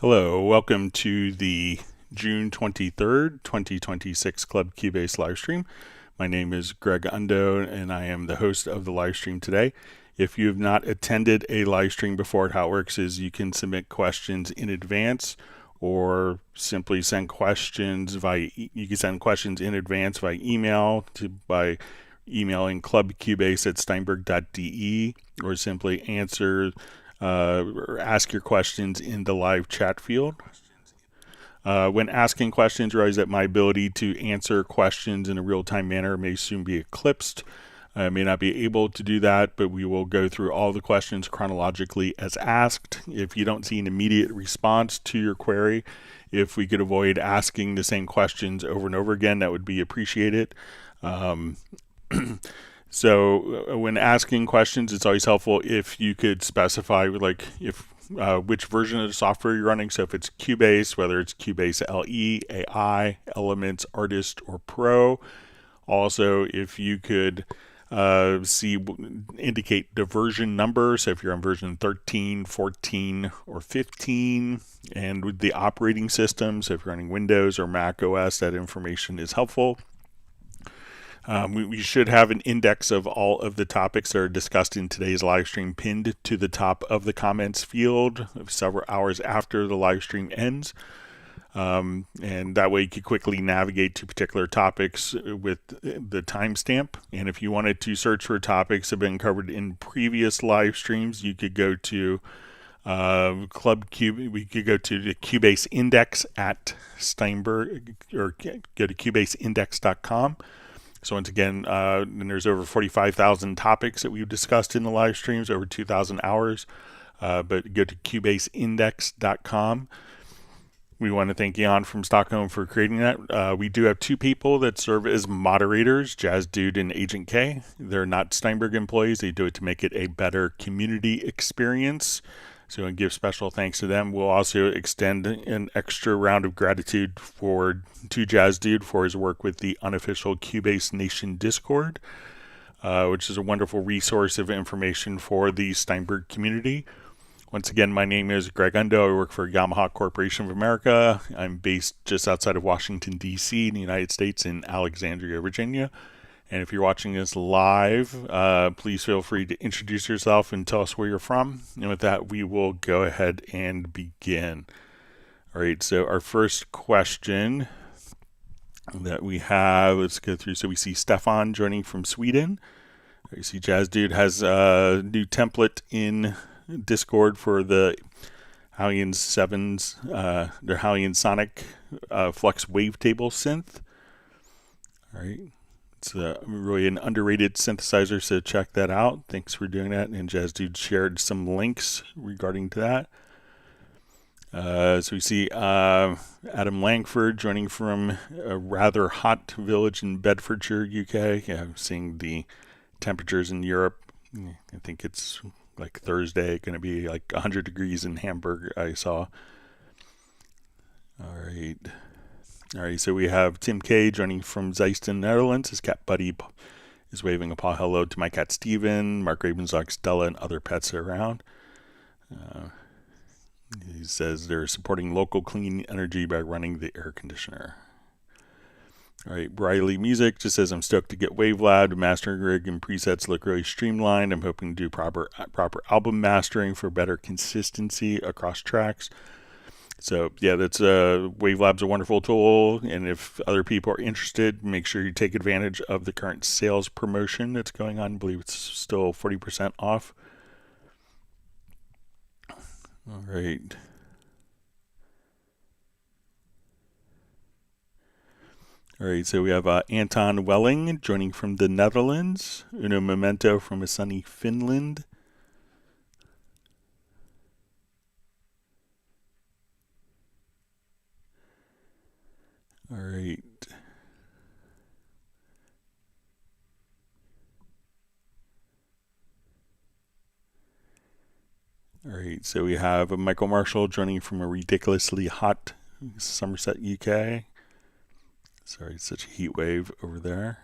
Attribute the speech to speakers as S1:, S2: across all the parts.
S1: Hello, welcome to the June 23rd, 2026 Club Cubase livestream. My name is Greg Undo and I am the host of the livestream today. If you have not attended a livestream before, how it works is you can submit questions in advance or simply send questions you can send questions in advance via email by emailing clubcubase@steinberg.de or simply or ask your questions in the live chat field. When asking questions, realize that my ability to answer questions in a real-time manner may soon be eclipsed. I may not be able to do that, but we will go through all the questions chronologically as asked. If you don't see an immediate response to your query, if we could avoid asking the same questions over and over again, that would be appreciated. So when asking questions, it's always helpful if you could specify which version of the software you're running. So if it's Cubase, whether it's Cubase LE, AI, Elements, Artist, or Pro. Also, if you could indicate the version number. So if you're on version 13, 14, or 15, and with the operating system, so if you're running Windows or Mac OS, that information is helpful. We should have an index of all of the topics that are discussed in today's live stream pinned to the top of the comments field several hours after the live stream ends. And that way you can quickly navigate to particular topics with the timestamp. And if you wanted to search for topics that have been covered in previous live streams, you could go to we could go to the Cubase Index at Steinberg, or go to cubaseindex.com. So once again, there's over 45,000 topics that we've discussed in the live streams, over 2,000 hours. But go to cubaseindex.com. We want to thank Jan from Stockholm for creating that. We do have two people that serve as moderators, Jazz Dude and Agent K. They're not Steinberg employees. They do it to make it a better community experience. So I give special thanks to them. We'll also extend an extra round of gratitude to Jazz Dude for his work with the unofficial Cubase Nation Discord, which is a wonderful resource of information for the Steinberg community. Once again, my name is Greg Undo. I work for Yamaha Corporation of America. I'm based just outside of Washington, D.C. in the United States in Alexandria, Virginia. And if you're watching this live, please feel free to introduce yourself and tell us where you're from. And with that, we will go ahead and begin. All right, so our first question that we have, let's go through. So we see Stefan joining from Sweden. You see Jazz Dude has a new template in Discord for the Hallian 7s, their Hallian Sonic Flux Wavetable synth. All right. It's really an underrated synthesizer, so check that out. Thanks for doing that. And Jazz Dude shared some links regarding to that. So we see Adam Langford joining from a rather hot village in Bedfordshire, UK. Yeah, I'm seeing the temperatures in Europe. I think it's like Thursday, going to be like 100 degrees in Hamburg, I saw. All right, so we have Tim K joining from Zeist, Netherlands. His cat Buddy is waving a paw hello to my cat Steven, Mark Raven's dog Stella, and other pets around. He says they're supporting local clean energy by running the air conditioner. All right, Briley Music just says, I'm stoked to get Wavelab. Mastering rig and presets look really streamlined. I'm hoping to do proper album mastering for better consistency across tracks. So yeah, Wavelab's a wonderful tool, and if other people are interested, make sure you take advantage of the current sales promotion that's going on. I believe it's still 40% off. All right. All right, so we have Anton Welling joining from the Netherlands, Uno Memento from a sunny Finland. All right. All right, so we have Michael Marshall joining from a ridiculously hot Somerset, UK. Sorry, it's such a heat wave over there.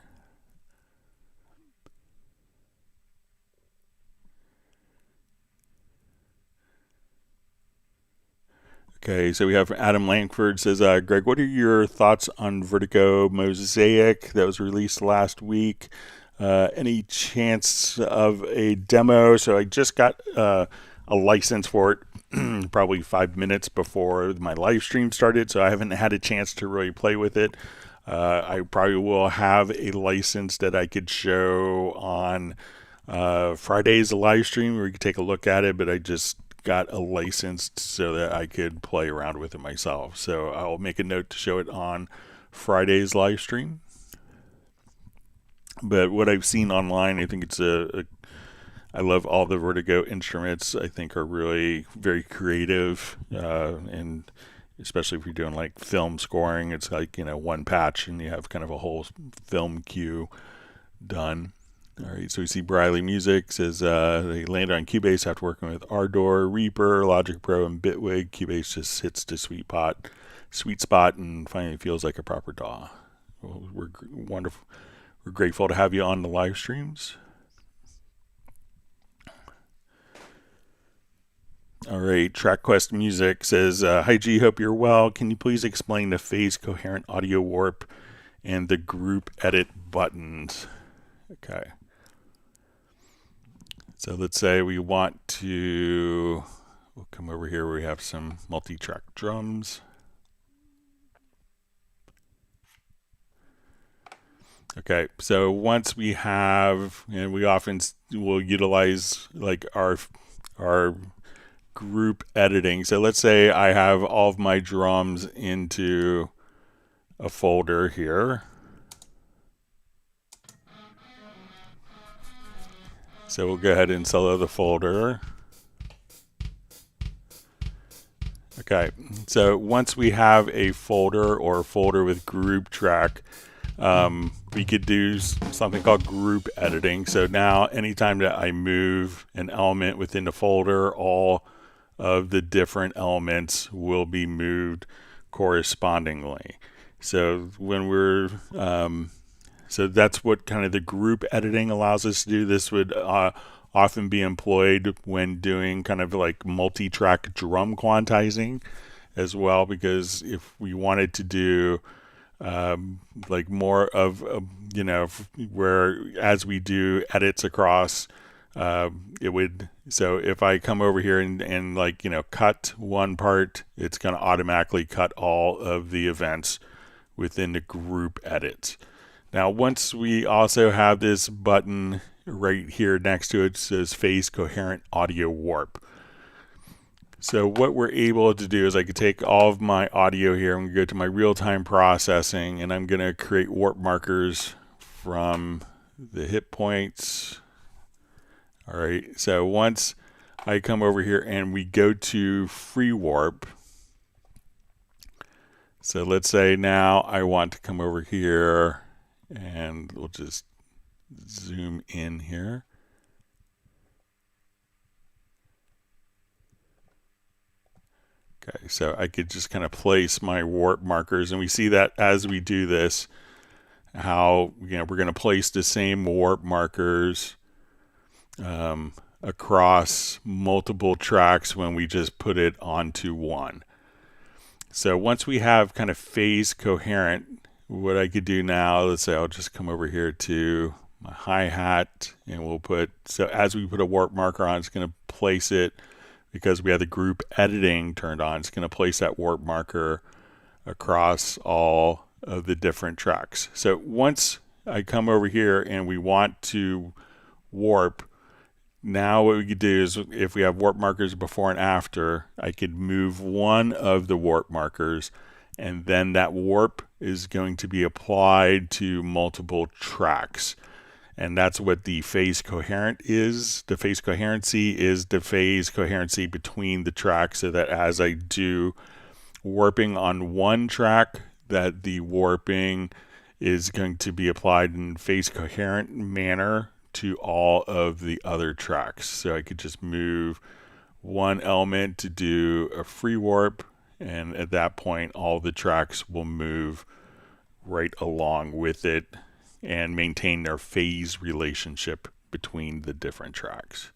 S1: Okay, so we have Adam Langford says, Greg, what are your thoughts on Vertigo Mosaic that was released last week? Any chance of a demo? So I just got a license for it probably 5 minutes before my live stream started, so I haven't had a chance to really play with it. I probably will have a license that I could show on Friday's live stream where you can take a look at it, but I just got a license so that I could play around with it myself. So I'll make a note to show it on Friday's live stream. But what I've seen online, I think it's I love all the Vertigo instruments. I think are really very creative, and especially if you're doing like film scoring, it's like, one patch and you have kind of a whole film cue done. All right, so we see Briley Music says they landed on Cubase after working with Ardor, Reaper, Logic Pro, and Bitwig. Cubase just hits the sweet spot, and finally feels like a proper DAW. Well, we're wonderful. We're grateful to have you on the live streams. All right, TrackQuest Music says, hi G, hope you're well. Can you please explain the phase coherent audio warp and the group edit buttons? Okay. So let's say we want to, we'll come over here where we have some multi-track drums. Okay, so once we have, and we often will utilize like our group editing. So let's say I have all of my drums into a folder here. So we'll go ahead and solo the folder. Okay, so once we have a folder or a folder with group track, we could do something called group editing. So now anytime that I move an element within the folder, all of the different elements will be moved correspondingly. So when we're so that's what kind of the group editing allows us to do. This would often be employed when doing kind of like multi-track drum quantizing as well, because if we wanted to do like more of where as we do edits across, it would, so if I come over here and like cut one part, it's going to automatically cut all of the events within the group edits. Now once we also have this button right here next to it, says phase coherent audio warp. So what we're able to do is I could take all of my audio here, I'm going to go to my real-time processing, and I'm going to create warp markers from the hit points. All right, so once I come over here and we go to free warp, so let's say now I want to come over here and we'll just zoom in here. Okay, so I could just kind of place my warp markers, and we see that as we do this, how we're going to place the same warp markers across multiple tracks when we just put it onto one. So once we have kind of phase coherent, what I could do now, let's say I'll just come over here to my hi-hat, and we'll put, so as we put a warp marker on, it's going to place it, because we have the group editing turned on, it's going to place that warp marker across all of the different tracks. So once I come over here and we want to warp, now what we could do is, if we have warp markers before and after, I could move one of the warp markers, and then that warp is going to be applied to multiple tracks. And that's what the phase coherent is. The phase coherency is the phase coherency between the tracks, so that as I do warping on one track, that the warping is going to be applied in phase coherent manner to all of the other tracks. So I could just move one element to do a free warp, and at that point all the tracks will move right along with it and maintain their phase relationship between the different tracks.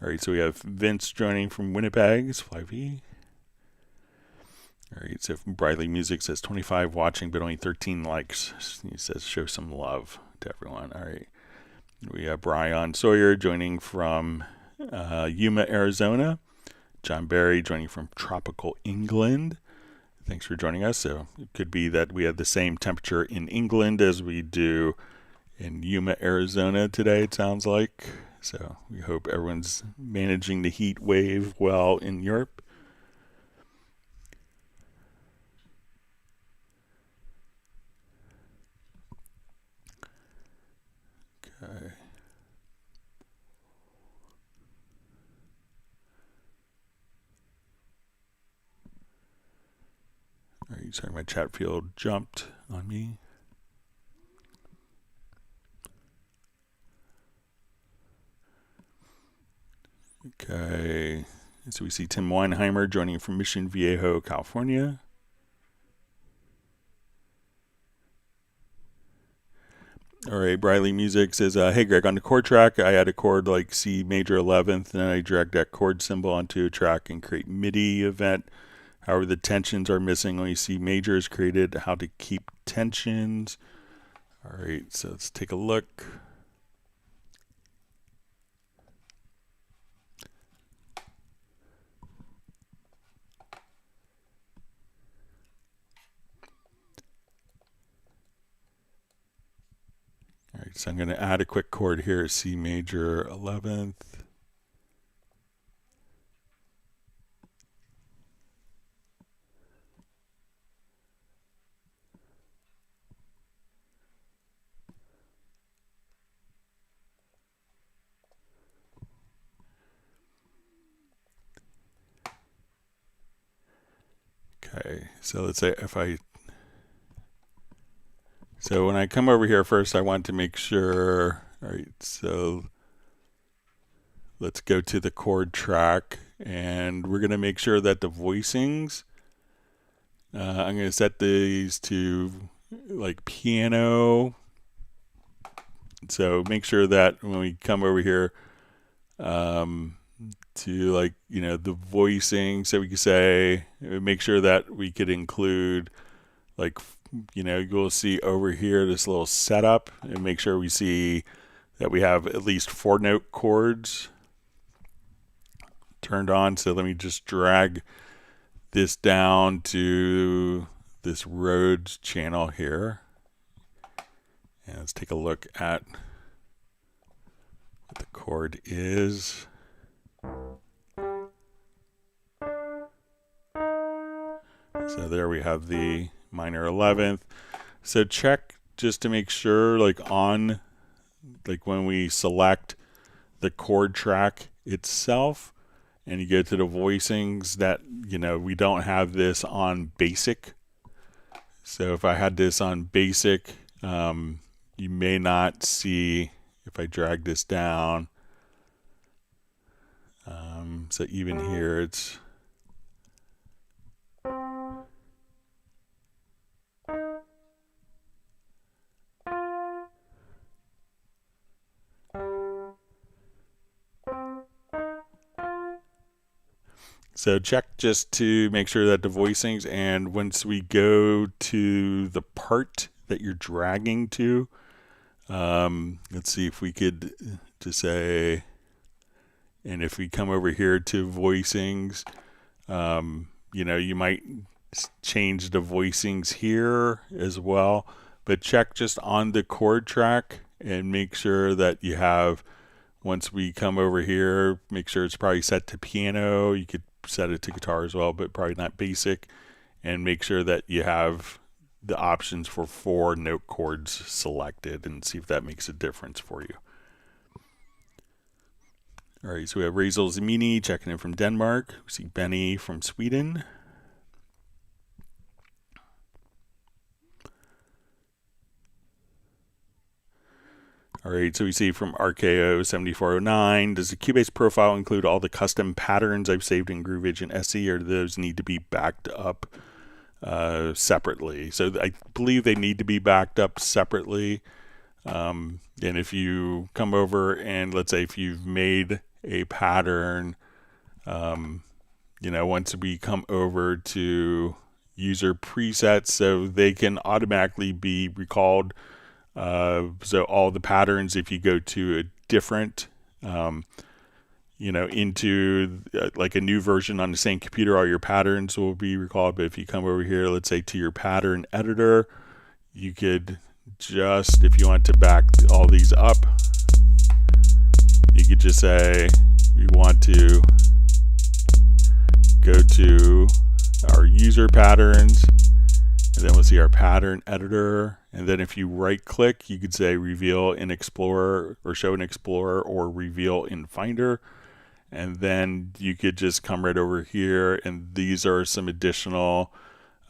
S1: All right, so we have Vince joining from Winnipeg. It's 5E. All right, so from Briley Music says 25 watching, but only 13 likes. He says show some love to everyone. All right. We have Brian Sawyer joining from Yuma, Arizona. John Barry joining from tropical England. Thanks for joining us. So it could be that we have the same temperature in England as we do in Yuma, Arizona today, it sounds like. So we hope everyone's managing the heat wave well in Europe. Okay. All right, sorry, my chat field jumped on me. Okay, so we see Tim Weinheimer joining from Mission Viejo, California. All right, Briley Music says, hey Greg, on the chord track, I had a chord like C major 11th, and then I drag that chord symbol onto a track and create MIDI event. However, the tensions are missing. Only C major is created. How to keep tensions. All right, so let's take a look. All right, so I'm going to add a quick chord here, C major 11th. Okay, so let's say so when I come over here first, I want to make sure, all right, so let's go to the chord track, and we're going to make sure that the voicings, I'm going to set these to like piano. So make sure that when we come over here to like, the voicing, so we can say, make sure that we could include like, you'll see over here this little setup, and make sure we see that we have at least 4 note chords turned on. So let me just drag this down to this Rhodes channel here, and let's take a look at what the chord is. So there we have the minor 11th. So check just to make sure, like when we select the chord track itself and you go to the voicings, that we don't have this on basic. So if I had this on basic, you may not see, if I drag this down, so even here it's so check just to make sure that the voicings, and once we go to the part that you're dragging to, let's see if we could just say, and if we come over here to voicings, you might change the voicings here as well, but check just on the chord track and make sure that you have, once we come over here, make sure it's probably set to piano. You could set it to guitar as well, but probably not basic, and make sure that you have the options for 4 note chords selected, and see if that makes a difference for you. All right, so we have Razel Zamini checking in from Denmark. We see Benny from Sweden. All right, so we see from RKO 7409, does the Cubase profile include all the custom patterns I've saved in Groovage and SE, or do those need to be backed up separately? So I believe they need to be backed up separately. And if you come over and let's say if you've made a pattern, once we come over to user presets, so they can automatically be recalled. So all the patterns, if you go to a different, into like a new version on the same computer, all your patterns will be recalled. But if you come over here, let's say to your pattern editor, you could just, if you want to back all these up, you could just say we want to go to our user patterns, and then we'll see our pattern editor. And then if you right click, you could say reveal in Explorer or show in Explorer or reveal in Finder. And then you could just come right over here, and these are some additional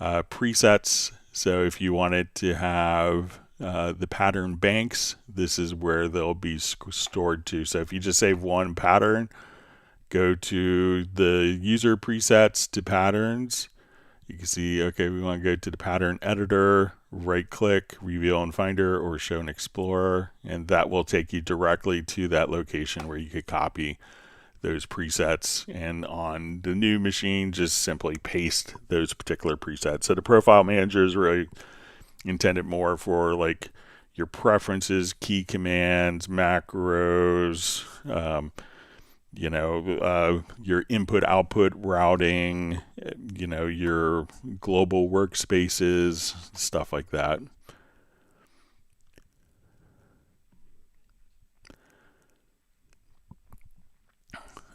S1: presets. So if you wanted to have the pattern banks, this is where they'll be stored to. So if you just save one pattern, go to the user presets to patterns, you can see, okay, we want to go to the pattern editor, right click, reveal in Finder or show in Explorer, and that will take you directly to that location where you could copy those presets, and on the new machine just simply paste those particular presets. So the profile manager is really intended more for like your preferences, key commands, macros, your input output routing, your global workspaces, stuff like that.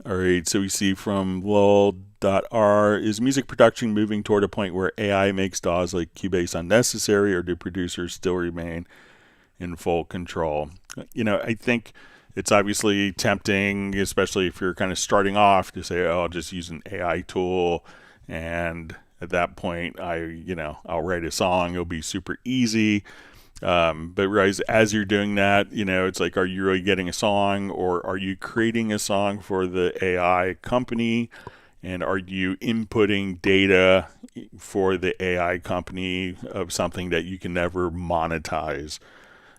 S1: All right, so we see from lol.r, is music production moving toward a point where AI makes DAWs like Cubase unnecessary, or do producers still remain in full control? I think it's obviously tempting, especially if you're kind of starting off, to say, oh, I'll just use an AI tool, and at that point I'll write a song, it'll be super easy. But realize as you're doing that, it's like, are you really getting a song, or are you creating a song for the AI company? And are you inputting data for the AI company of something that you can never monetize?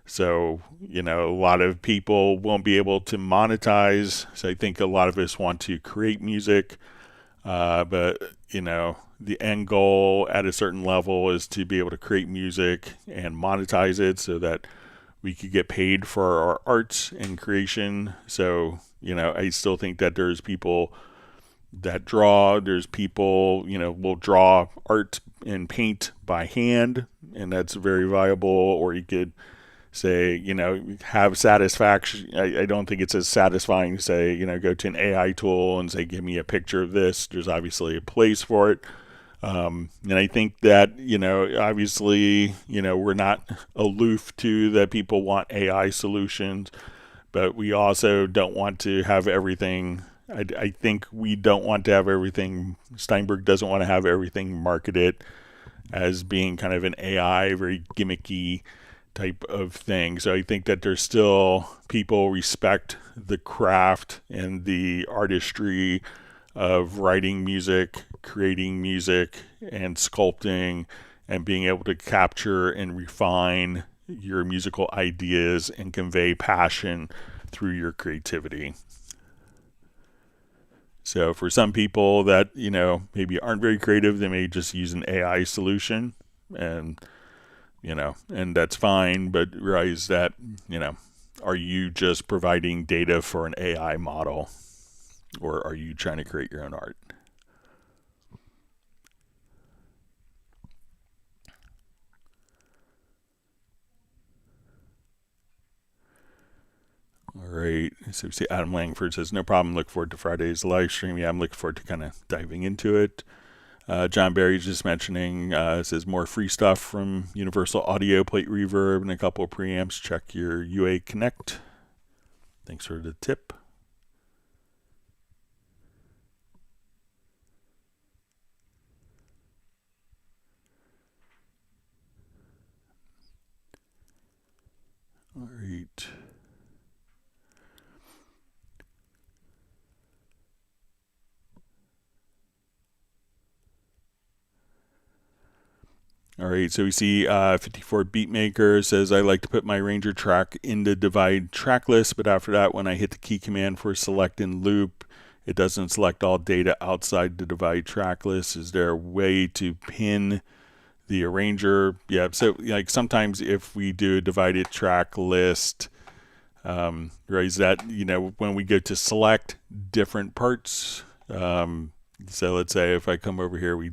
S1: So, a lot of people won't be able to monetize. So I think a lot of us want to create music, but, the end goal at a certain level is to be able to create music and monetize it so that we could get paid for our arts and creation. So, I still think that there's people that draw, there's people, will draw art and paint by hand, and that's very viable. Or you could say, have satisfaction. I don't think it's as satisfying to say, go to an AI tool and say, give me a picture of this. There's obviously a place for it. And I think that, obviously, we're not aloof to that people want AI solutions, but we also don't want to have everything. I think we don't want to have everything. Steinberg doesn't want to have everything marketed as being kind of an AI, very gimmicky type of thing. So I think that there's still people respect the craft and the artistry of writing music, creating music, and sculpting, and being able to capture and refine your musical ideas and convey passion through your creativity. So for some people that, maybe aren't very creative, they may just use an AI solution, and and that's fine, but realize that, are you just providing data for an AI model, or are you trying to create your own art? All right, so we see Adam Langford says, no problem, look forward to Friday's live stream. Yeah, I'm looking forward to kind of diving into it. John Barry's just mentioning, says more free stuff from Universal Audio, Plate Reverb, and a couple of preamps. Check your UA Connect. Thanks for the tip. All right. All right, so we see 54 Beatmaker says, I like to put my Ranger track in the divide track list, but after that, when I hit the key command for select and loop, it doesn't select all data outside the divide track list. Is there a way to pin the arranger? Yeah, so like sometimes if we do a divided track list, right, is that, when we go to select different parts, so let's say if I come over here, we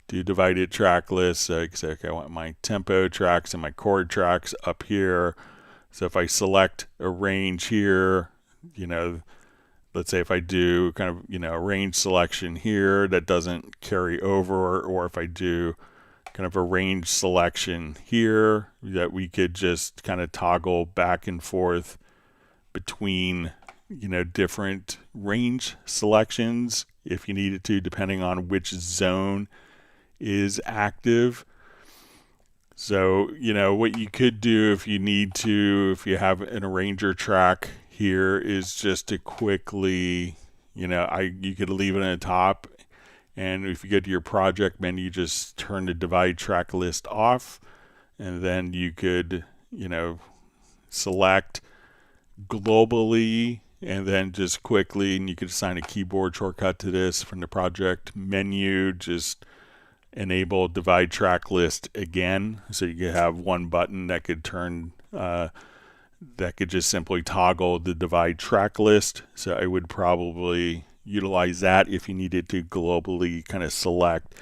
S1: do divided track list. So I can say, okay, I want my tempo tracks and my chord tracks up here. So if I select a range here, let's say if I do kind of, a range selection here that doesn't carry over, or if I do kind of a range selection here, that we could just kind of toggle back and forth between, different range selections if you needed to, depending on which zone is active. So, what you could do if you need to, if you have an arranger track here, is just to quickly, you could leave it on the top, and if you go to your project menu, just turn the divide track list off, and then you could, select globally, and then just quickly, and you could assign a keyboard shortcut to this from the project menu, just enable divide track list again, so you could have one button that could turn that could just simply toggle the divide track list. So I would probably utilize that if you needed to globally kind of select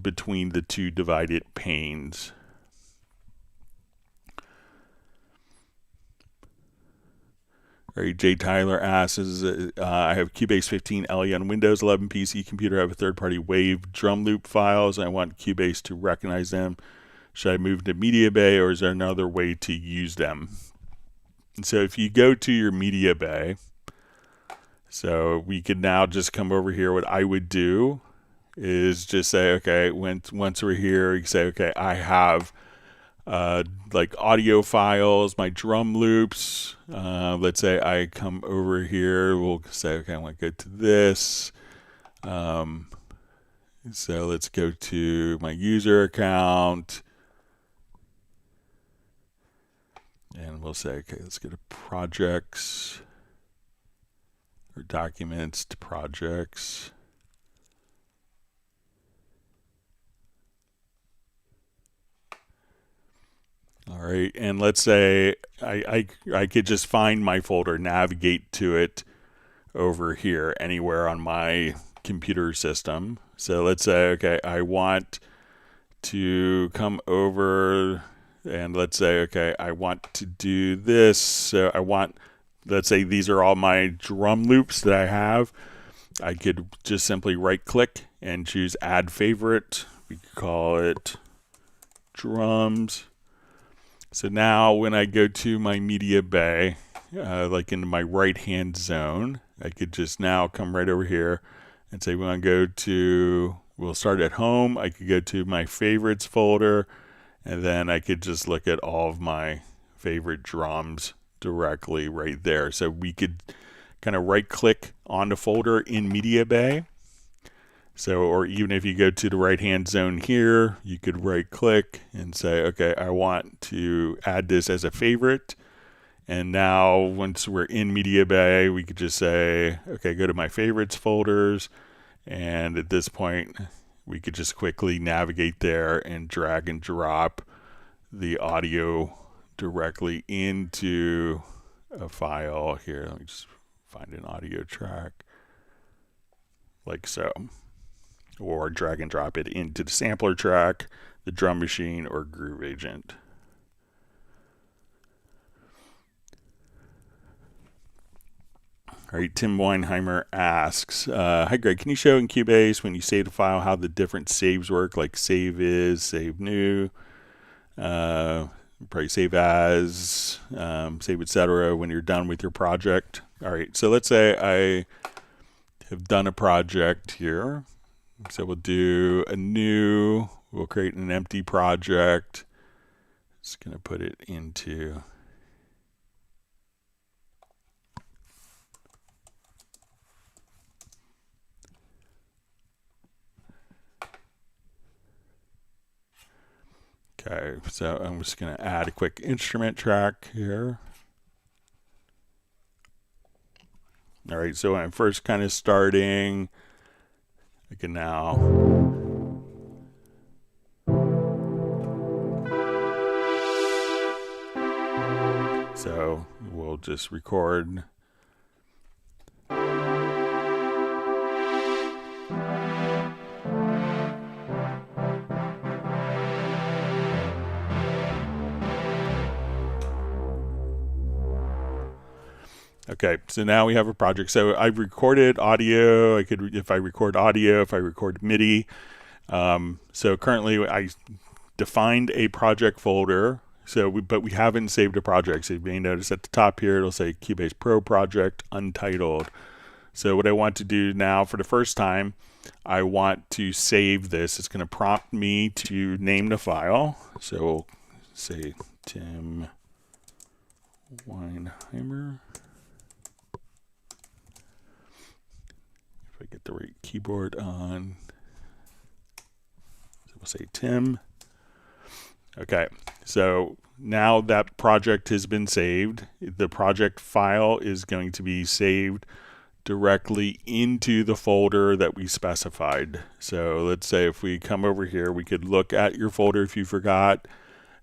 S1: between the two divided panes. All right, Jay Tyler asks, I have Cubase 15 LE on Windows 11 PC computer. I have a third-party Wave drum loop files. I want Cubase to recognize them. Should I move to Media Bay, or is there another way to use them? And so if you go to your Media Bay, so we could now just come over here. What I would do is just say, okay, once we're here, you say, okay, I have like audio files, my drum loops. Let's say I come over here, we'll say, okay, I want to go to this. So let's go to my user account, and we'll say, okay, let's go to projects, or documents to projects. All right, and let's say I could just find my folder, navigate to it over here anywhere on my computer system. So let's say, okay, I want to come over, and let's say, okay, I want to do this. So let's say these are all my drum loops that I have. I could just simply right click and choose add favorite. We could call it drums. So now when I go to my Media Bay, like in my right hand zone, I could just now come right over here and say we want to go to, we'll start at home. I could go to my favorites folder, and then I could just look at all of my favorite drums directly right there. So we could kind of right click on the folder in Media Bay. So, or even if you go to the right hand zone here, you could right click and say, okay, I want to add this as a favorite. And now once we're in Media Bay, we could just say, okay, go to my favorites folders. And at this point, we could just quickly navigate there and drag and drop the audio directly into a file here. Let me just find an audio track like so. Or drag and drop it into the sampler track, the drum machine, or Groove Agent. All right, Tim Weinheimer asks, hi Greg, can you show in Cubase when you save the file how the different saves work, like save is, save new, probably save as, save etc. when you're done with your project? All right, so let's say I have done a project here. So we'll do a new, we'll create an empty project. Just going to put it into Okay, so I'm just going to add a quick instrument track here. All right, so when I'm first kind of starting, I can now so we'll just record. Okay, so now we have a project. So I've recorded audio. I could, if I record audio, if I record MIDI. So currently I defined a project folder. So but we haven't saved a project. So you may notice at the top here, it'll say Cubase Pro Project Untitled. So what I want to do now for the first time, I want to save this. It's going to prompt me to name the file. So we'll say Tim Weinheimer. If I get the right keyboard on, so we'll say Tim. Okay, so now that project has been saved. The project file is going to be saved directly into the folder that we specified. So let's say if we come over here, we could look at your folder if you forgot.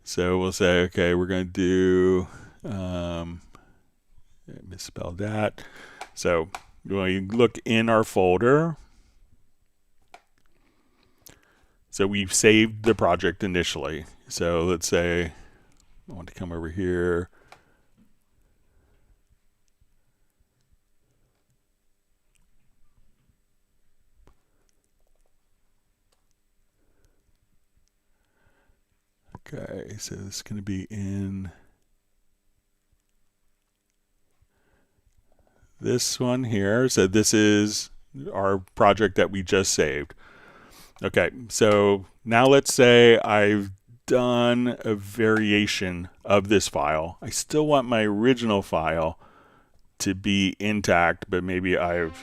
S1: So we'll say, okay, we're going to do, I misspelled that. So when you look in our folder, so we've saved the project initially. So let's say I want to come over here. Okay, so it's going to be in this one here. So this is our project that we just saved. Okay, so now let's say I've done a variation of this file. I still want my original file to be intact, but maybe okay,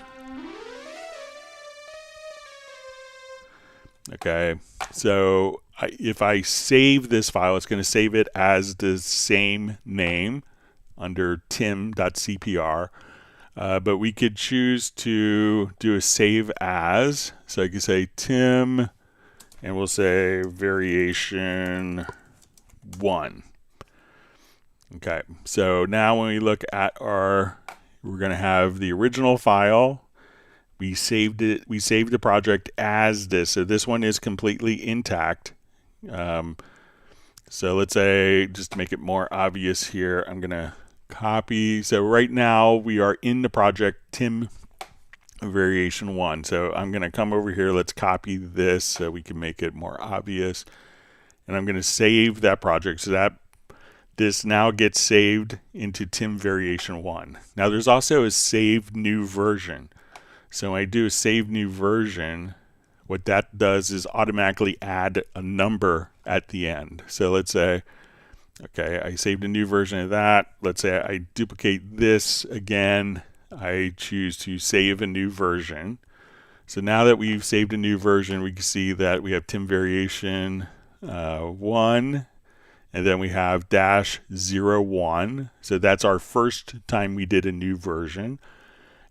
S1: so if I save this file, it's going to save it as the same name under tim.cpr. But we could choose to do a save as. So I could say Tim, and we'll say variation 1. Okay, so now when we look at we're going to have the original file. We saved it. We saved the project as this. So this one is completely intact. So let's say, just to make it more obvious here, I'm going to copy. So right now we are in the project Tim variation 1. So I'm going to come over here. Let's copy this so we can make it more obvious. And I'm going to save that project so that this now gets saved into Tim variation 1. Now there's also a save new version. So when I do a save new version, what that does is automatically add a number at the end. So let's say, okay, I saved a new version of that. Let's say I duplicate this again. I choose to save a new version. So now that we've saved a new version, we can see that we have Tim variation 1, and then we have -01. So that's our first time we did a new version.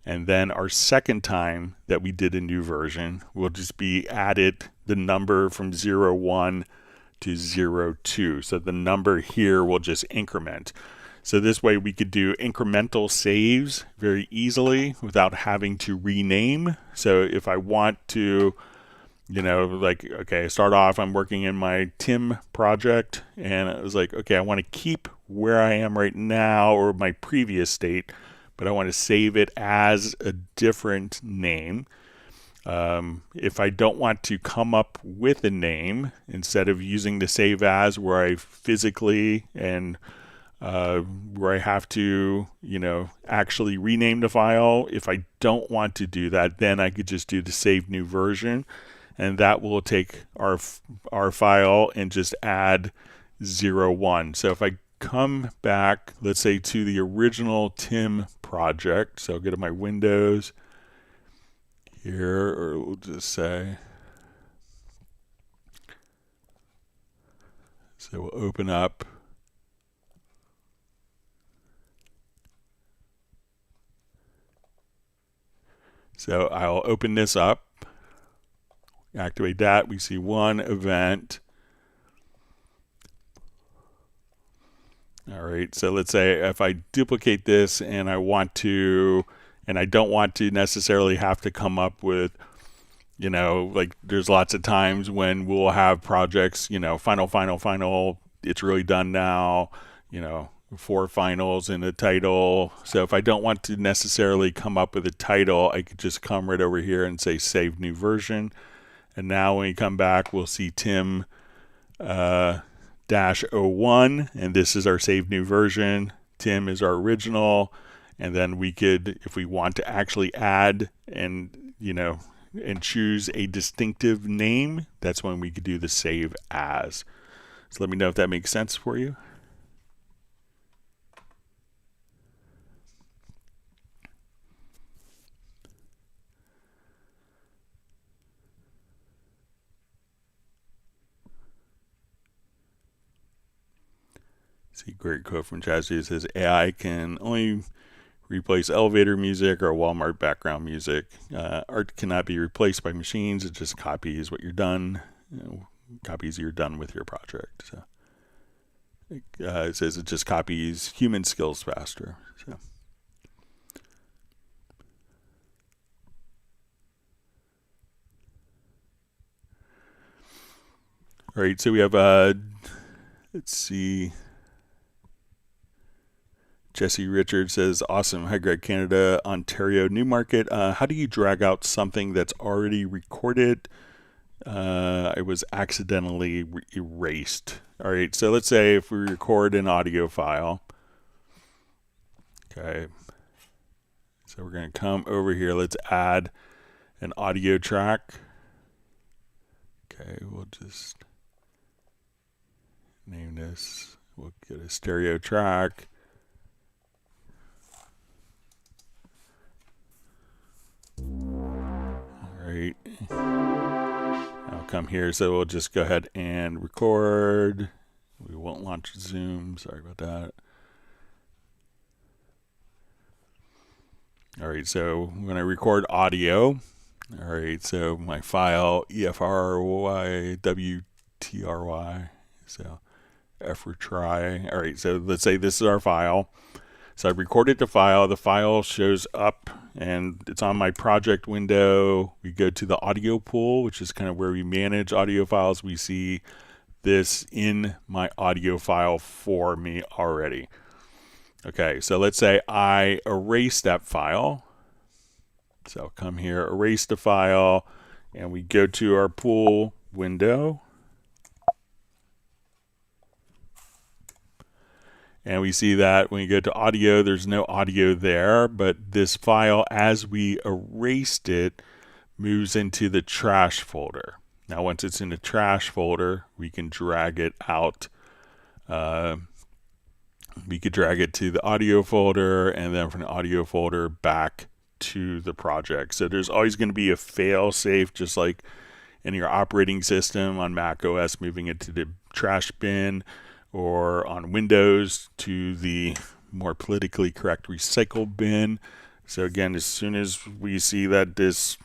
S1: And then our second time that we did a new version will just be added the number from 01 to 02. So the number here will just increment. So this way we could do incremental saves very easily without having to rename. So if I want to, like, okay, I start off, I'm working in my Tim project, and I was like, okay, I want to keep where I am right now or my previous state, but I want to save it as a different name. If I don't want to come up with a name, instead of using the save as where I physically and where I have to, actually rename the file, if I don't want to do that, then I could just do the save new version, and that will take our file and just add 01. So if I come back, let's say, to the original Tim project, so I'll go to my Windows here, or we'll just say, So we'll open up. So I'll open this up, activate that. We see one event. All right, so let's say if I duplicate this and I want to, and I don't want to necessarily have to come up with, you know, like there's lots of times when we'll have projects, you know, final, it's really done now, you know, 4 finals in the title. So if I don't want to necessarily come up with a title, I could just come right over here and say save new version. And now when we come back, we'll see Tim dash 01, and this is our save new version. Tim is our original. And then we could, if we want to actually add and, you know, and choose a distinctive name, that's when we could do the save as. So let me know if that makes sense for you. See, great quote from Chazzy. It says AI can only replace elevator music or Walmart background music. Art cannot be replaced by machines. It just copies what you're done, copies you're done with your project. So it says it just copies human skills faster. So. All right, so we have, let's see. Jesse Richards says, awesome. Hi, Greg, Canada, Ontario, Newmarket. How do you drag out something that's already recorded? It was accidentally erased. All right, so let's say if we record an audio file. Okay. So we're going to come over here. Let's add an audio track. Okay, we'll just name this. We'll get a stereo track. Right. I'll come here, so we'll just go ahead and record. We won't launch Zoom. Sorry about that. All right, so I'm going to record audio. All right, so my file EFRYWTRY. So F for try. All right, so let's say this is our file. So I recorded the file. The file shows up and it's on my project window. We go to the audio pool, which is kind of where we manage audio files. We see this in my audio file for me already. Okay, so let's say I erase that file. So I'll come here, erase the file, and we go to our pool window. And we see that when we go to audio, there's no audio there, but this file, as we erased it, moves into the trash folder. Now, once it's in the trash folder, we can drag it out. We could drag it to the audio folder, and then from the audio folder back to the project. So there's always going to be a fail safe, just like in your operating system on Mac OS, moving it to the trash bin, or on Windows to the more politically correct recycle bin. So again, as soon as we see that this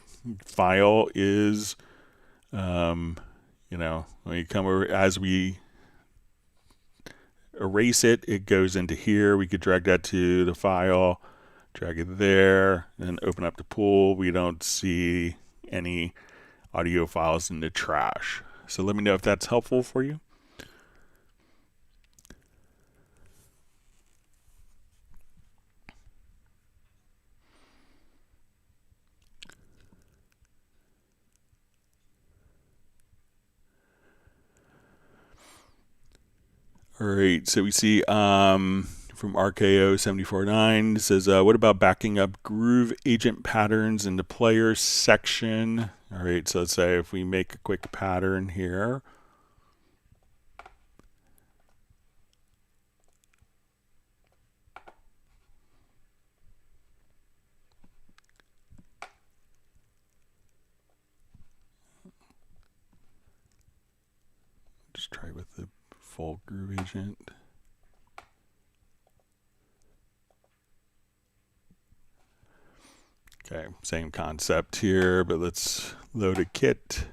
S1: file is, when we come over, as we erase it, it goes into here. We could drag that to the file, drag it there, and open up the pool. We don't see any audio files in the trash. So let me know if that's helpful for you. All right, so we see from RKO749, it says, what about backing up groove agent patterns in the players section? All right, so let's say if we make a quick pattern here. Just try with the full groove agent. Okay, same concept here, but let's load a kit.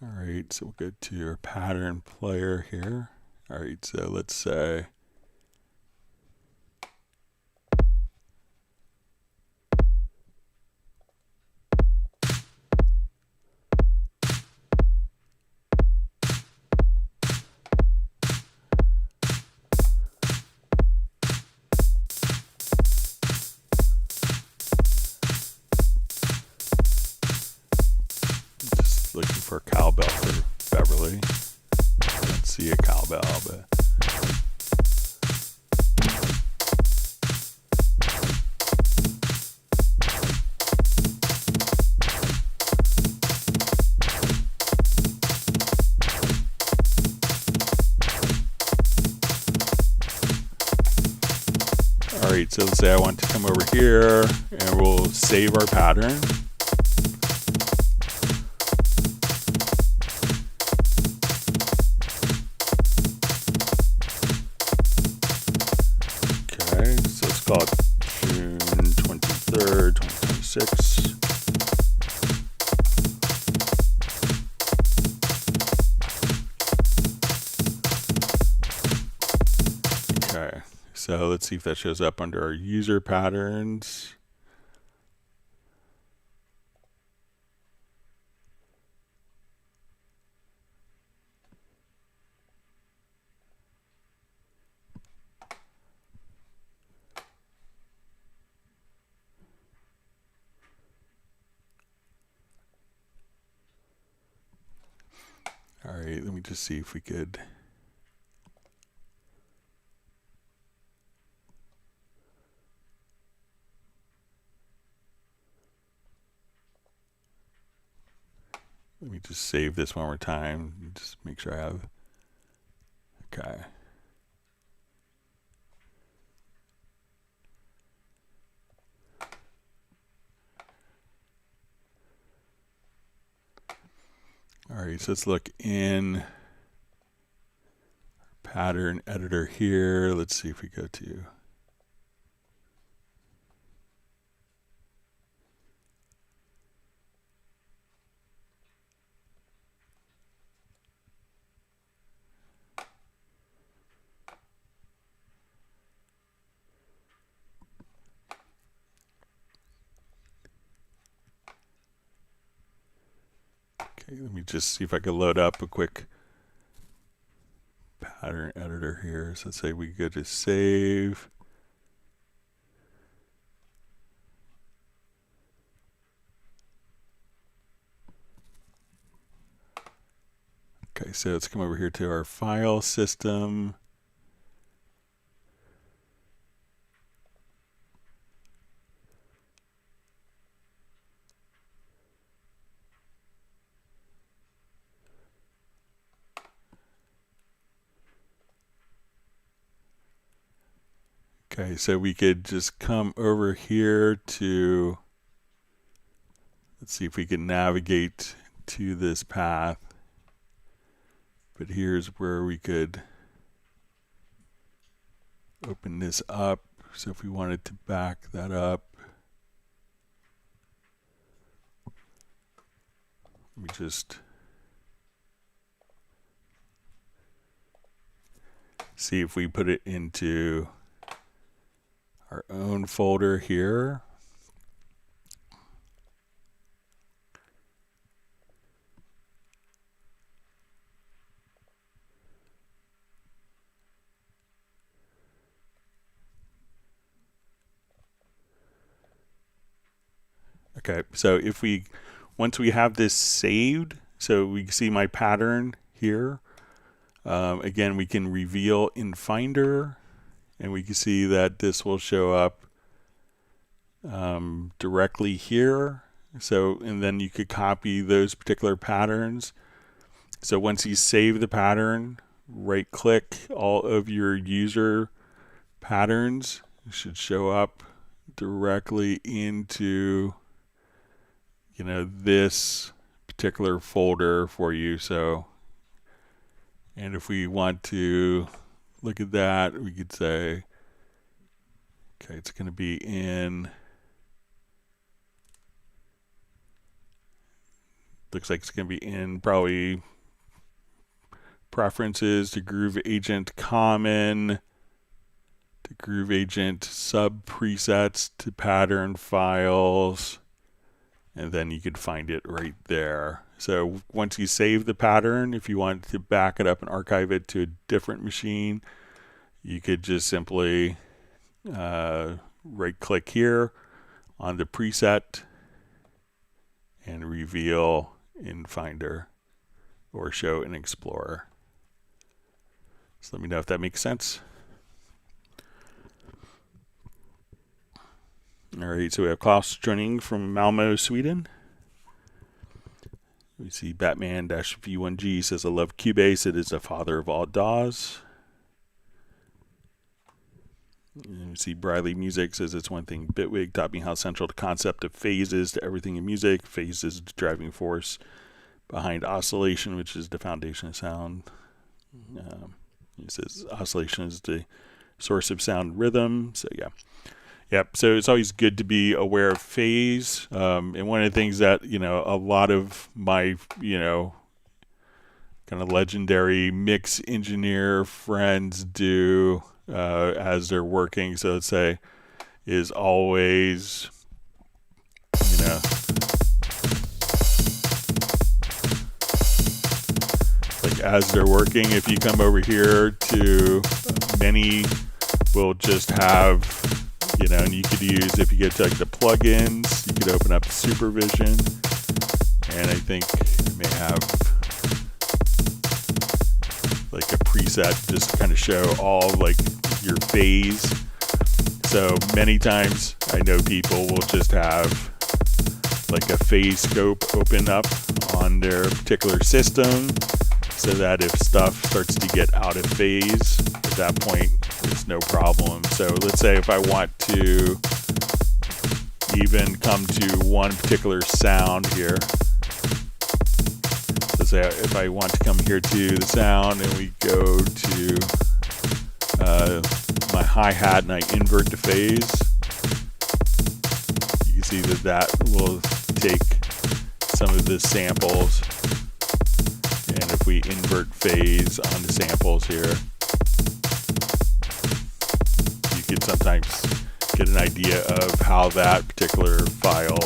S1: All right, so we'll go to our pattern player here. All right, so let's say just looking for a cowbell for Beverly. I don't see a cowbell, but Alright, so let's say I want to come over here and we'll save our pattern. Okay, so let's call it June 23rd, 2026. Okay, so let's see if that shows up under our user patterns. All right, let me just see if we could. Let me just save this one more time. Just make sure I have. Okay. All right, so let's look in pattern editor here. Let's see if we go to okay, let me just see if I can load up a quick pattern editor here. So let's say we go to save. Okay, so let's come over here to our file system. Okay, so we could just come over here to, let's see if we can navigate to this path. But here's where we could open this up. So if we wanted to back that up, let me just see if we put it into our own folder here. Okay, so if we, once we have this saved, so we see my pattern here, again, we can reveal in Finder, and we can see that this will show up directly here. So, and then you could copy those particular patterns. So once you save the pattern, right click all of your user patterns, It should show up directly into, this particular folder for you. So, and if we want to look at that, we could say, okay, it's going to be in, looks like it's going to be in probably preferences to Groove Agent Common, to Groove Agent sub presets, to pattern files, and then you could find it right there. So once you save the pattern, if you want to back it up and archive it to a different machine, you could just simply right click here on the preset and reveal in Finder or show in Explorer. So let me know if that makes sense. All right, so we have Klaus joining from Malmo, Sweden. We see Batman-V1G says, I love Cubase. It is the father of all DAWs. And we see Briley Music says, it's one thing Bitwig taught me how central the concept of phase is to everything in music. Phase is the driving force behind oscillation, which is the foundation of sound. He says oscillation is the source of sound rhythm. So yeah. Yep. So it's always good to be aware of phase. And one of the things that, a lot of my, kind of legendary mix engineer friends do as they're working. So let's say is always, like as they're working, if you come over here to many will just have, and you could use, if you get to like the plugins, you could open up supervision, and I think you may have like a preset just to kind of show all like your phase. So many times I know people will just have like a phase scope open up on their particular system, so that if stuff starts to get out of phase, at that point it's no problem. So let's say if I want to even come to one particular sound here, let's say if I want to come here to the sound and we go to my hi-hat and I invert the phase, you can see that will take some of the samples, and if we invert phase on the samples here, you could sometimes get an idea of how that particular file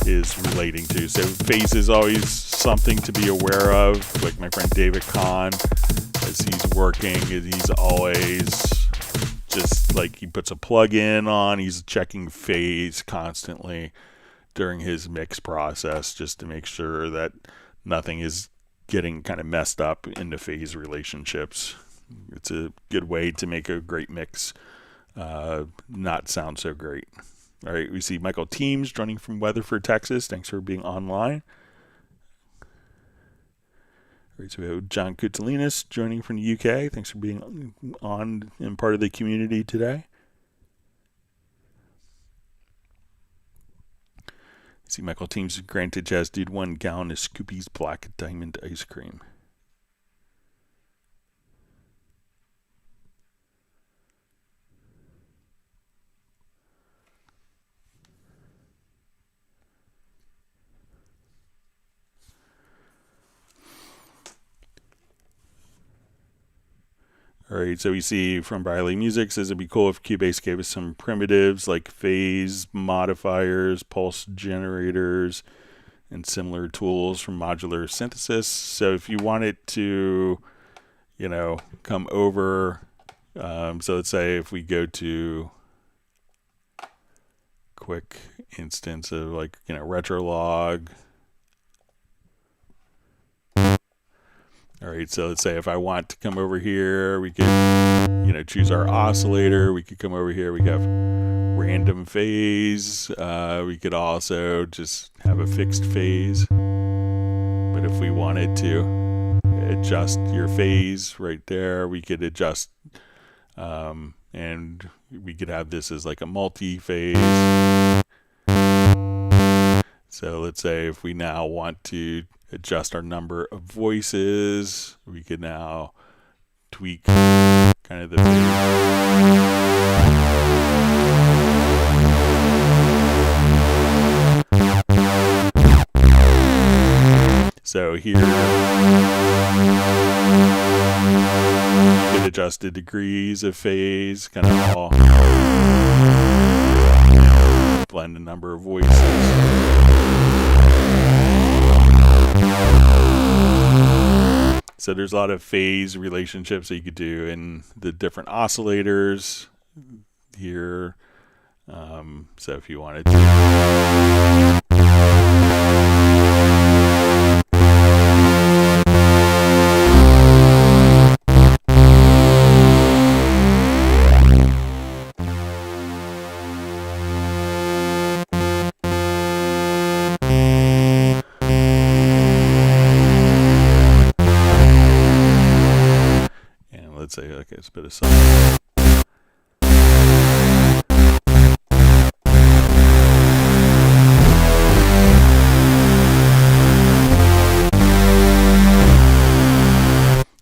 S1: is relating to. So phase is always something to be aware of. Like my friend David Kahn, as he's working, he's always just like, he puts a plug-in on, he's checking phase constantly during his mix process just to make sure that nothing is getting kind of messed up in the phase relationships. It's a good way to make a great mix not sound so great. All right, we see Michael Teams joining from Weatherford, Texas. Thanks for being online. All right, so we have John Kutalinas joining from the UK. Thanks for being on and part of the community today. See Michael Teams granted Jazz Dude 1 gallon of Scoopy's Black Diamond ice cream. All right, so we see from Briley Music says it'd be cool if Cubase gave us some primitives like phase modifiers, pulse generators, and similar tools from modular synthesis. So if you wanted to, come over, so let's say if we go to quick instance of like, Retrolog. All right, so let's say if I want to come over here, we could, choose our oscillator. We could come over here. We have random phase. We could also just have a fixed phase. But if we wanted to adjust your phase right there, we could adjust. And we could have this as like a multi-phase. So let's say if we now want to adjust our number of voices, we could now tweak kind of the So here you can adjust the degrees of phase, kind of all blend the number of voices. So there's a lot of phase relationships that you could do in the different oscillators here. So if you wanted to let's say, okay, it's a bit of something.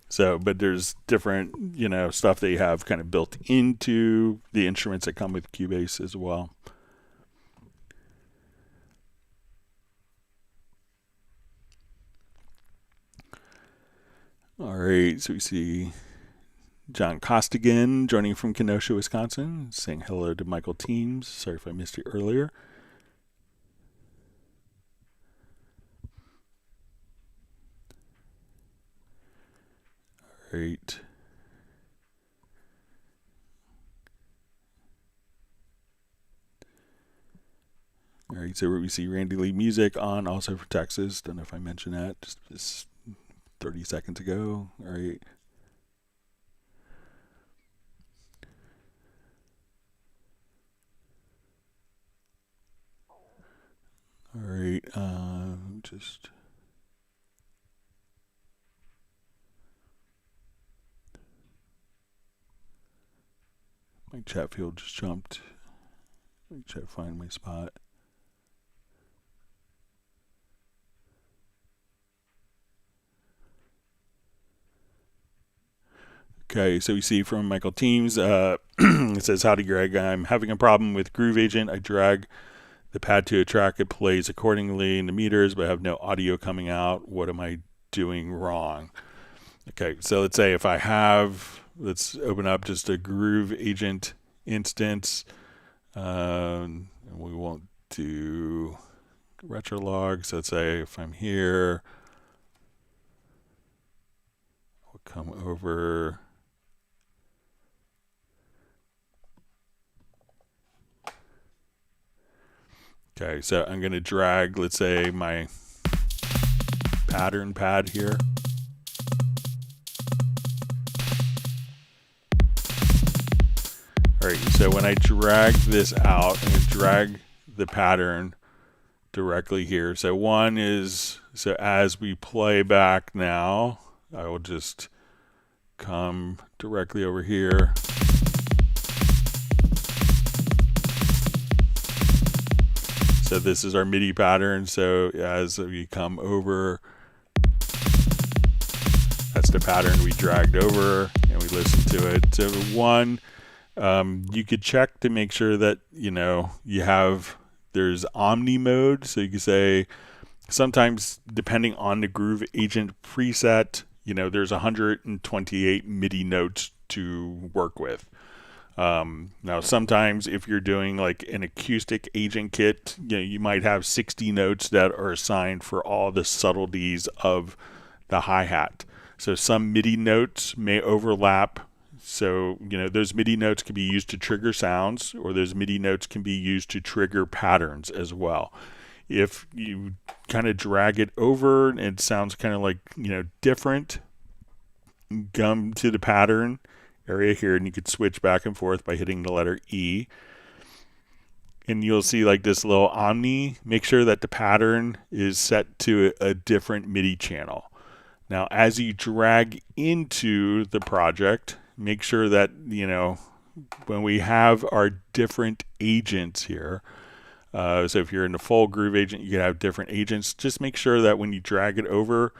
S1: So, but there's different, stuff that you have kind of built into the instruments that come with Cubase as well. All right, so we see John Costigan joining from Kenosha, Wisconsin, saying hello to Michael Teams. Sorry if I missed you earlier. All right. All right, so we see Randy Lee Music on, also for Texas. Don't know if I mentioned that just 30 seconds ago. All right. All right, just Mike Chatfield just jumped. Let me try to find my spot. Okay, so we see from Michael Teams, it says, howdy Greg, I'm having a problem with Groove Agent. I drag the pad to a track, it plays accordingly in the meters, but I have no audio coming out. What am I doing wrong? Okay, so let's say if I have, let's open up just a Groove Agent instance. And we won't do retro log. So let's say if I'm here, I'll come over. Okay, so I'm going to drag, let's say, my pattern pad here. All right, so when I drag this out, I'm going to drag the pattern directly here. So one is, so as we play back now, I will just come directly over here. So this is our MIDI pattern. So as we come over, that's the pattern we dragged over and we listen to it. So one, you could check to make sure that, you have, there's Omni mode. So you can say, sometimes depending on the Groove Agent preset, there's 128 MIDI notes to work with. Now sometimes if you're doing like an acoustic agent kit, you might have 60 notes that are assigned for all the subtleties of the hi-hat. So some MIDI notes may overlap. So, those MIDI notes can be used to trigger sounds, or those MIDI notes can be used to trigger patterns as well. If you kind of drag it over and it sounds kind of like, different, come to the pattern area here and you could switch back and forth by hitting the letter E. And you'll see like this little Omni. Make sure that the pattern is set to a different MIDI channel. Now, as you drag into the project, make sure that, when we have our different agents here, so if you're in the full groove agent, you can have different agents. Just make sure that when you drag it over,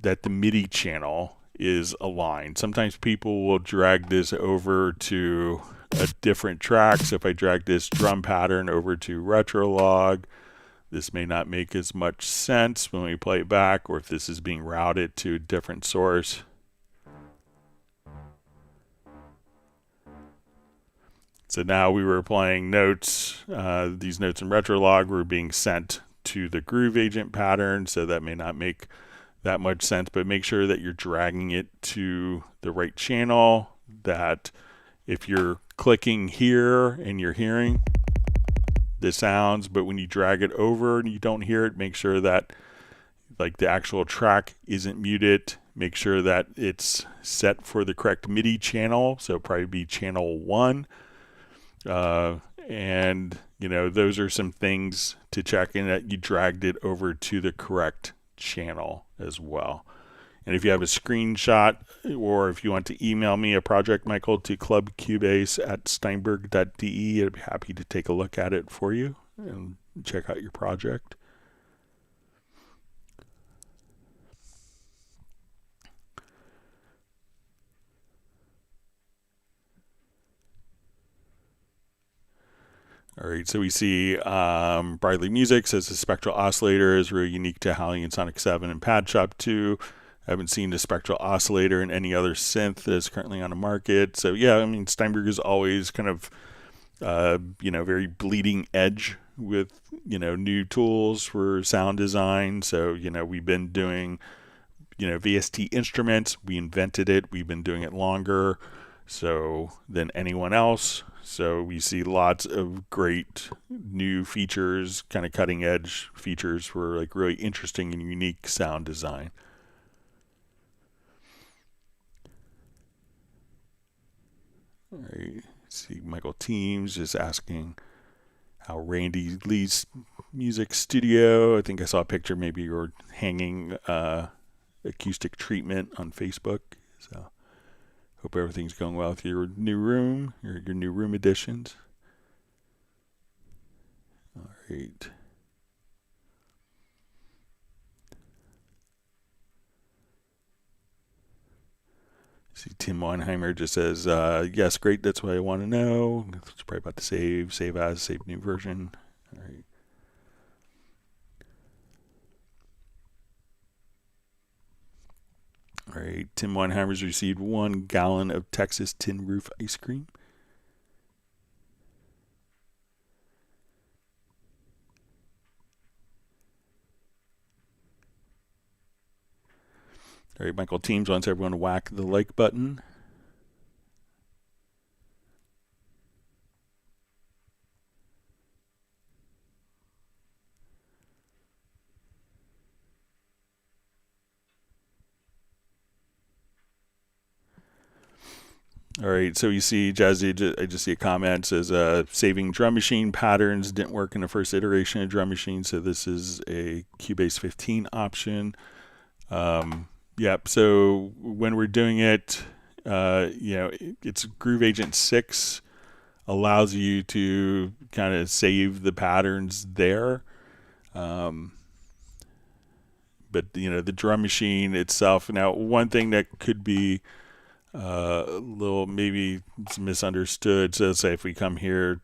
S1: that the MIDI channel is aligned. Sometimes people will drag this over to a different track. So if I drag this drum pattern over to Retrolog, this may not make as much sense when we play it back, or if this is being routed to a different source. So now we were playing notes. These notes in Retrolog were being sent to the groove agent pattern, so that may not make that much sense, but make sure that you're dragging it to the right channel, that if you're clicking here and you're hearing the sounds, but when you drag it over and you don't hear it, make sure that like the actual track isn't muted. Make sure that it's set for the correct MIDI channel, so probably be channel 1. And you know, those are some things to check in, that you dragged it over to the correct channel as well. And if you have a screenshot, or if you want to email me a project, Michael, to clubcubase@steinberg.de, I'd be happy to take a look at it for you and check out your project. All right, so we see Bradley Music says the spectral oscillator is really unique to Halley and Sonic 7 and Pad Shop 2. I haven't seen the spectral oscillator in any other synth that is currently on the market. So yeah, I mean, Steinberg is always kind of, very bleeding edge with, new tools for sound design. So, we've been doing, VST instruments. We invented it. We've been doing it longer than anyone else. So we see lots of great new features, kind of cutting edge features for like really interesting and unique sound design. All right, see Michael Teams just asking how Randy Lee's music studio. I think I saw a picture, maybe you're hanging acoustic treatment on Facebook. So hope everything's going well with your new room, your new room additions. All right. See, Tim Weinheimer just says, yes, great, that's what I want to know. It's probably about to save as, save new version. All right. All right, Tim Weinheimer's received 1 gallon of Texas Tin Roof ice cream. All right, Michael Teams wants everyone to whack the like button. All right, so you see, Jazzy, I just see a comment, says saving drum machine patterns didn't work in the first iteration of drum machine, so this is a Cubase 15 option. Yep, so when we're doing it, it's Groove Agent 6 allows you to kind of save the patterns there. But, the drum machine itself, now one thing that could be a little maybe it's misunderstood. So let's say if we come here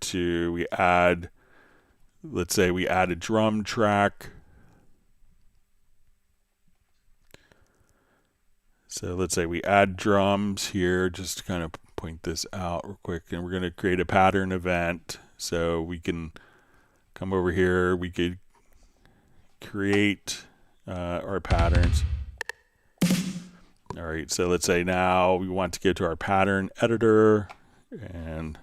S1: let's say we add a drum track. So let's say we add drums here, just to kind of point this out real quick, and we're going to create a pattern event. So we can come over here, we could create our patterns. All right, so let's say now we want to go to our pattern editor, and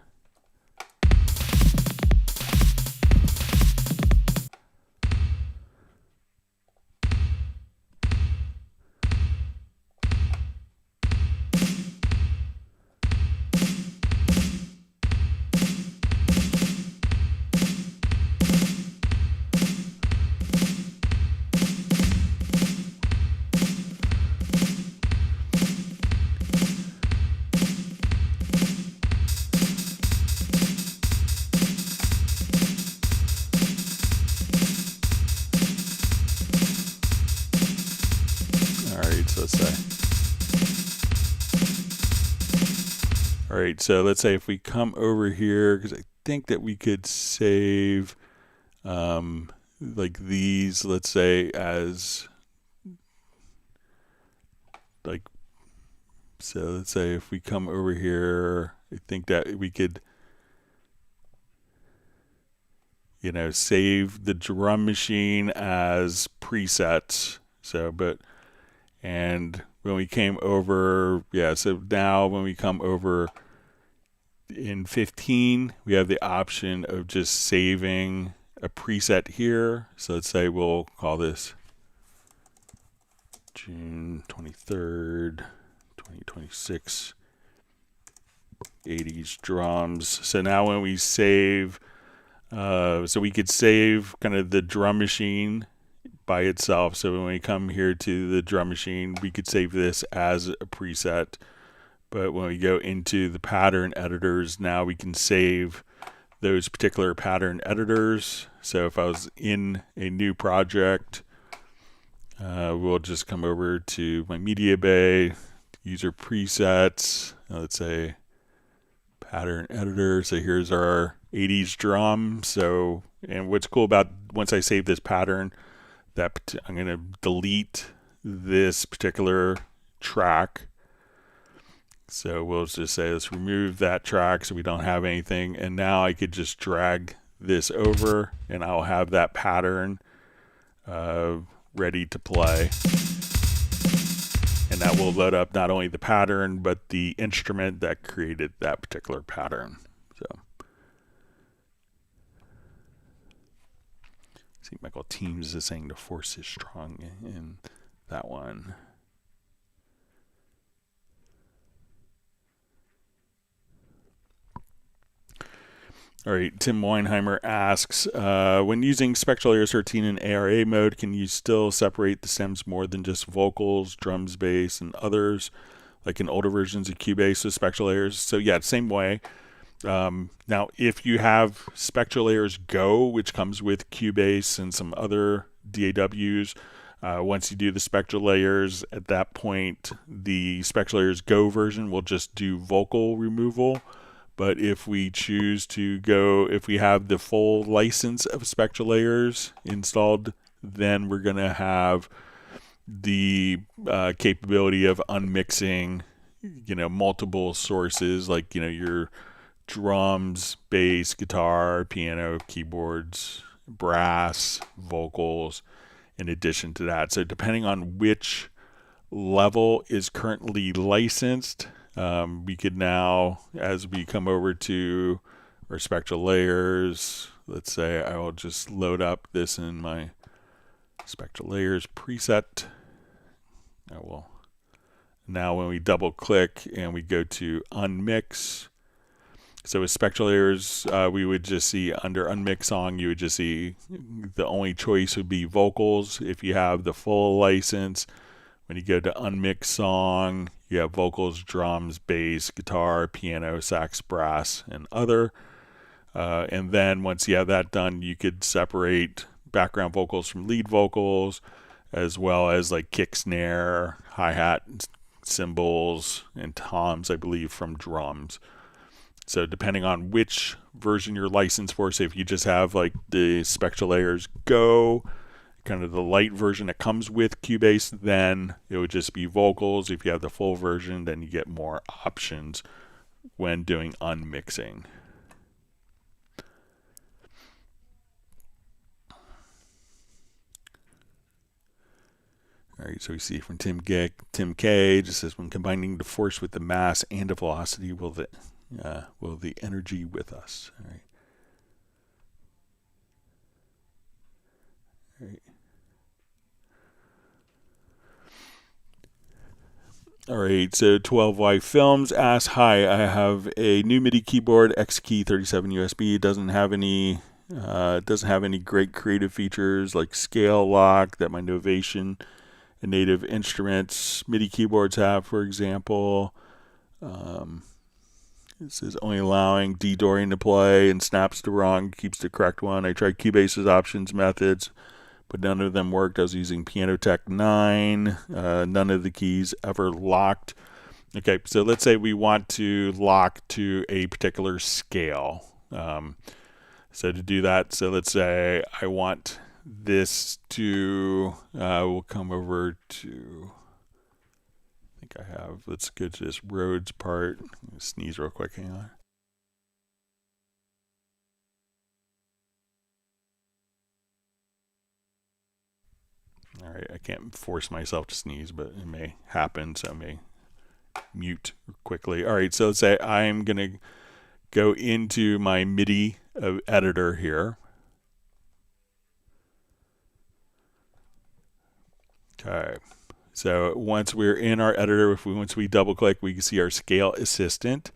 S1: right, so let's say. All right, so let's say if we come over here, because I think that we could save like these, let's say as like, so let's say if we come over here, I think that we could, you know, save the drum machine as presets. So, and when we came over, yeah, so now when we come over in 15, we have the option of just saving a preset here. So let's say we'll call this June 23rd, 2026, 80s drums. So now when we save, so we could save kind of the drum machine by itself. So when we come here to the drum machine, we could save this as a preset. But when we go into the pattern editors, now we can save those particular pattern editors. So if I was in a new project, we'll just come over to my media bay, user presets, let's say pattern editor. So here's our 80s drum. So, and what's cool about once I save this pattern, that I'm going to delete this particular track. So we'll just say let's remove that track so we don't have anything. And now I could just drag this over and I'll have that pattern ready to play. And that will load up not only the pattern, but the instrument that created that particular pattern. So, see, Michael Teams is saying the force is strong in that one. All right, Tim Weinheimer asks, when using Spectral Layers 13 in ARA mode, can you still separate the stems more than just vocals, drums, bass, and others, like in older versions of Cubase with Spectral Layers? So yeah, same way. Now, if you have Spectral Layers Go, which comes with Cubase and some other DAWs, once you do the Spectral Layers, at that point, the Spectral Layers Go version will just do vocal removal. But if we choose to go, if we have the full license of Spectral Layers installed, then we're going to have the capability of unmixing, you know, multiple sources, like, you know, your drums, bass, guitar, piano, keyboards, brass, vocals, in addition to that. So depending on which level is currently licensed, we could now, as we come over to our Spectral Layers, let's say I will just load up this in my Spectral Layers preset. I will now, when we double click and we go to unmix, so with Spectral Layers, we would just see under unmix song, you would just see the only choice would be vocals. If you have the full license, when you go to unmix song, you have vocals, drums, bass, guitar, piano, sax, brass, and other. And then once you have that done, you could separate background vocals from lead vocals, as well as like kick, snare, hi-hat, cymbals, and toms, I believe, from drums. So depending on which version you're licensed for, say if you just have like the Spectral Layers Go, kind of the light version that comes with Cubase, then it would just be vocals. If you have the full version, then you get more options when doing unmixing. All right, so we see from Tim K just says, when combining the force with the mass and the velocity, will the energy with us? All right. All right. All right, so 12Y Films asks, hi, I have a new MIDI keyboard, X Key 37 USB. It doesn't have any great creative features like scale lock that my Novation and Native Instruments MIDI keyboards have, for example. This is only allowing D-Dorian to play and snaps to wrong, keeps the correct one. I tried Cubase's options methods, but none of them worked. I was using Piano Tech 9. None of the keys ever locked. Okay, so let's say we want to lock to a particular scale. So to do that, so let's say I want this to, we'll come over to, I think I have, let's go to this Rhodes part. Sneeze real quick, hang on. All right, I can't force myself to sneeze, but it may happen, so I may mute quickly. All right, so let's say I'm going to go into my MIDI editor here. Okay, so once we're in our editor, once we double click, we can see our scale assistant.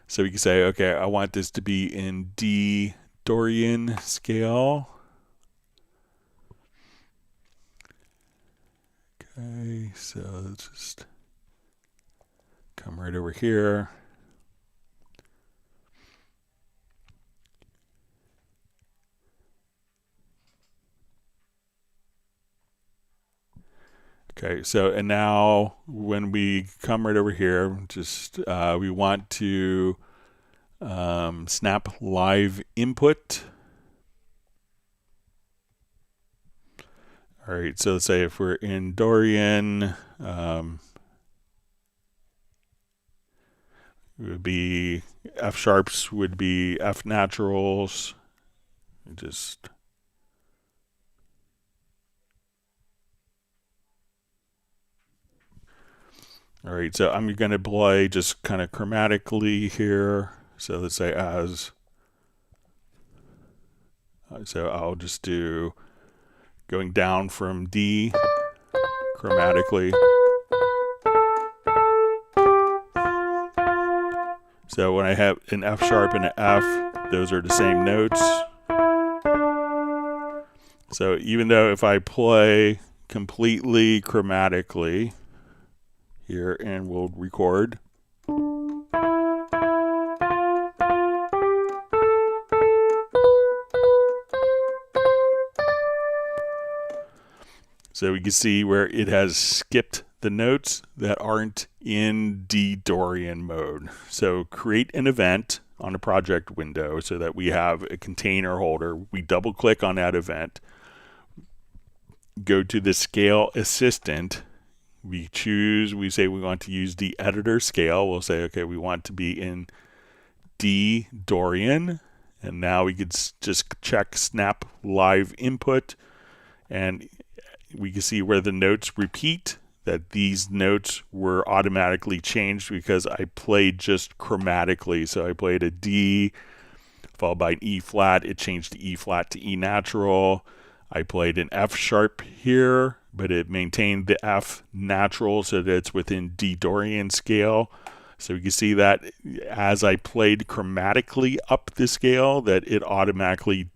S1: So we can say, okay, I want this to be in D Dorian scale. Okay, so let's just come right over here. Okay, so and now when we come right over here, just we want to snap live input. All right, so let's say if we're in Dorian, it would be F sharps would be F naturals. Just all right, so I'm going to play just kind of chromatically here. So let's say as, so I'll just do going down from D chromatically. So when I have an F sharp and an F, those are the same notes. So even though if I play completely chromatically here and we'll record. So we can see where it has skipped the notes that aren't in D Dorian mode. So create an event on a project window so that we have a container holder. We double click on that event, go to the scale assistant. We choose, we say we want to use the editor scale. We'll say, okay, we want to be in D Dorian. And now we could just check snap live input. And we can see where the notes repeat, that these notes were automatically changed because I played just chromatically. So I played a D followed by an E flat. It changed the E flat to E natural. I played an F sharp here, but it maintained the F natural so that it's within D Dorian scale. So you can see that as I played chromatically up the scale, that it automatically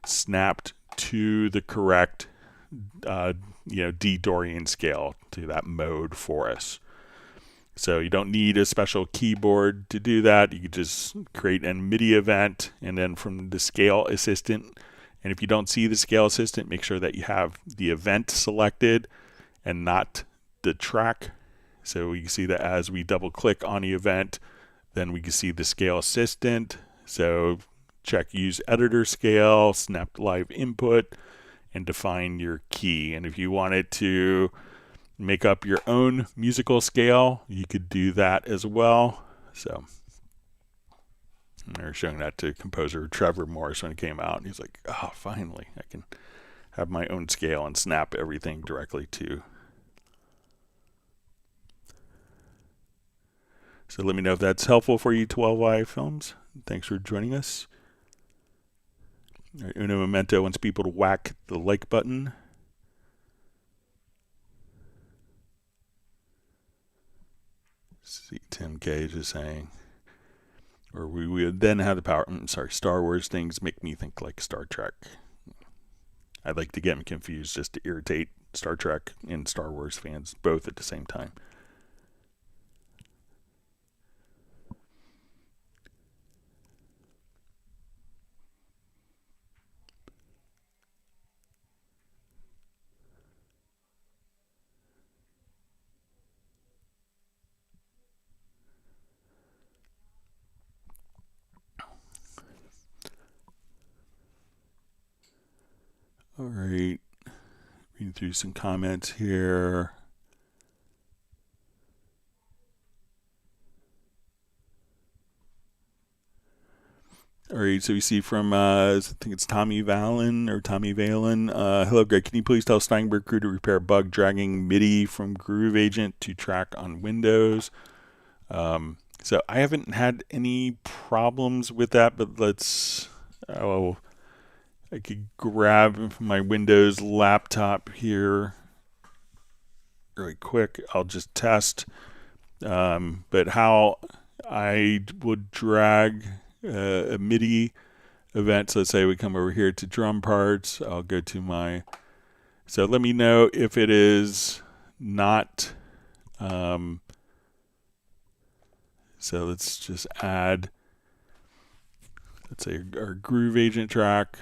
S1: snapped to the correct D Dorian scale, to that mode for us. So you don't need a special keyboard to do that. You can just create a MIDI event, and then from the scale assistant, and if you don't see the scale assistant, make sure that you have the event selected and not the track. So we can see that as we double click on the event, then we can see the scale assistant. So check use editor scale, snap live input, and define your key. And if you wanted to make up your own musical scale, you could do that as well. So they're showing that to composer Trevor Morris when it came out, and he's like, oh, finally I can have my own scale and snap everything directly to. So let me know if that's helpful for you, 12i Films. Thanks for joining us. All right, Uno Momento wants people to whack the like button. See, Tim Cage is saying, or we would then have the power. Star Wars things make me think like Star Trek. I'd like to get them confused just to irritate Star Trek and Star Wars fans both at the same time. All right, reading through some comments here. All right, so we see from, I think it's Tommy Valen. Hello, Greg. Can you please tell Steinberg crew to repair bug dragging MIDI from Groove Agent to track on Windows? So I haven't had any problems with that, but I could grab my Windows laptop here really quick. I'll just test. But how I would drag a MIDI event. So let's say we come over here to drum parts. I'll go to so let me know if it is not, so let's just add, let's say our Groove Agent track.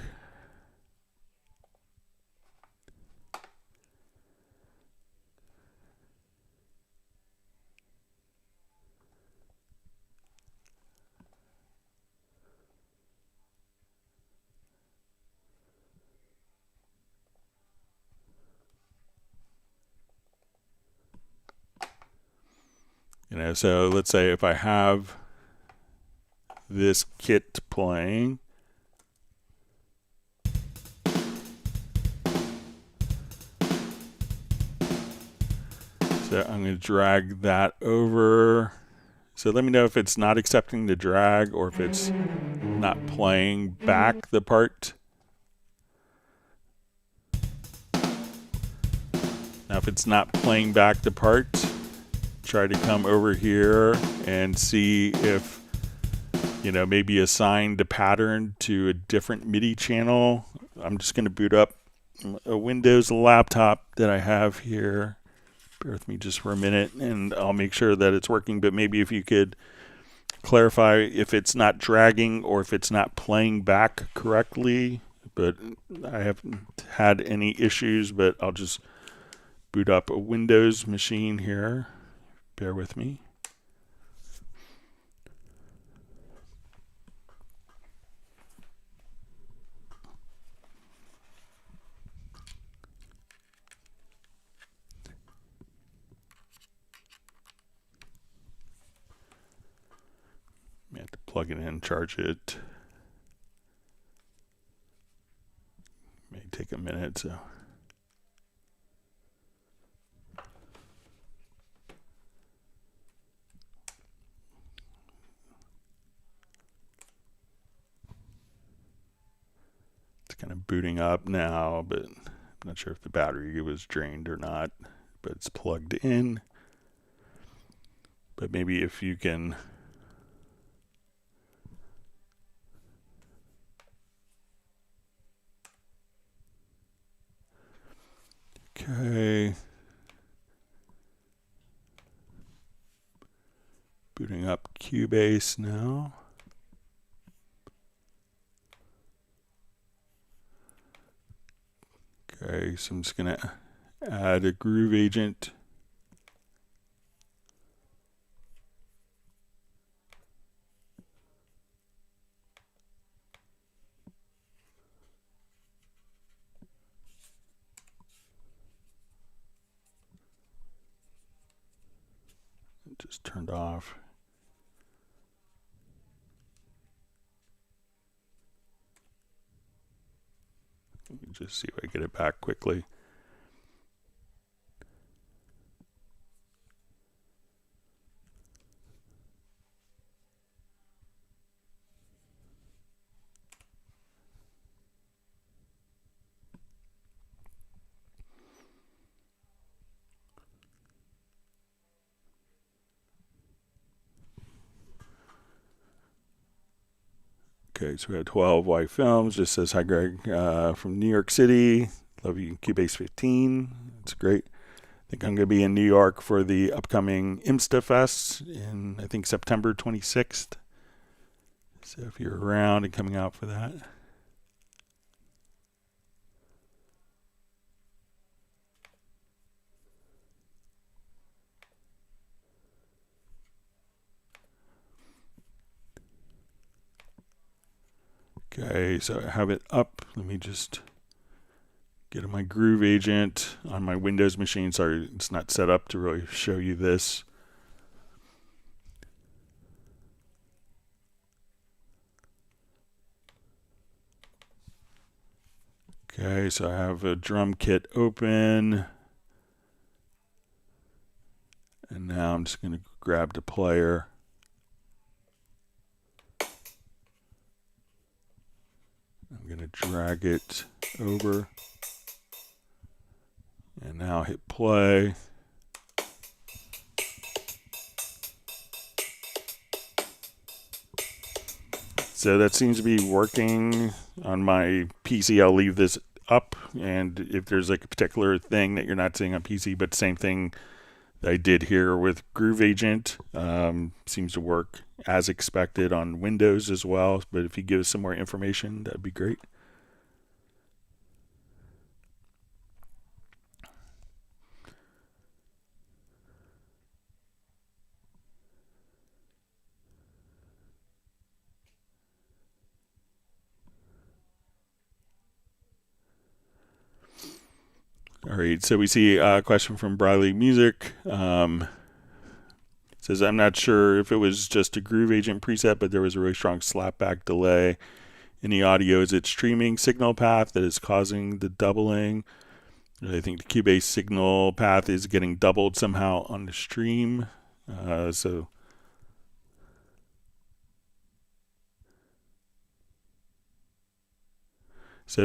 S1: So let's say if I have this kit playing, so I'm going to drag that over. So let me know if it's not accepting the drag or if it's not playing back the part. Now if it's not playing back the part, try to come over here and see if, maybe assign the pattern to a different MIDI channel. I'm just going to boot up a Windows laptop that I have here. Bear with me just for a minute and I'll make sure that it's working, but maybe if you could clarify if it's not dragging or if it's not playing back correctly. But I haven't had any issues, but I'll just boot up a Windows machine here. Bear with me. I have to plug it in, charge it. May take a minute, so. It's kind of booting up now, but I'm not sure if the battery was drained or not, but it's plugged in. But maybe if you can okay, booting up Cubase now. Okay, so I'm just going to add a Groove Agent. It just turned off. Let me just see if I get it back quickly. Okay, so we had 12Y Films. Just says, hi, Greg, from New York City. Love you, Cubase 15. It's great. I think I'm going to be in New York for the upcoming IMSTA Fest in, I think, September 26th. So if you're around and coming out for that. Okay, so I have it up. Let me just Get my Groove Agent on my Windows machine. Sorry, it's not set up to really show you this. Okay, so I have a drum kit open. And now I'm just going to grab the player. I'm going to drag it over. And now hit play. So that seems to be working on my PC. I'll leave this up, and if there's like a particular thing that you're not seeing on PC, but same thing that I did here with Groove Agent, seems to work as expected on Windows as well. But if you give us some more information, that'd be great. All right, so we see a question from Briley Music. It says, I'm not sure if it was just a Groove Agent preset, but there was a really strong slapback delay in the audio. Is it streaming signal path that is causing the doubling? I think the Cubase signal path is getting doubled somehow on the stream. So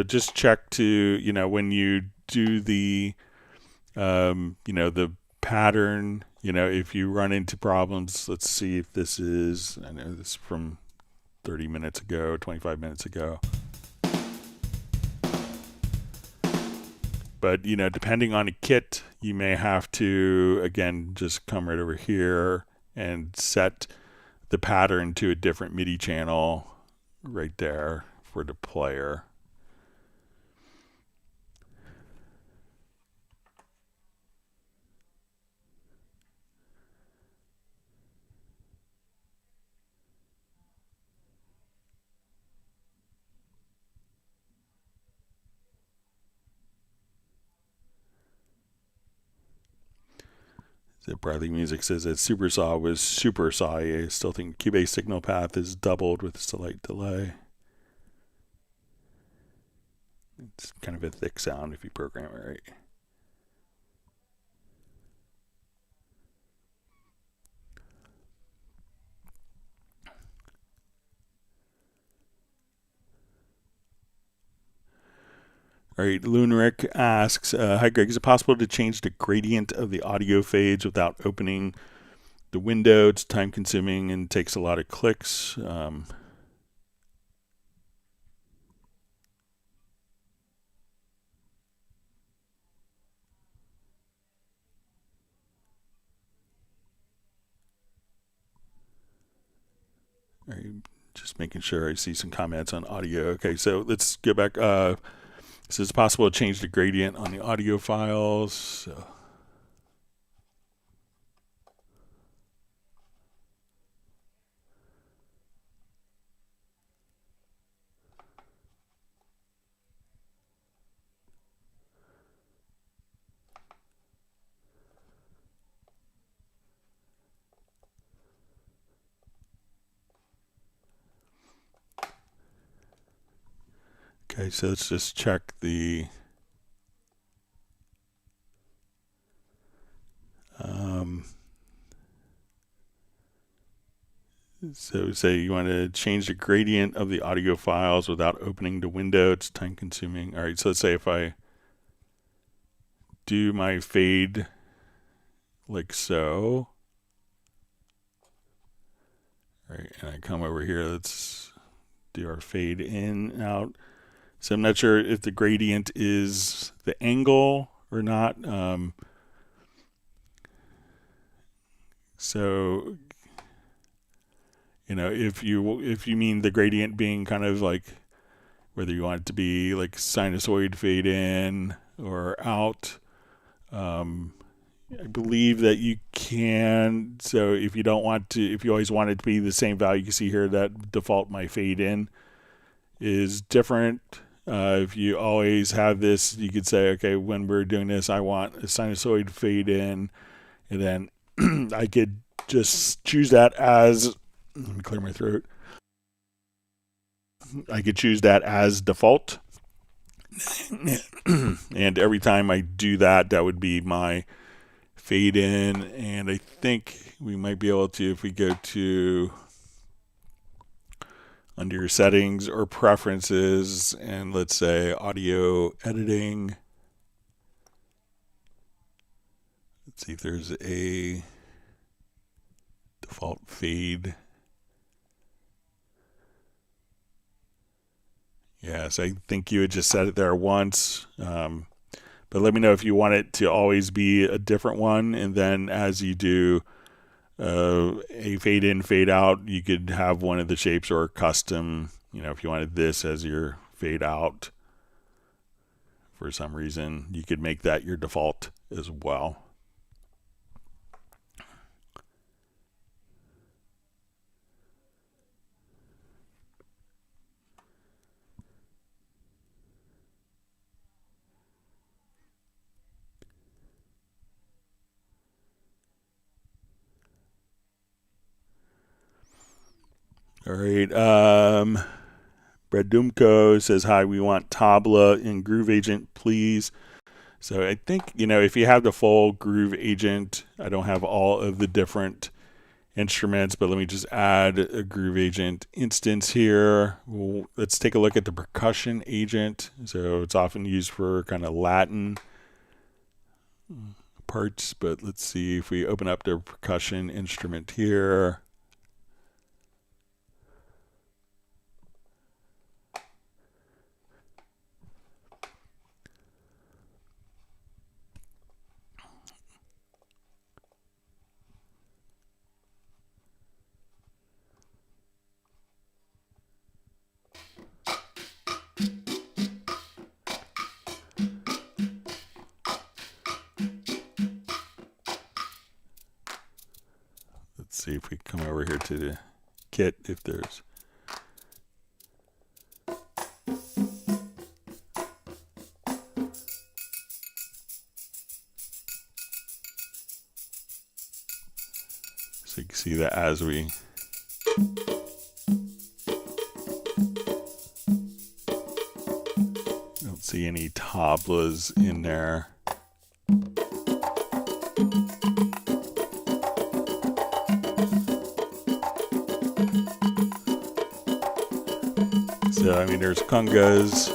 S1: just check to, when you do the, the pattern, if you run into problems. Let's see if this is, I know this is from 30 minutes ago, 25 minutes ago. But, depending on the kit, you may have to, again, just come right over here and set the pattern to a different MIDI channel right there for the player. So Bradley Music says that Supersaw was Supersaw. I still think Cubase signal path is doubled with a slight delay. It's kind of a thick sound if you program it right. All right, Lunaric asks, hi Greg, is it possible to change the gradient of the audio fades without opening the window? It's time consuming and takes a lot of clicks. All right, just making sure I see some comments on audio. Okay, so let's get back. So it's possible to change the gradient on the audio files. So. Okay, so let's just check the so say you want to change the gradient of the audio files without opening the window. It's time consuming. All right, so let's say if I do my fade like so. All right, and I come over here, let's do our fade in, out. So I'm not sure if the gradient is the angle or not. So, if you mean the gradient being kind of like whether you want it to be like sinusoid fade in or out, I believe that you can. So if you don't want to, if you always want it to be the same value, you can see here that default my fade in is different. If you always have this, you could say, okay, when we're doing this, I want a sinusoid fade in, and then I could just choose that as, let me clear my throat. I could choose that as default. And every time I do that, that would be my fade in. And I think we might be able to, if we go to under your settings or preferences, and let's say audio editing. Let's see if there's a default fade. Yes, I think you would just set it there once. But let me know if you want it to always be a different one. And then as you do a fade in, fade out, you could have one of the shapes or custom, if you wanted this as your fade out for some reason, you could make that your default as well. All right. Brad Dumko says, hi, we want Tabla in Groove Agent, please. So I think, if you have the full Groove Agent, I don't have all of the different instruments, but let me just add a Groove Agent instance here. Let's take a look at the percussion agent. So it's often used for kind of Latin parts, but let's see if we open up the percussion instrument here. Let's see if we come over here to the kit, if there's. So you can see that as we don't see any tablas in there. So, there's congas,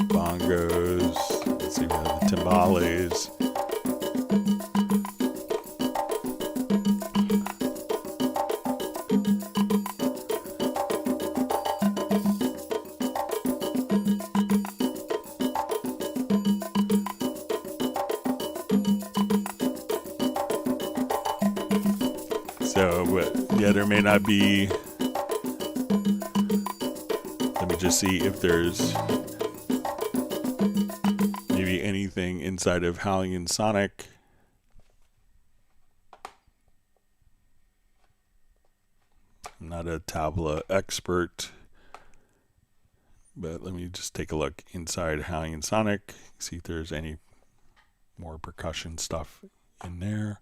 S1: bongos, let's see, we have the timbales. So, yeah, there may not be. Let me just see if there's maybe anything inside of Hallian Sonic. I'm not a tabla expert, but let me just take a look inside Hallian Sonic, see if there's any more percussion stuff in there.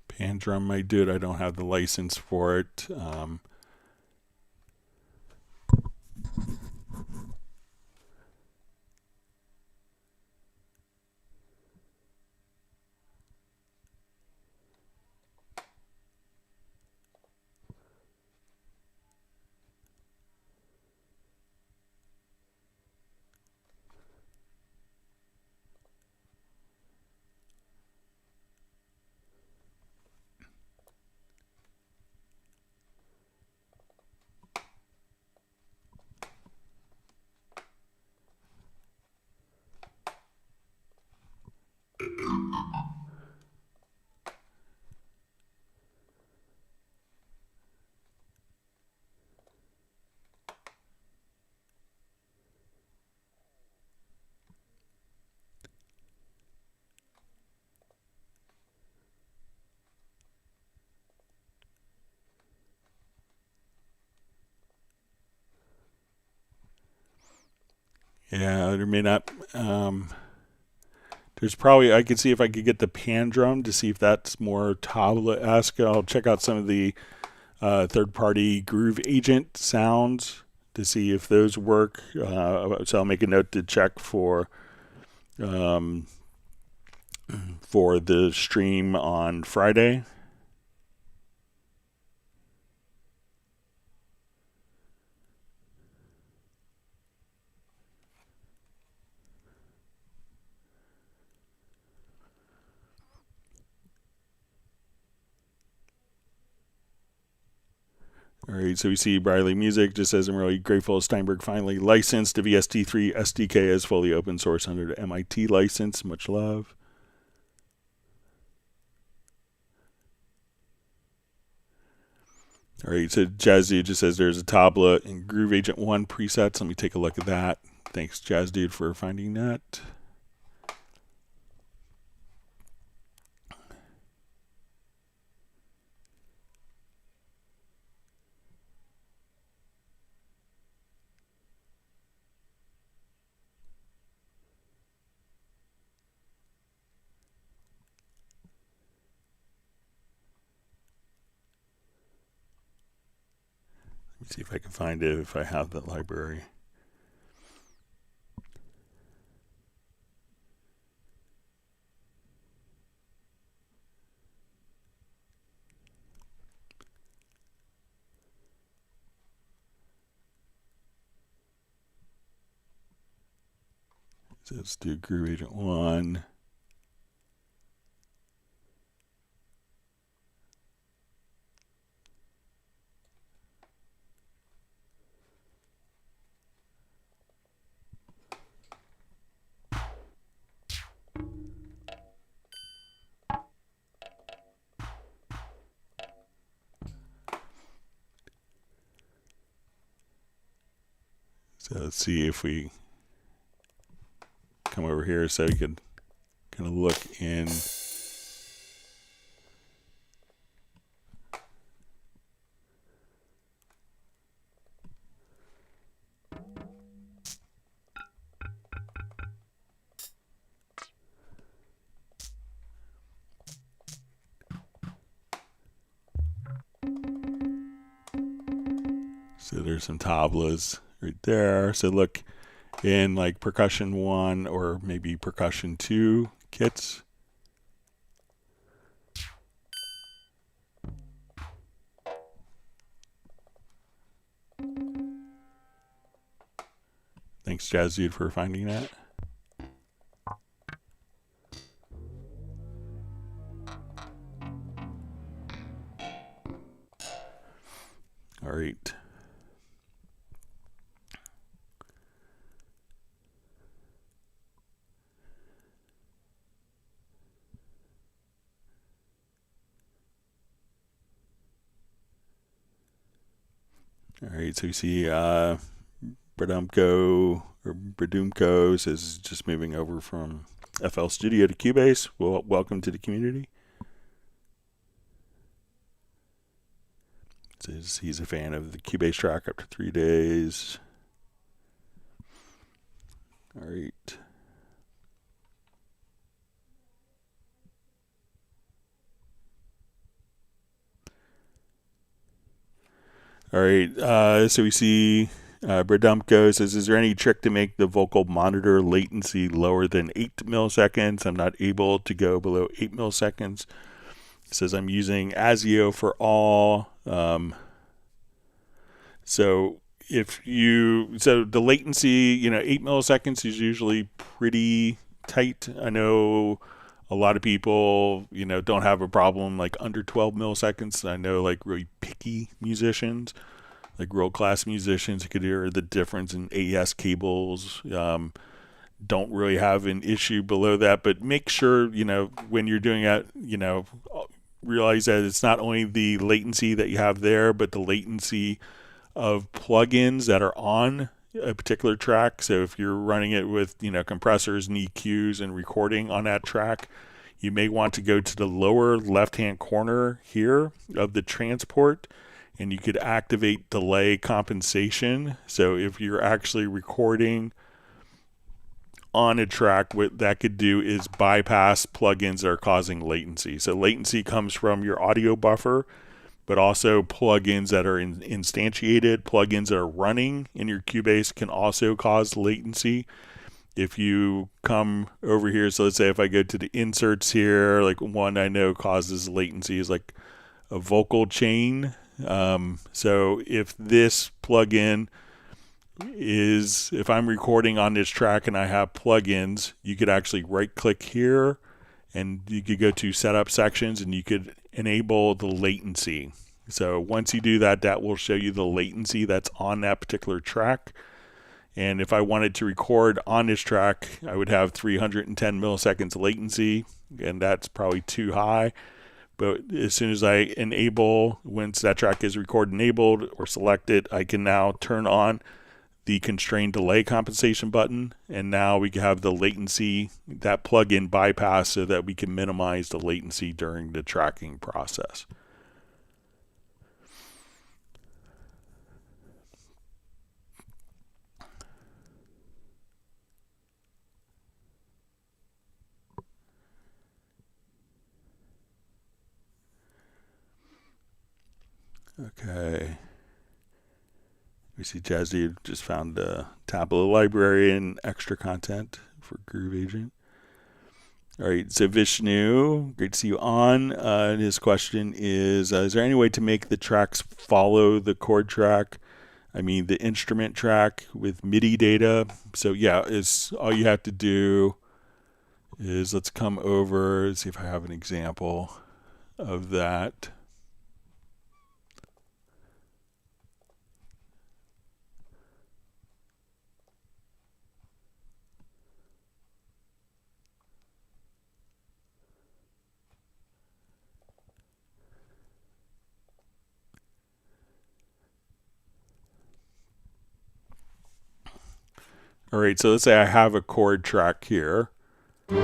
S1: Pan drum might do it. I don't have the license for it. Yeah, there may not. There's probably, I could see if I could get the pan drum to see if that's more tabla-esque. I'll check out some of the third-party Groove Agent sounds to see if those work. So I'll make a note to check um, for the stream on Friday. All right, so we see Briley Music just says, I'm really grateful Steinberg finally licensed the VST3 SDK as fully open source under the MIT license. Much love. All right, so Jazz Dude just says there's a tabla in Groove Agent 1 presets. Let me take a look at that. Thanks, Jazz Dude, for finding that. Let me see if I can find it, if I have that library. So let's do Groove Agent 1. So let's see if we come over here so you can kind of look in. So there's some tablas right there. So look in like percussion 1 or maybe percussion 2 kits. Thanks, Jazz Dude, for finding that. All right. All right, so you see Bradumko says just moving over from FL Studio to Cubase. Well, welcome to the community. Says he's a fan of the Cubase track up to 3 days. All right. All right, so we see Bradumko says, is there any trick to make the vocal monitor latency lower than 8 milliseconds? I'm not able to go below 8 milliseconds. It says I'm using ASIO for all. So the latency, 8 milliseconds is usually pretty tight. I know a lot of people, don't have a problem like under 12 milliseconds. I know like really picky musicians, like world-class musicians, who could hear the difference in AES cables. Don't really have an issue below that, but make sure, when you're doing that, realize that it's not only the latency that you have there, but the latency of plugins that are on a particular track. So if you're running it with, compressors and EQs and recording on that track, you may want to go to the lower left-hand corner here of the transport, and you could activate delay compensation. So if you're actually recording on a track, what that could do is bypass plugins that are causing latency. So latency comes from your audio buffer, but also plugins that are instantiated, plugins that are running in your Cubase can also cause latency. If you come over here, so let's say if I go to the inserts here, like one I know causes latency is like a vocal chain. So if this plugin is, if I'm recording on this track and I have plugins, you could actually right click here and you could go to setup sections and you could enable the latency. So once you do that, that will show you the latency that's on that particular track. And if I wanted to record on this track, I would have 310 milliseconds latency, and that's probably too high. But as soon as I enable, once that track is record enabled or selected, I can now turn on the constrained delay compensation button, and now we can have the latency, that plugin bypass, so that we can minimize the latency during the tracking process. Okay. We see Jazzy just found a Tableau library and extra content for Groove Agent. All right, so Vishnu, great to see you on. His question is there any way to make the tracks follow the chord track? I mean, the instrument track with MIDI data. So yeah, all you have to do is, let's come over, see if I have an example of that. All right, so let's say I have a chord track here. All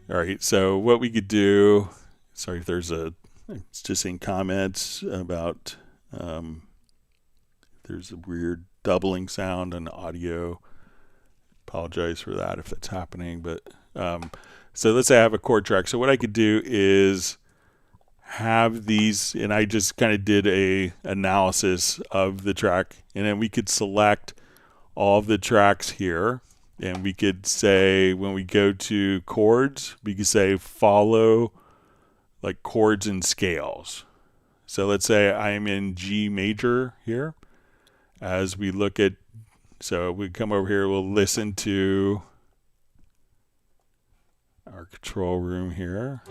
S1: right, so what we could do, sorry if there's it's just in comments about, there's a weird doubling sound on audio. Apologize for that if that's happening, but so let's say I have a chord track. So what I could do is have these, and I just kind of did a analysis of the track, and then we could select all of the tracks here, and we could say, when we go to chords, we could say follow like chords and scales. So let's say I'm in G major here. As we look at, so we come over here, we'll listen to our control room here.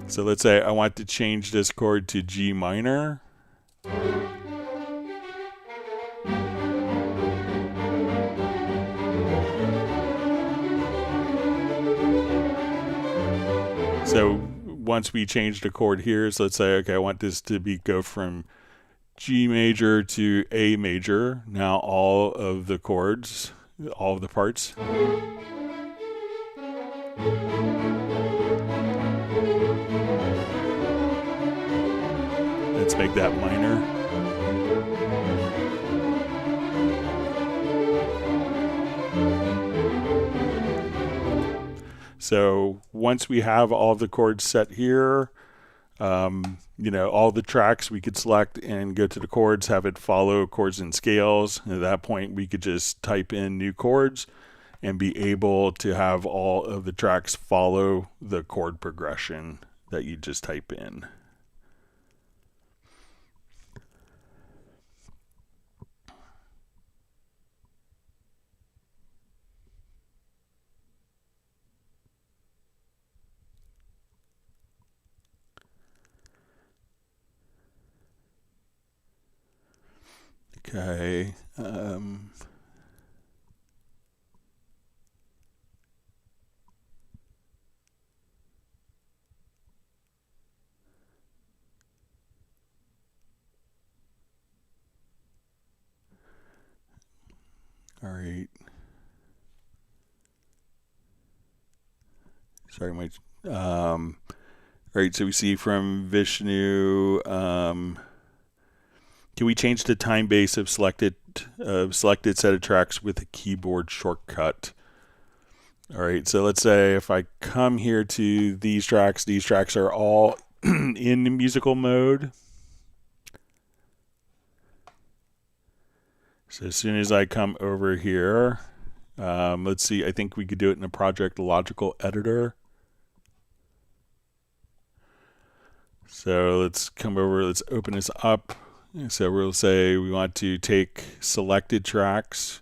S1: So let's say I want to change this chord to G minor. So once we change the chord here, so let's say, okay, I want this to go from G major to A major. Now all of the chords, all of the parts. Let's make that minor. So once we have all the chords set here, all the tracks we could select and go to the chords, have it follow chords and scales. And at that point, we could just type in new chords and be able to have all of the tracks follow the chord progression that you just type in. Okay. All right. Sorry, my. All right. So we see from Vishnu. Can we change the time base of selected set of tracks with a keyboard shortcut? All right, so let's say if I come here to these tracks are all in musical mode. So as soon as I come over here, let's see, I think we could do it in a project logical editor. So let's come over, let's open this up. So we'll say we want to take selected tracks.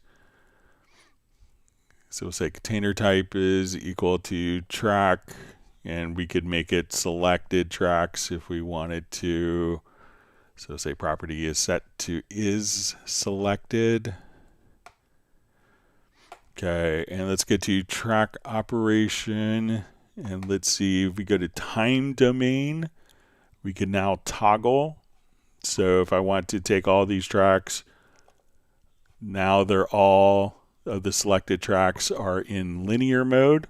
S1: So we'll say container type is equal to track, and we could make it selected tracks if we wanted to. So say property is set to is selected. Okay, and let's get to track operation, and let's see if we go to time domain, we can now toggle. So if I want to take all these tracks, now they're all of the selected tracks are in linear mode.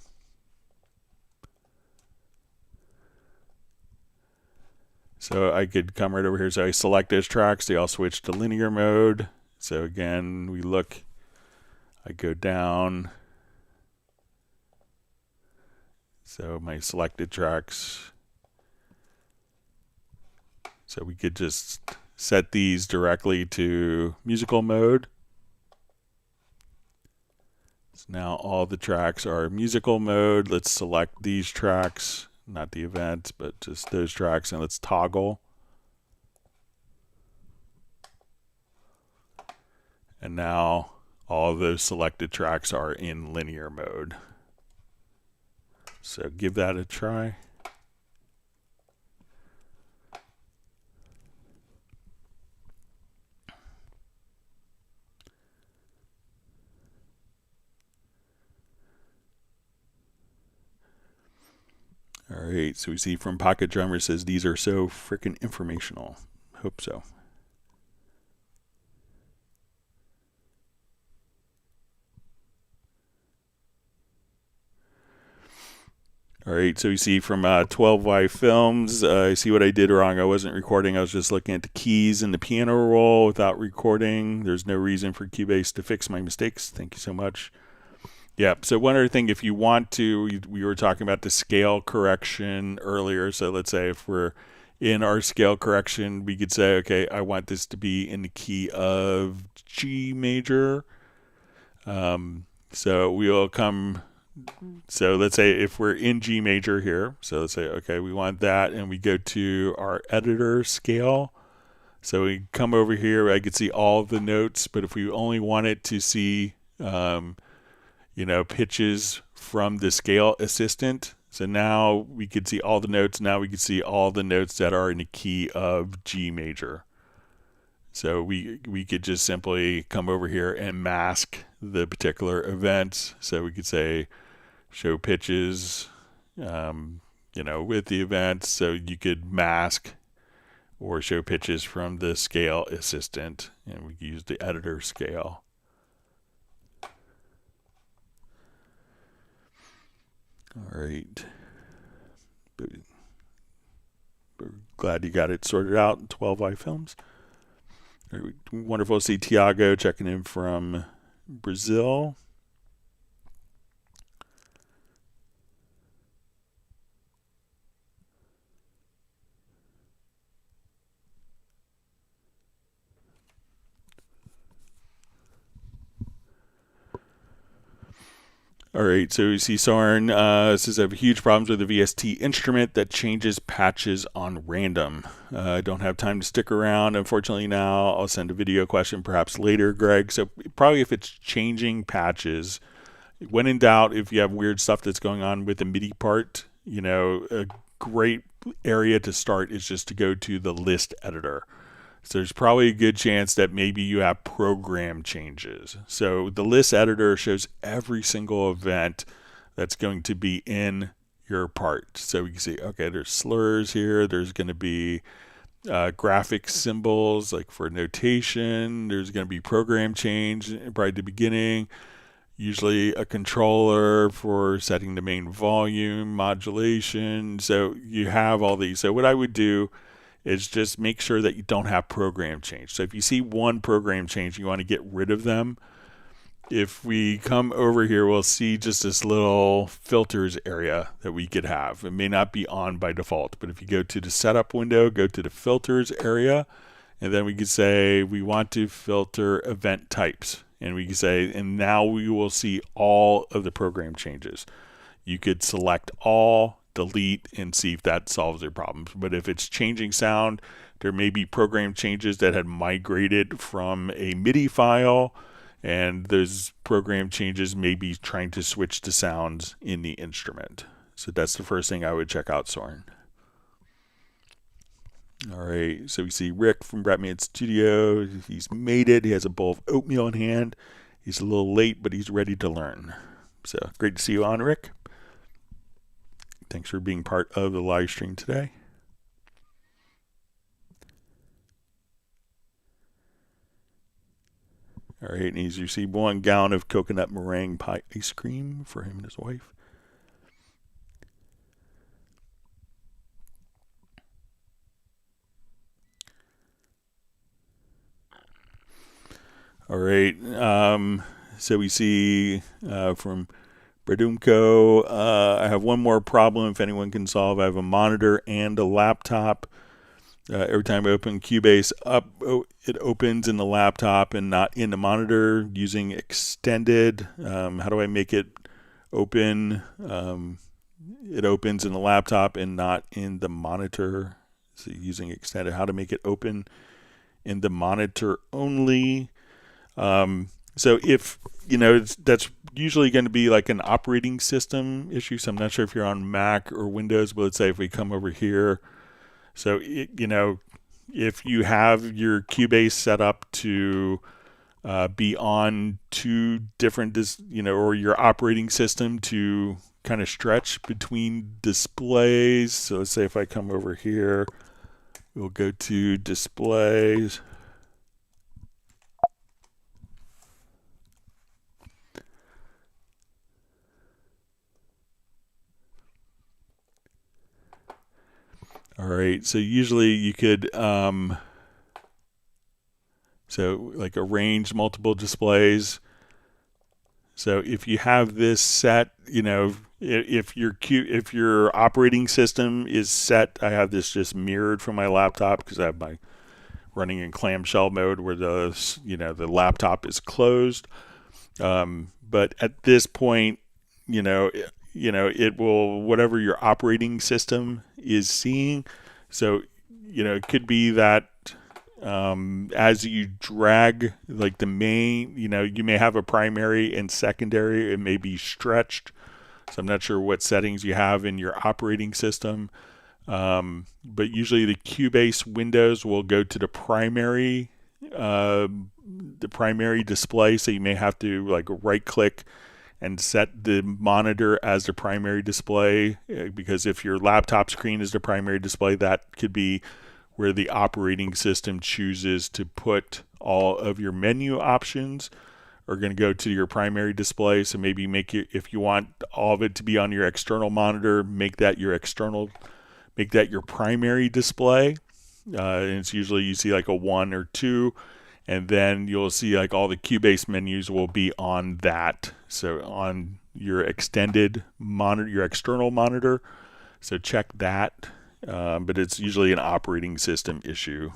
S1: So I could come right over here. So I select those tracks, they all switch to linear mode. So again, we look, I go down. So my selected tracks. So we could just set these directly to musical mode. So now all the tracks are musical mode. Let's select these tracks, not the event, but just those tracks, and let's toggle. And now all of those selected tracks are in linear mode. So give that a try. All right, so we see from Pocket Drummer says these are so freaking informational. Hope so. All right, so you see from 12Y Films, I see what I did wrong. I wasn't recording. I was just looking at the keys in the piano roll without recording. There's no reason for Cubase to fix my mistakes. Thank you so much. Yeah, so one other thing, if you want to, we were talking about the scale correction earlier. So let's say if we're in our scale correction, we could say, okay, I want this to be in the key of G major. So we'll come, so let's say if we're in G major here, so let's say, okay, we want that, and we go to our editor scale. So we come over here, I could see all the notes, but if we only wanted to see, pitches from the scale assistant. So now we could see all the notes. Now we could see all the notes that are in the key of G major. So we could just simply come over here and mask the particular events. So we could say show pitches, with the events. So you could mask or show pitches from the scale assistant, and we use the editor scale. All right. We're glad you got it sorted out in 12i Films. Right, wonderful to see Tiago checking in from Brazil. All right, so you see Soren says I have huge problems with the VST instrument that changes patches on random. I don't have time to stick around, unfortunately. Now I'll send a video question perhaps later, Greg. So probably if it's changing patches, when in doubt, if you have weird stuff that's going on with the MIDI part, a great area to start is just to go to the list editor. So there's probably a good chance that maybe you have program changes. So the list editor shows every single event that's going to be in your part. So we can see, okay, there's slurs here. There's going to be graphic symbols like for notation. There's going to be program change right at the beginning. Usually a controller for setting the main volume, modulation. So you have all these. So what I would do is just make sure that you don't have program change. So if you see one program change, you want to get rid of them. If we come over here, we'll see just this little filters area that we could have. It may not be on by default, but if you go to the setup window, go to the filters area, and then we could say we want to filter event types. And we can say, and now we will see all of the program changes. You could select all, delete, and see if that solves your problems. But if it's changing sound, there may be program changes that had migrated from a MIDI file, and those program changes may be trying to switch to sounds in the instrument. So that's the first thing I would check out, Soren. All right, so we see Rick from Bratman Studio. He's made it. He has a bowl of oatmeal in hand. He's a little late, but he's ready to learn. So great to see you on, Rick. Thanks for being part of the live stream today. All right, and he's received 1 gallon of coconut meringue pie ice cream for him and his wife. All right, so we see from Bradumco, I have one more problem if anyone can solve. I have a monitor and a laptop. Every time I open Cubase up, it opens in the laptop and not in the monitor using extended. How do I make it open? It opens in the laptop and not in the monitor. So using extended, how to make it open in the monitor only. So if, that's usually going to be like an operating system issue. So I'm not sure if you're on Mac or Windows, but let's say if we come over here. So, if you have your Cubase set up to be on 2 different, or your operating system to kind of stretch between displays. So let's say if I come over here, we'll go to displays. All right, so usually you could, so like arrange multiple displays. So if you have this set, if your operating system is set, I have this just mirrored from my laptop because I have my running in clamshell mode where the laptop is closed. But at this point, it will, whatever your operating system is seeing. So, it could be that as you drag like the main, you may have a primary and secondary. It may be stretched. So I'm not sure what settings you have in your operating system. But usually the Cubase windows will go to the primary display. So you may have to like right click and set the monitor as the primary display, because if your laptop screen is the primary display, that could be where the operating system chooses to put all of your menu options are going to go to your primary display. So maybe if you want all of it to be on your external monitor, make that your primary display. And it's usually you see like a 1 or 2. And then you'll see like all the Cubase menus will be on that. So on your extended monitor, your external monitor. So check that. But it's usually an operating system issue.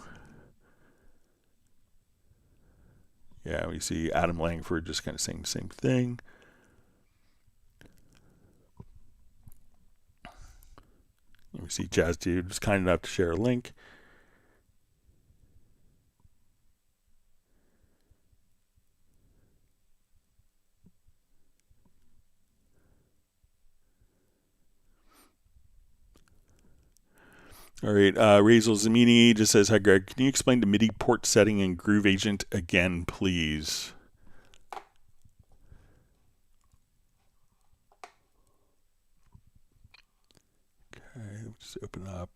S1: Yeah, we see Adam Langford just kind of saying the same thing. And we see Jazz Dude was kind enough to share a link. All right, Razel Zamini just says, hi Greg, can you explain the MIDI port setting in Groove Agent again, please? Okay, let's just open up.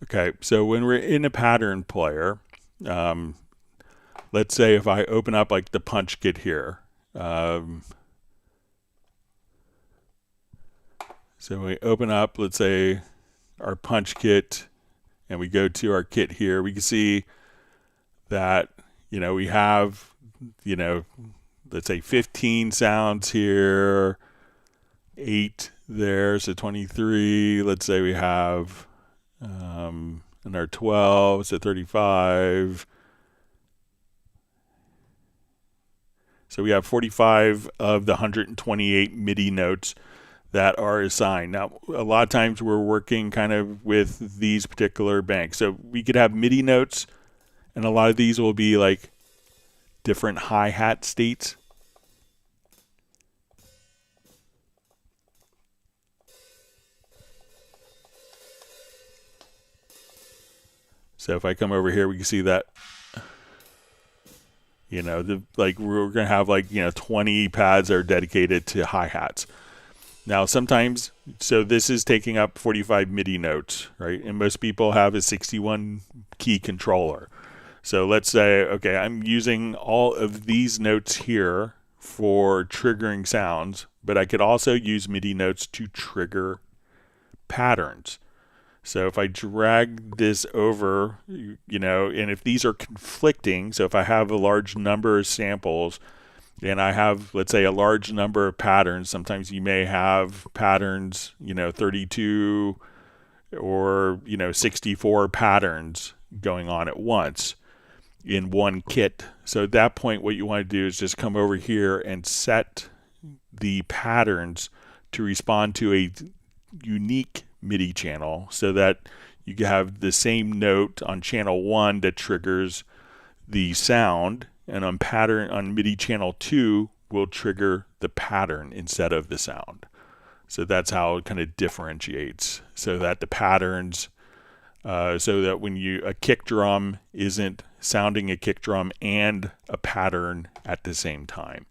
S1: Okay, so when we're in a pattern player, let's say if I open up like the punch kit here. So we open up, let's say, our punch kit, and we go to our kit here. We can see that, we have, let's say 15 sounds here, 8 there, so 23. Let's say we have and our 12, so 35. So we have 45 of the 128 MIDI notes that are assigned. Now, a lot of times we're working kind of with these particular banks. So we could have MIDI notes, and a lot of these will be like different hi-hat states. So if I come over here, we can see that, we're going to have 20 pads that are dedicated to hi-hats. Now, sometimes, so this is taking up 45 MIDI notes, right? And most people have a 61 key controller. So let's say, okay, I'm using all of these notes here for triggering sounds, but I could also use MIDI notes to trigger patterns. So if I drag this over, and if these are conflicting, so if I have a large number of samples and I have, let's say, a large number of patterns, sometimes you may have patterns, 32 or, 64 patterns going on at once in one kit. So at that point, what you want to do is just come over here and set the patterns to respond to a unique MIDI channel, so that you have the same note on channel 1 that triggers the sound, and on MIDI channel 2 will trigger the pattern instead of the sound. So that's how it kind of differentiates, so that the patterns, so that when a kick drum isn't sounding a kick drum and a pattern at the same time.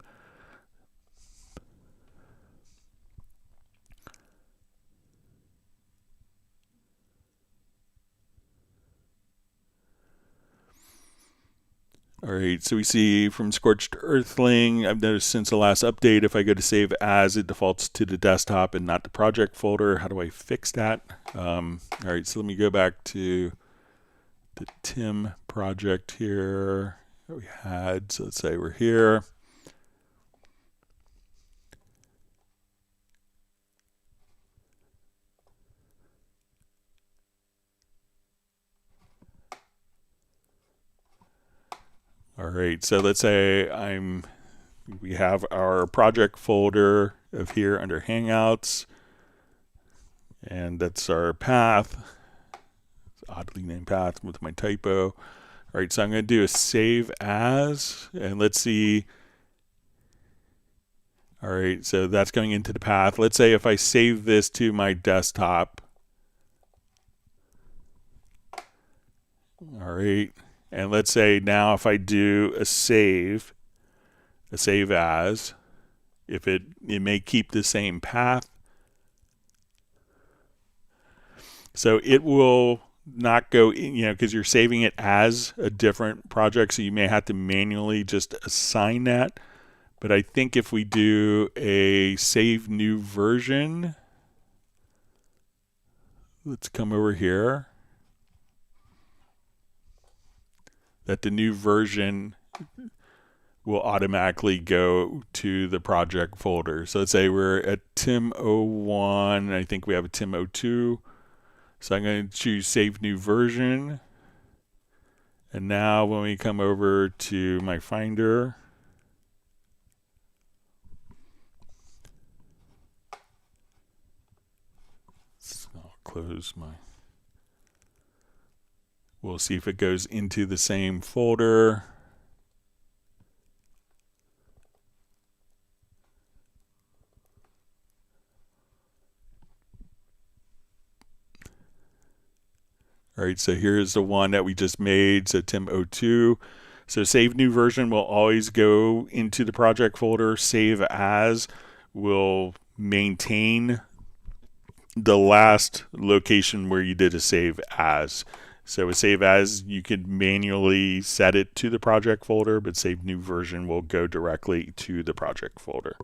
S1: All right, so we see from Scorched Earthling, I've noticed since the last update, if I go to save as, it defaults to the desktop and not the project folder. How do I fix that? All right, so let me go back to the Tim project here that we had. So let's say we're here. All right, so let's say we have our project folder of here under Hangouts, and that's our path. It's oddly named path with my typo. All right, so I'm going to do a save as, and let's see. All right, so that's going into the path. Let's say if I save this to my desktop. All right. And let's say now if I do a save as, if it may keep the same path. So it will not go in, because you're saving it as a different project, so you may have to manually just assign that. But I think if we do a save new version, let's come over here, that the new version will automatically go to the project folder. So let's say we're at Tim01, and I think we have a Tim02. So I'm going to choose Save New Version. And now when we come over to my Finder, so I'll close my... We'll see if it goes into the same folder. All right, so here's the one that we just made, so Tim02. So save new version will always go into the project folder. Save as will maintain the last location where you did a save as. So a save as, you could manually set it to the project folder, but save new version will go directly to the project folder.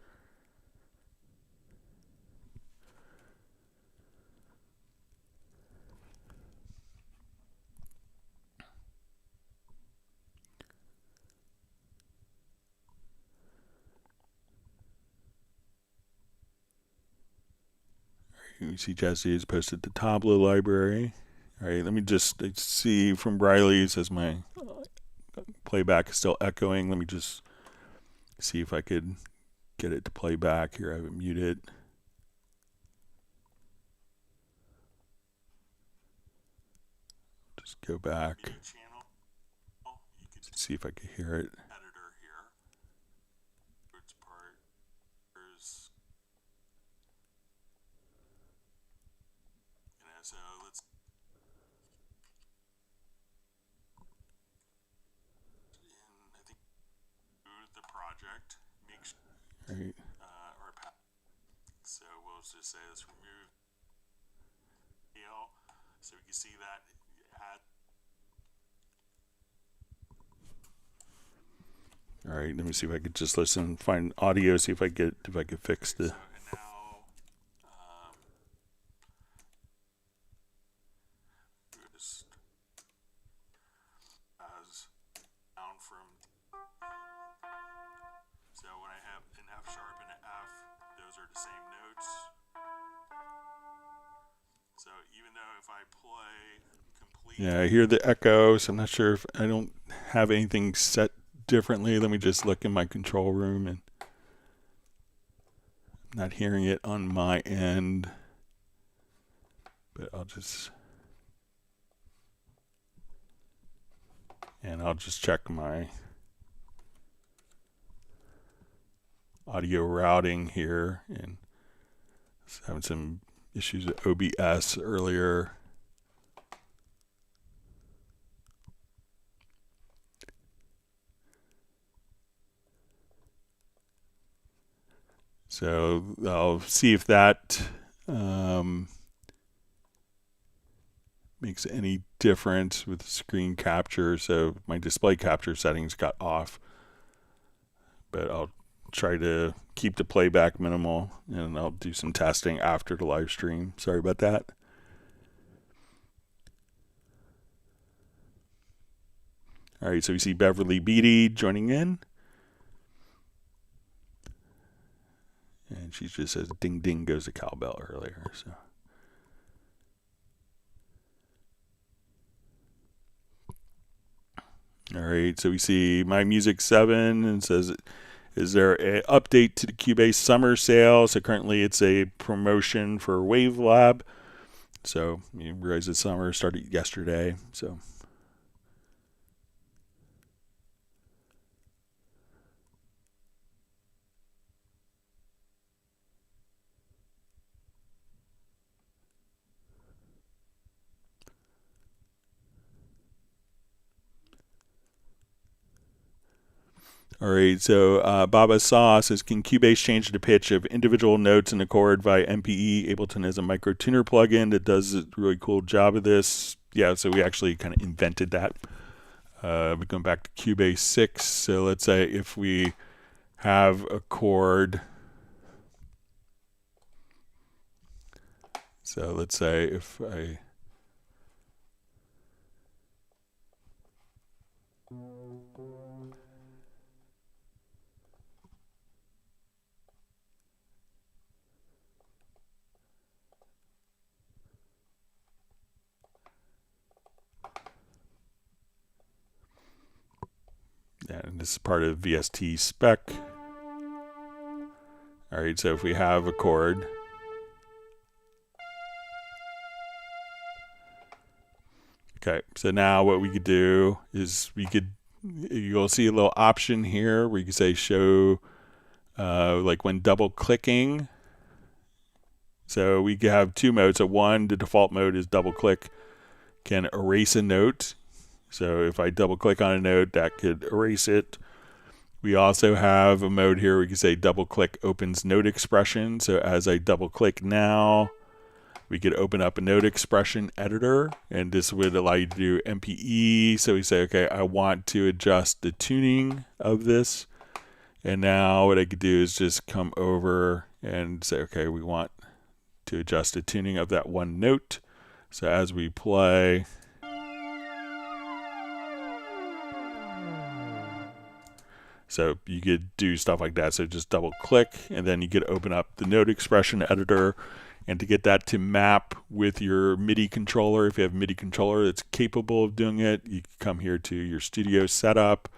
S1: You see Jesse is posted the Tableau library. All right, let me just see from Briley. It says my playback is still echoing. Let me just see if I could get it to play back. Here, I have it muted. Just go back. See if I can hear it. So let's I think the project make sure, right. So we'll just say let's remove so we can see that add. All right, let me see if I could just listen, find audio, see if I could fix the. So, so when I have an F sharp and an F, those are the same notes. So even though if I play complete. Yeah, I hear the echo, so I'm not sure if I don't have anything set differently. Let me just look in my control room, and I'm not hearing it on my end. But I'll just check my audio routing here, and I was having some issues with OBS earlier. So I'll see if that makes any difference with screen capture. So my display capture settings got off, but I'll try to keep the playback minimal, and I'll do some testing after the live stream. Sorry about that. All right, so we see Beverly Beatty joining in. And she just says, ding, ding goes the cowbell earlier. So. All right, so we see My Music 7 and says, is there an update to the Cubase summer sale? So currently it's a promotion for WaveLab. So you realize the summer started yesterday. So. All right, so Baba Saw says, can Cubase change the pitch of individual notes in a chord via MPE? Ableton has a micro tuner plugin that does a really cool job of this. Yeah, so we actually kind of invented that. We're going back to Cubase 6. So let's say if we have a chord. So let's say if I. And this is part of VST spec. All right, so if we have a chord. Okay, so now what we could do is you'll see a little option here where you can say show, like when double clicking. So we can have two modes. So one, the default mode is double click, can erase a note. So if I double click on a note, that could erase it. We also have a mode here where you can say double click opens note expression. So as I double click now, We could open up a note expression editor, and this would allow you to do MPE. So we say, okay, I want to adjust the tuning of this. And now what I could do is just come over and say, okay, we want to adjust the tuning of that one note. So as we play, so you could do stuff like that. So just double click, and then you could open up the note expression editor. And to get that to map with your MIDI controller, if you have a MIDI controller that's capable of doing it, you can come here to your studio setup,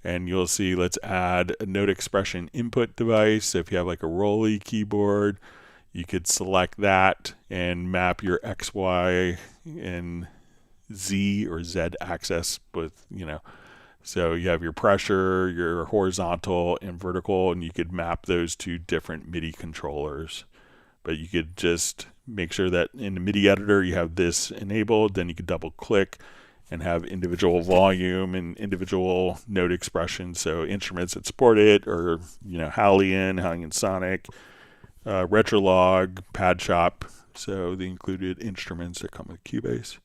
S1: and you'll see, let's add a note expression input device. So if you have like a Rolly keyboard, you could select that and map your X, Y, and Z or Z axis with, so you have your pressure, your horizontal and vertical, and you could map those to different MIDI controllers. But you could just make sure that in the MIDI editor you have this enabled. Then you could double click and have individual volume and individual note expressions. So instruments that support it, or Hallian Sonic, Retrolog, Pad Shop. So the included instruments that come with Cubase.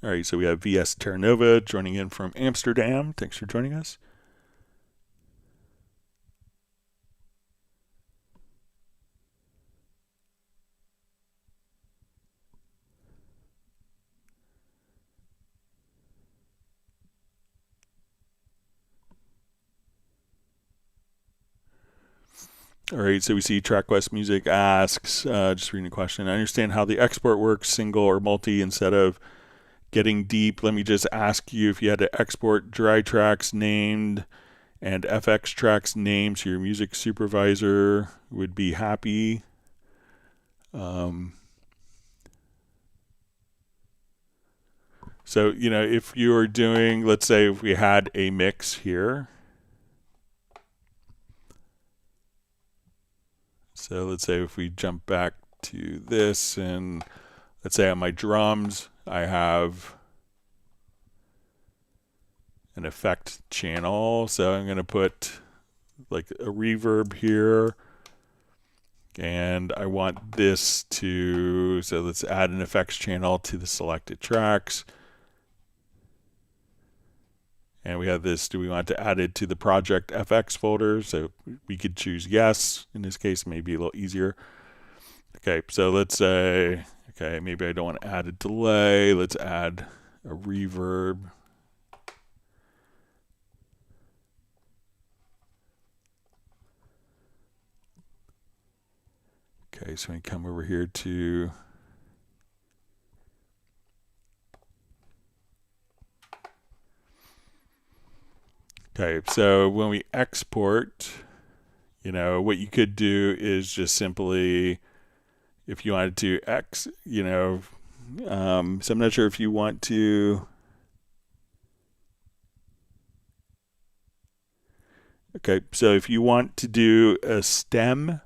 S1: All right, so we have VS Terranova joining in from Amsterdam. Thanks for joining us. All right, so we see TrackQuest Music asks, just reading a question, I understand how the export works, single or multi instead of getting deep. Let me just ask you, if you had to export dry tracks named and FX tracks named, so your music supervisor would be happy. So, if you were doing, let's say if we had a mix here. So let's say if we jump back to this, and let's say on my drums, I have an effect channel. So I'm going to put like a reverb here, and I want this to, so let's add an effects channel to the selected tracks. And we have this, do we want to add it to the project FX folder? So we could choose yes. In this case, maybe a little easier. Okay, so let's say, okay, maybe I don't want to add a delay. Let's add a reverb. Okay, so we come over here to okay, so when we export, what you could do is just simply, if you wanted to so I'm not sure if you want to, okay, so if you want to do a stem,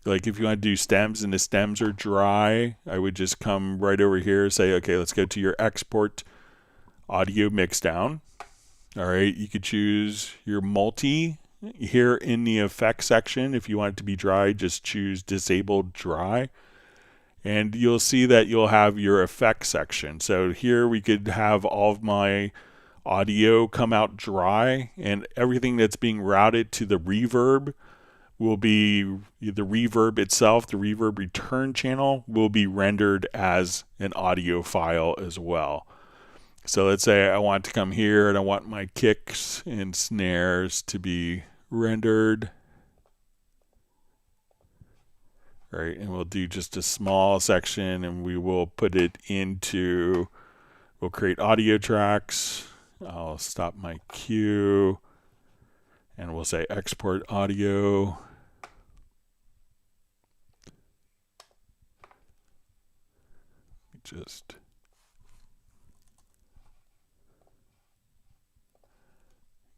S1: like if you want to do stems and the stems are dry, I would just come right over here, say, okay, let's go to your export audio mixdown. All right, you could choose your multi here in the effects section. If you want it to be dry, just choose disabled dry. And you'll see that you'll have your effects section. So here we could have all of my audio come out dry, and everything that's being routed to the reverb will be the reverb itself. The reverb return channel will be rendered as an audio file as well. So let's say I want to come here and I want my kicks and snares to be rendered. Right, and we'll do just a small section, and we will put it into, we'll create audio tracks. I'll stop my cue, and we'll say export audio. Just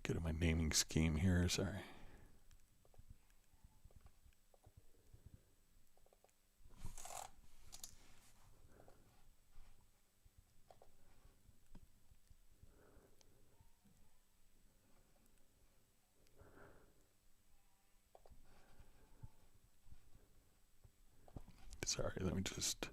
S1: get my naming scheme here, sorry. Sorry, let me just...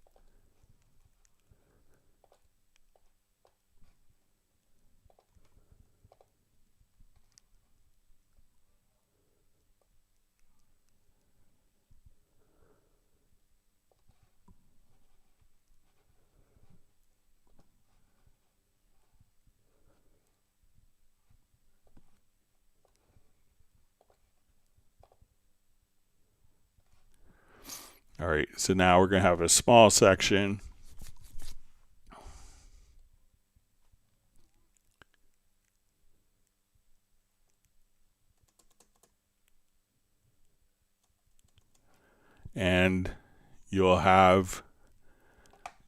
S1: All right, so now we're going to have a small section. And you'll have,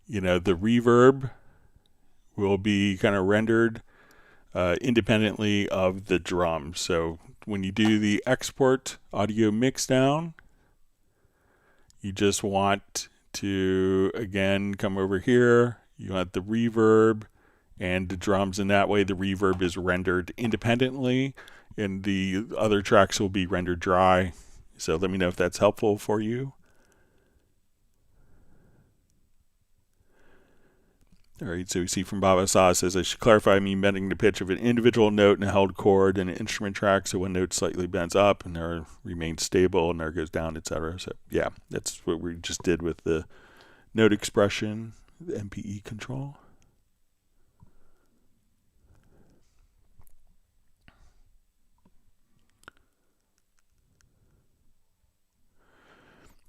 S1: the reverb will be kind of rendered independently of the drums. So when you do the export audio mix down, you just want to, again, come over here. You want the reverb and the drums, and that way the reverb is rendered independently, and the other tracks will be rendered dry. So let me know if that's helpful for you. All right, so we see from Baba Sa says, I should clarify me bending the pitch of an individual note in a held chord in an instrument track, so one note slightly bends up and there remains stable and there goes down, etc. So yeah, that's what we just did with the note expression, the MPE control.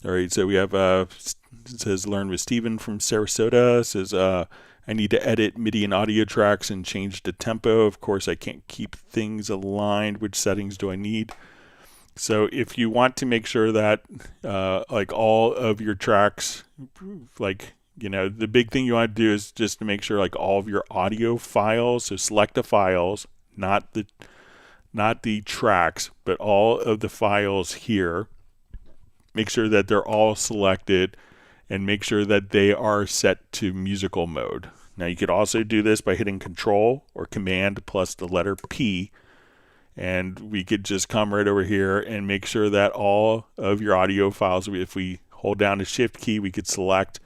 S1: All right, so we have, it says, learn with Steven from Sarasota. It says, I need to edit MIDI and audio tracks and change the tempo. Of course, I can't keep things aligned. Which settings do I need? So if you want to make sure that like all of your tracks, like, the big thing you want to do is just to make sure like all of your audio files, so select the files, not the tracks, but all of the files here. Make sure that they're all selected and make sure that they are set to musical mode. Now you could also do this by hitting Control or Command plus the letter P, and we could just come right over here and make sure that all of your audio files, if we hold down the Shift key, we could select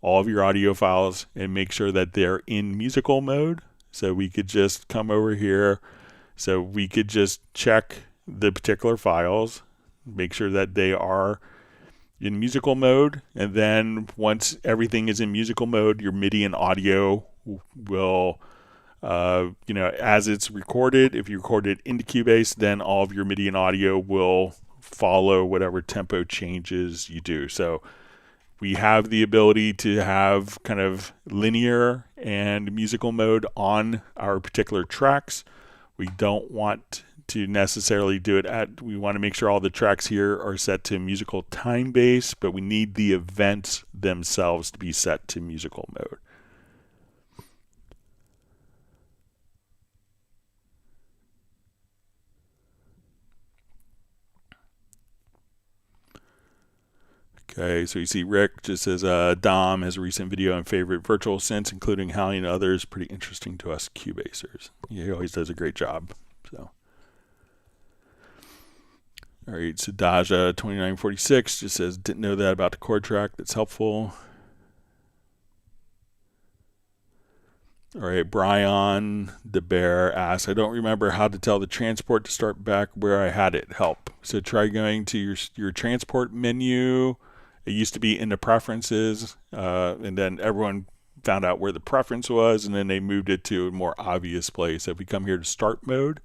S1: all of your audio files and make sure that they're in musical mode. So we could just come over here, so we could just check the particular files, make sure that they are in musical mode, and then once everything is in musical mode, your MIDI and audio will, as it's recorded, if you record it into Cubase, then all of your MIDI and audio will follow whatever tempo changes you do. So we have the ability to have kind of linear and musical mode on our particular tracks. We don't want to necessarily do it we want to make sure all the tracks here are set to musical time base, but we need the events themselves to be set to musical mode. Okay, so you see Rick just says, Dom has a recent video on favorite virtual synths, including Halley and others. Pretty interesting to us Cubasers. Yeah, he always does a great job. So. All right, so Daja2946 just says, didn't know that about the chord track. That's helpful. All right, Brian the Bear asks, I don't remember how to tell the transport to start back where I had it. Help. So try going to your transport menu. It used to be in the preferences, and then everyone found out where the preference was, and then they moved it to a more obvious place. So if we come here to start mode,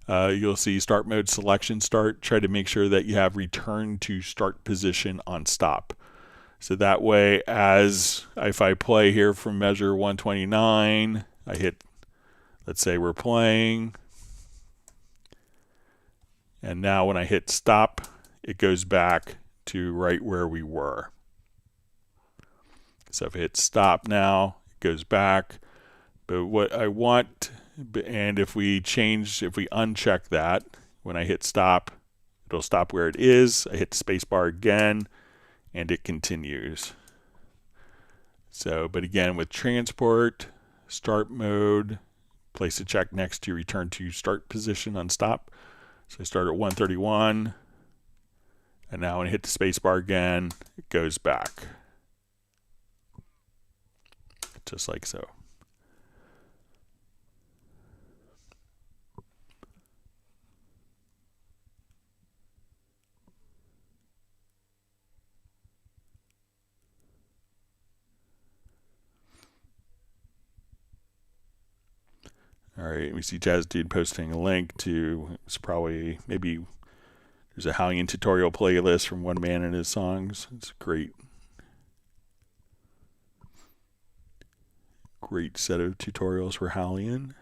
S1: you'll see start mode selection start. Try to make sure that you have return to start position on stop. So that way, if I play here from measure 129, I hit, let's say we're playing, and now when I hit stop, it goes back to right where we were. So if I hit stop now, it goes back. But what I want, and if we uncheck that, when I hit stop, it'll stop where it is. I hit the space bar again, and it continues. So, but again, with transport, start mode, place a check next to return to start position on stop. So I start at 131, And now when I hit the space bar again, it goes back. Just like so. All right, we see Jazz Dude posting a link to, it's probably, maybe there's a Hallian tutorial playlist from One Man and His Songs. It's a great set of tutorials for Hallian.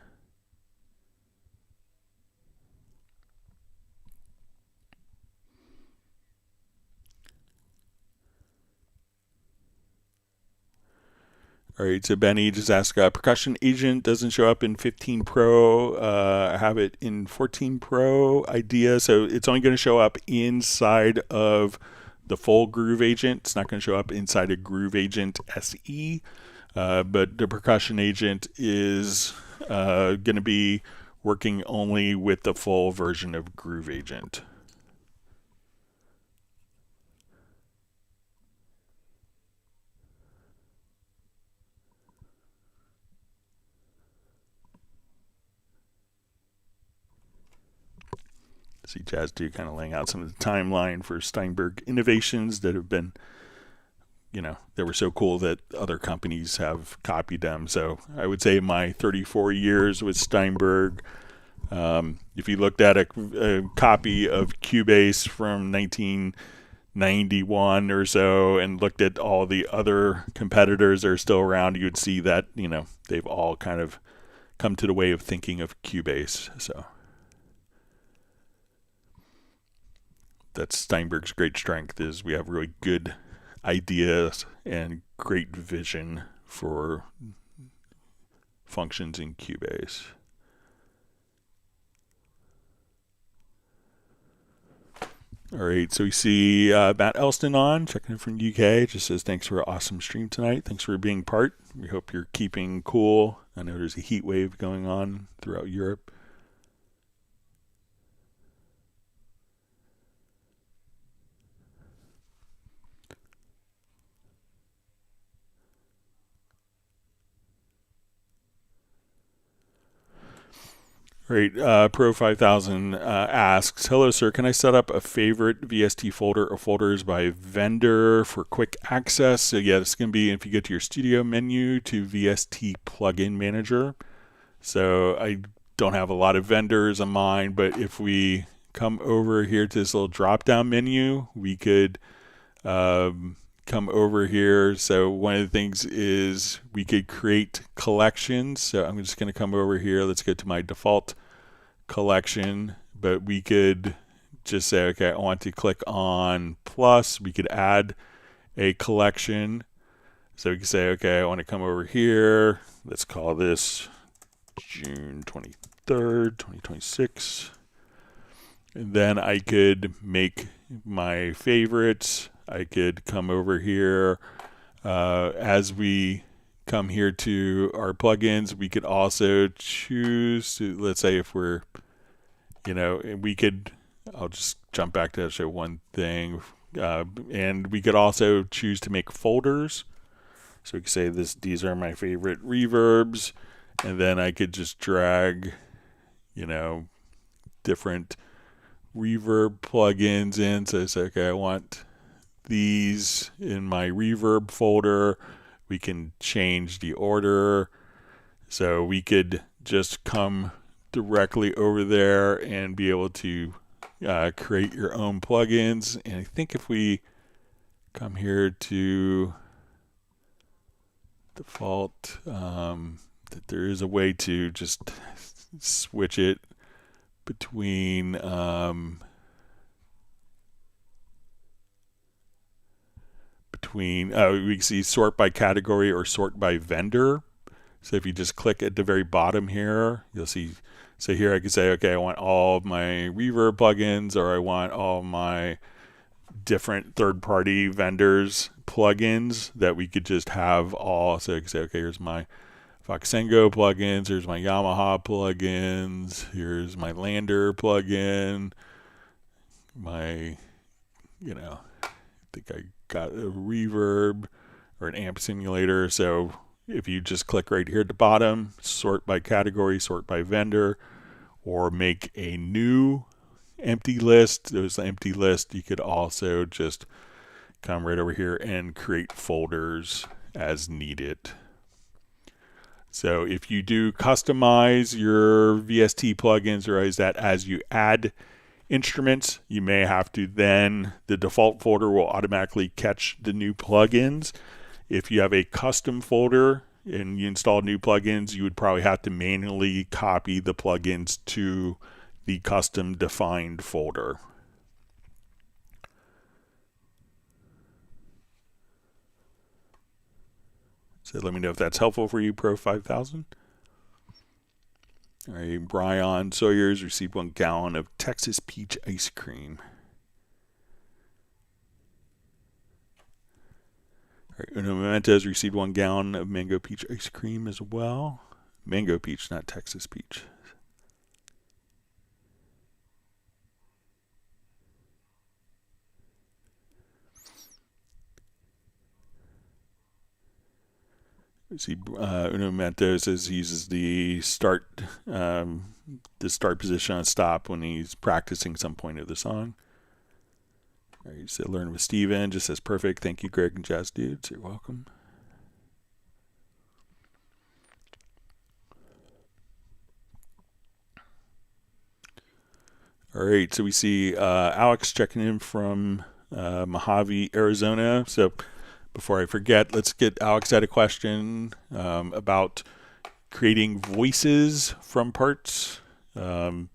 S1: All right, so Benny just asked, percussion agent doesn't show up in 15 Pro. I have it in 14 Pro idea. So it's only going to show up inside of the full Groove Agent. It's not going to show up inside a Groove Agent SE. But the percussion agent is going to be working only with the full version of Groove Agent. See Jazz Dude kind of laying out some of the timeline for Steinberg innovations that have been, they were so cool that other companies have copied them. So I would say my 34 years with Steinberg, if you looked at a copy of Cubase from 1991 or so and looked at all the other competitors that are still around, you would see that, they've all kind of come to the way of thinking of Cubase. So that's Steinberg's great strength, is we have really good ideas and great vision for functions in Cubase. All right, so we see Matt Elston on, checking in from UK. Just says, thanks for an awesome stream tonight. Thanks for being part. We hope you're keeping cool. I know there's a heat wave going on throughout Europe. Great. Pro 5000 asks, hello, sir. Can I set up a favorite VST folder or folders by vendor for quick access? So yeah, this is going to be, if you go to your studio menu to VST plugin manager. So I don't have a lot of vendors on mine, but if we come over here to this little drop down menu, we could come over here. So one of the things is we could create collections. So I'm just going to come over here. Let's go to my default collection, but we could just say, okay, I want to click on plus. We could add a collection. So we can say, okay, I want to come over here. Let's call this June 23rd, 2026. And then I could make my favorites. I could come over here. As we come here to our plugins, we could also choose to, let's say if we're, we could, I'll just jump back to show one thing. And we could also choose to make folders. So we could say these are my favorite reverbs. And then I could just drag, different reverb plugins in. So it's okay, I want these in my reverb folder. We can change the order. So we could just come directly over there and be able to create your own plugins. And I think if we come here to default, that there is a way to just switch it between we can see sort by category or sort by vendor. So if you just click at the very bottom here, you'll see, so here I can say, okay, I want all of my reverb plugins, or I want all my different third-party vendors plugins that we could just have all. So I can say, okay, here's my Voxengo plugins, here's my Yamaha plugins, here's my Lander plugin, my I think I got a reverb or an amp simulator. So if you just click right here at the bottom, sort by category, sort by vendor, or make a new empty list, those empty lists, you could also just come right over here and create folders as needed. So if you do customize your VST plugins, realize that as you add instruments, you may have to then, the default folder will automatically catch the new plugins. If you have a custom folder and you install new plugins, you would probably have to manually copy the plugins to the custom defined folder. So let me know if that's helpful for you, Pro 5000. All right, Brian Sawyers received 1 gallon of Texas peach ice cream. All right, Uno Mementos received 1 gallon of mango peach ice cream as well. Mango peach, not Texas peach. See, Uno Mementos says he uses the start position on stop when he's practicing some point of the song. All right, he said learn with Steven, just says perfect. Thank you, Greg and Jazz Dudes. You're welcome. All right, so we see Alex checking in from Mojave, Arizona. So before I forget, let's get Alex at a question about creating voices from parts. So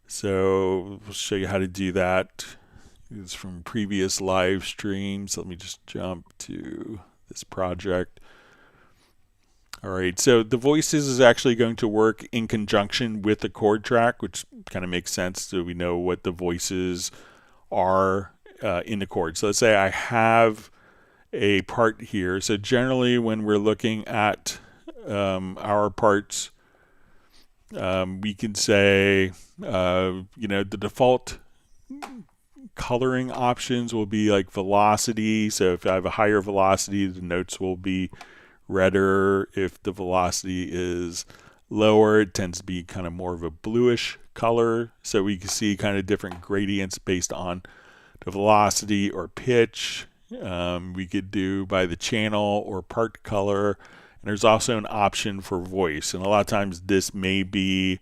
S1: we'll show you how to do that. It's from previous live streams. Let me just jump to this project. All right, so the voices is actually going to work in conjunction with the chord track, which kind of makes sense, so we know what the voices are in the chord. So let's say I have a part here. So generally when we're looking at our parts, we can say, the default coloring options will be like velocity. So if I have a higher velocity, the notes will be redder. If the velocity is lower, it tends to be kind of more of a bluish color. So we can see kind of different gradients based on the velocity or pitch. We could do by the channel or part color. And there's also an option for voice. And a lot of times this may be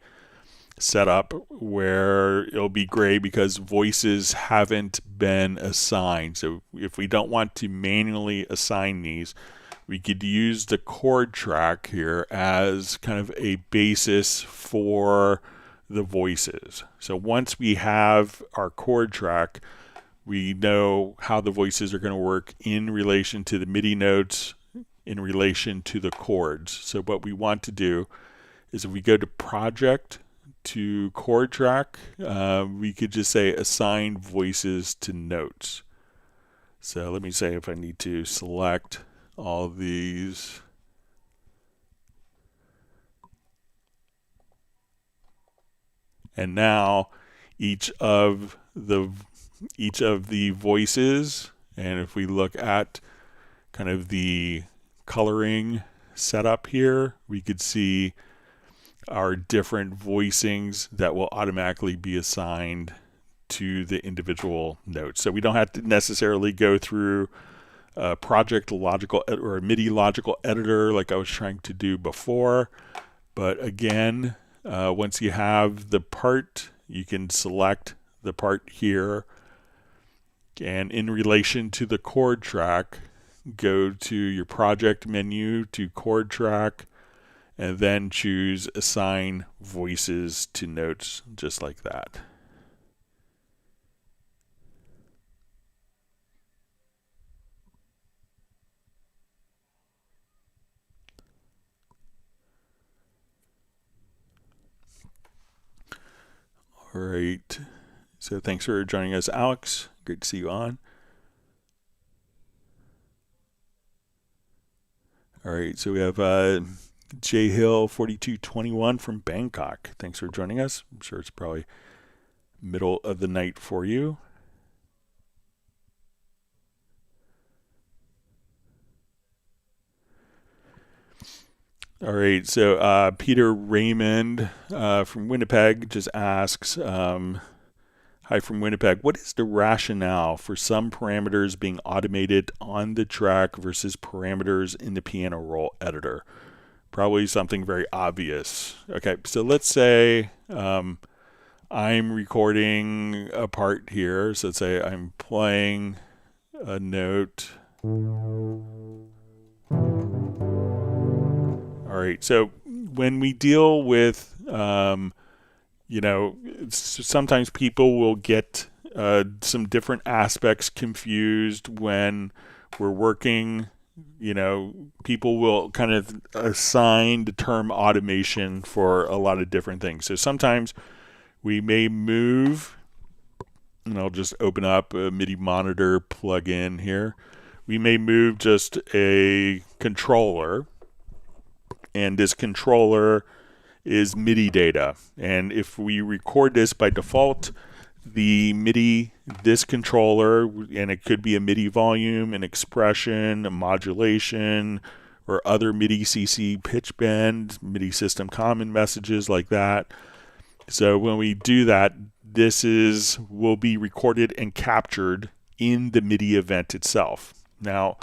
S1: set up where it'll be gray because voices haven't been assigned. So if we don't want to manually assign these, we could use the chord track here as kind of a basis for the voices. So once we have our chord track, we know how the voices are going to work in relation to the MIDI notes, in relation to the chords. So what we want to do is if we go to project to chord track, we could just say assign voices to notes. So let me say if I need to select all these. And now each of the voices, and if we look at kind of the coloring setup here, we could see our different voicings that will automatically be assigned to the individual notes. So we don't have to necessarily go through a project logical or a MIDI logical editor like I was trying to do before. But again, once you have the part, you can select the part here, and in relation to the chord track, go to your project menu to chord track, and then choose assign voices to notes, just like that. All right. So thanks for joining us, Alex. Great to see you on. All right. So we have J Hill 4221 from Bangkok. Thanks for joining us. I'm sure it's probably middle of the night for you. All right, so Peter Raymond from Winnipeg just asks, hi from Winnipeg, what is the rationale for some parameters being automated on the track versus parameters in the piano roll editor? Probably something very obvious. Okay, so let's say I'm recording a part here. So let's say I'm playing a note. All right, so when we deal with, sometimes people will get some different aspects confused when we're working. People will kind of assign the term automation for a lot of different things. So sometimes we may move, and I'll just open up a MIDI monitor plugin here. We may move just a controller, and this controller is MIDI data. And if we record this by default, the MIDI, this controller, and it could be a MIDI volume, an expression, a modulation, or other MIDI CC pitch bend, MIDI system common messages like that. So when we do that, will be recorded and captured in the MIDI event itself. Now,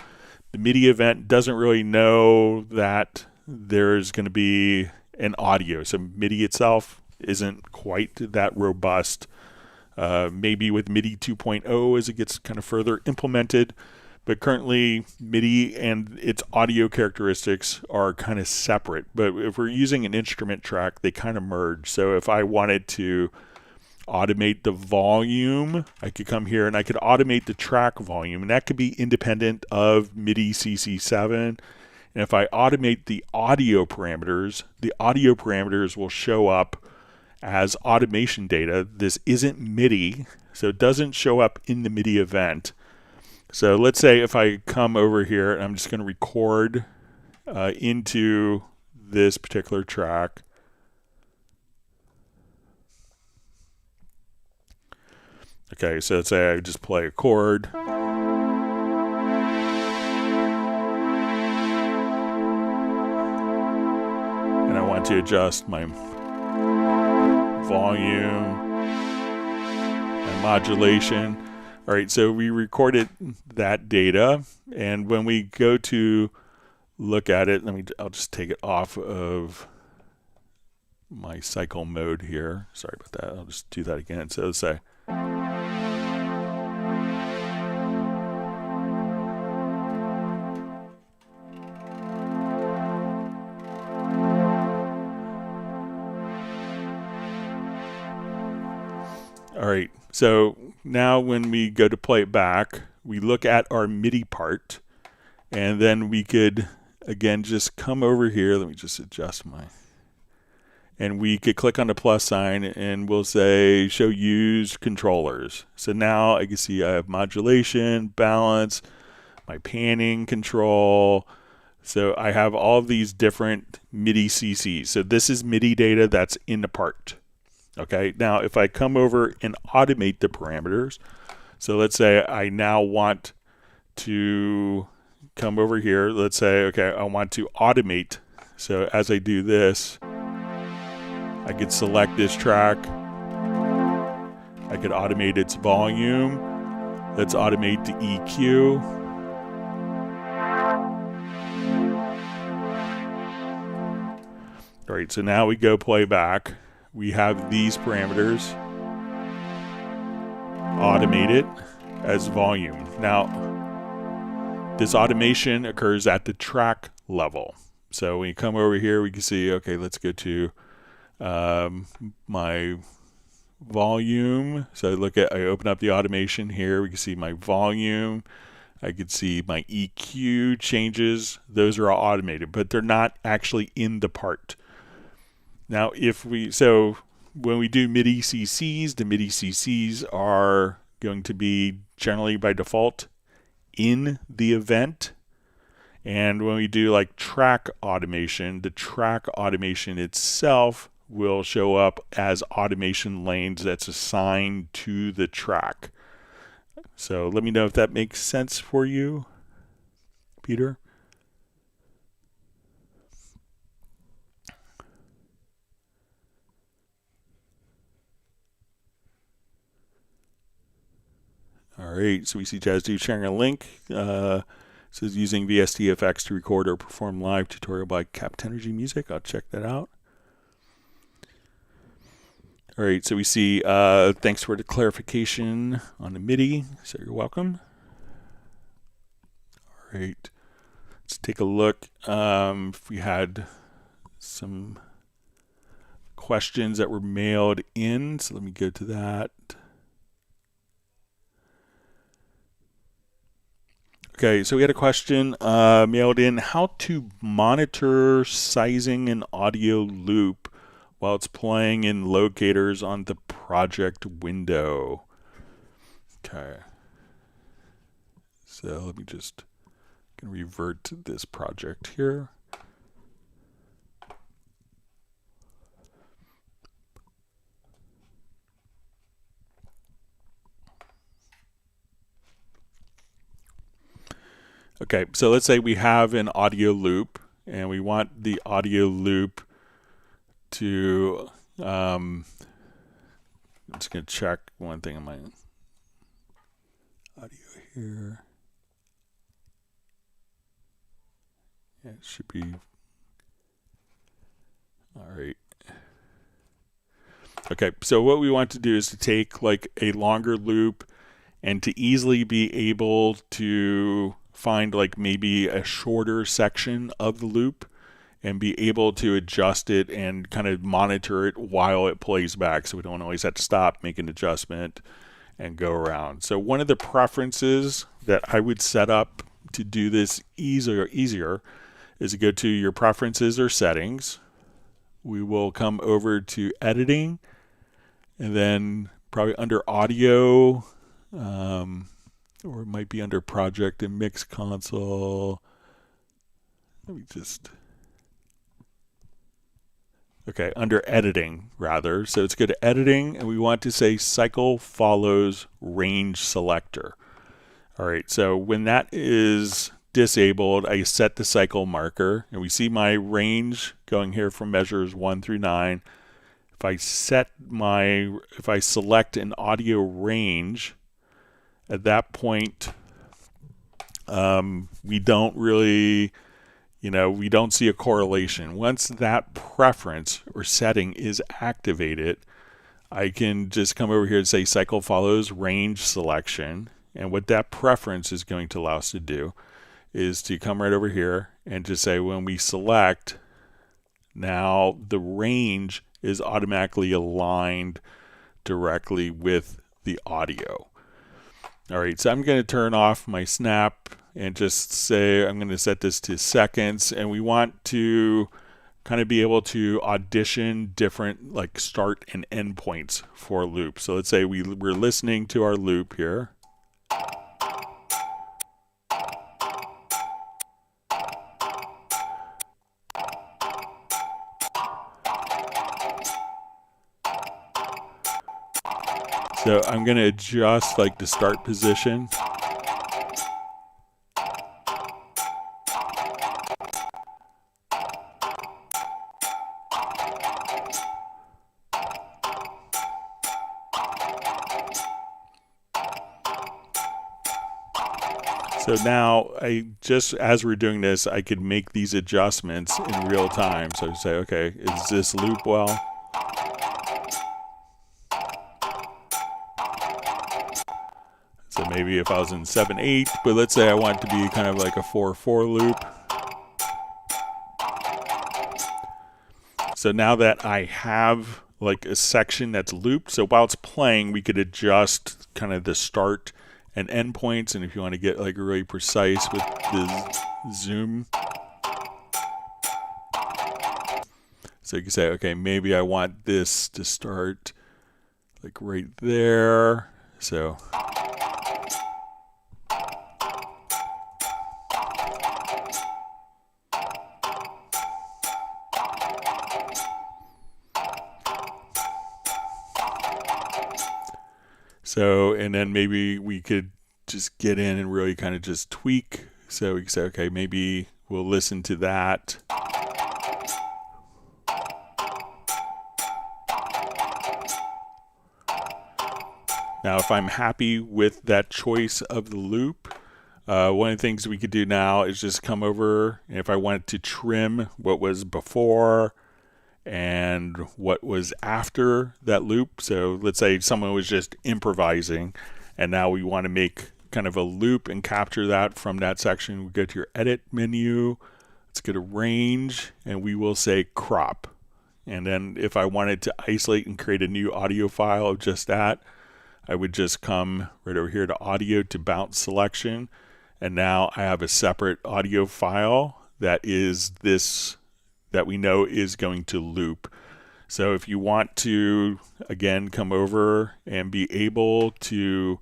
S1: the MIDI event doesn't really know that there's going to be an audio. So MIDI itself isn't quite that robust. Maybe with MIDI 2.0 as it gets kind of further implemented. But currently, MIDI and its audio characteristics are kind of separate. But if we're using an instrument track, they kind of merge. So if I wanted to automate the volume, I could come here and I could automate the track volume. And that could be independent of MIDI CC7. And if I automate the audio parameters will show up as automation data. This isn't MIDI, so it doesn't show up in the MIDI event. So let's say if I come over here and I'm just going to record into this particular track. Okay, so let's say I just play a chord. And I want to adjust my volume, my modulation. All right, so we recorded that data, and when we go to look at it, I'll just take it off of my cycle mode here. Sorry about that. I'll just do that again. So let's say all right, so now when we go to play it back, we look at our MIDI part, and then we could, again, just come over here. Let me just adjust and we could click on the plus sign, and we'll say show used controllers. So now I can see I have modulation, balance, my panning control. So I have all of these different MIDI CCs. So this is MIDI data that's in the part. Okay, now if I come over and automate the parameters, so let's say I now want to come over here. Let's say, okay, I want to automate. So as I do this, I could select this track. I could automate its volume. Let's automate the EQ. All right, so now we go play back. We have these parameters automated as volume. Now, this automation occurs at the track level. So when you come over here, we can see, okay, let's go to my volume. So I open up the automation here. We can see my volume. I could see my EQ changes. Those are all automated, but they're not actually in the part. Now, when we do MIDI CCs, the MIDI CCs are going to be generally by default in the event. And when we do like track automation, the track automation itself will show up as automation lanes that's assigned to the track. So let me know if that makes sense for you, Peter. All right, so we see Jazz sharing a link. Says using VSTFX to record or perform live tutorial by Capped Energy Music. I'll check that out. All right, so we see thanks for the clarification on the MIDI. So you're welcome. All right, let's take a look if we had some questions that were mailed in. So let me go to that. Okay, so we had a question mailed in: how to monitor sizing an audio loop while it's playing in locators on the project window. Okay, so let me just revert to this project here. Okay, so let's say we have an audio loop and we want the audio loop to, I'm just going to check one thing on my audio here. Yeah, it should be, all right. Okay, so what we want to do is to take like a longer loop and to easily be able to find like maybe a shorter section of the loop and be able to adjust it and kind of monitor it while it plays back, so we don't always have to stop, make an adjustment, and go around. So one of the preferences that I would set up to do this easier is to go to your preferences or settings. We will come over to editing, and then probably under audio, or it might be under project and mix console. Let me just, okay, under editing rather. So let's go to editing, and we want to say cycle follows range selector. All right, so when that is disabled, I set the cycle marker, and we see my range going here from measures 1 through 9. If I select an audio range, at that point, we don't really, we don't see a correlation. Once that preference or setting is activated, I can just come over here and say cycle follows range selection. And what that preference is going to allow us to do is to come right over here and just say when we select, now the range is automatically aligned directly with the audio. All right, so I'm going to turn off my snap and just say I'm going to set this to seconds, and we want to kind of be able to audition different like start and end points for a loop. So let's say we're listening to our loop here. So I'm going to adjust like the start position. So now, as we're doing this, I could make these adjustments in real time. So say, okay, is this loop well? So maybe if I was in 7/8, but let's say I want it to be kind of like a 4/4 loop. So now that I have like a section that's looped, so while it's playing, we could adjust kind of the start and end points, and if you want to get like really precise with the zoom, so you can say, okay, maybe I want this to start like right there. So and then maybe we could just get in and really kind of just tweak. So we can say, okay, maybe we'll listen to that. Now, if I'm happy with that choice of the loop, one of the things we could do now is just come over, and if I wanted to trim what was before and what was after that loop. So let's say someone was just improvising, and now we want to make kind of a loop and capture that from that section. We go to your edit menu, let's go to range, and we will say crop. And then if I wanted to isolate and create a new audio file of just that, I would just come right over here to audio to bounce selection. And now I have a separate audio file that is this, that we know is going to loop. So if you want to, again, come over and be able to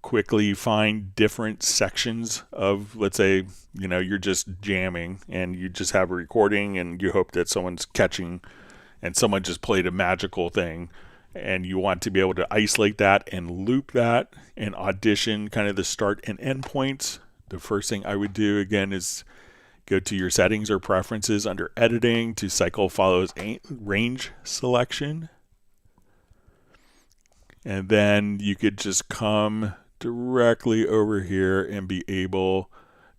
S1: quickly find different sections of, let's say, you're just jamming and you just have a recording and you hope that someone's catching and someone just played a magical thing, and you want to be able to isolate that and loop that and audition kind of the start and end points. The first thing I would do again is go to your settings or preferences under editing to cycle follows range selection. And then you could just come directly over here and be able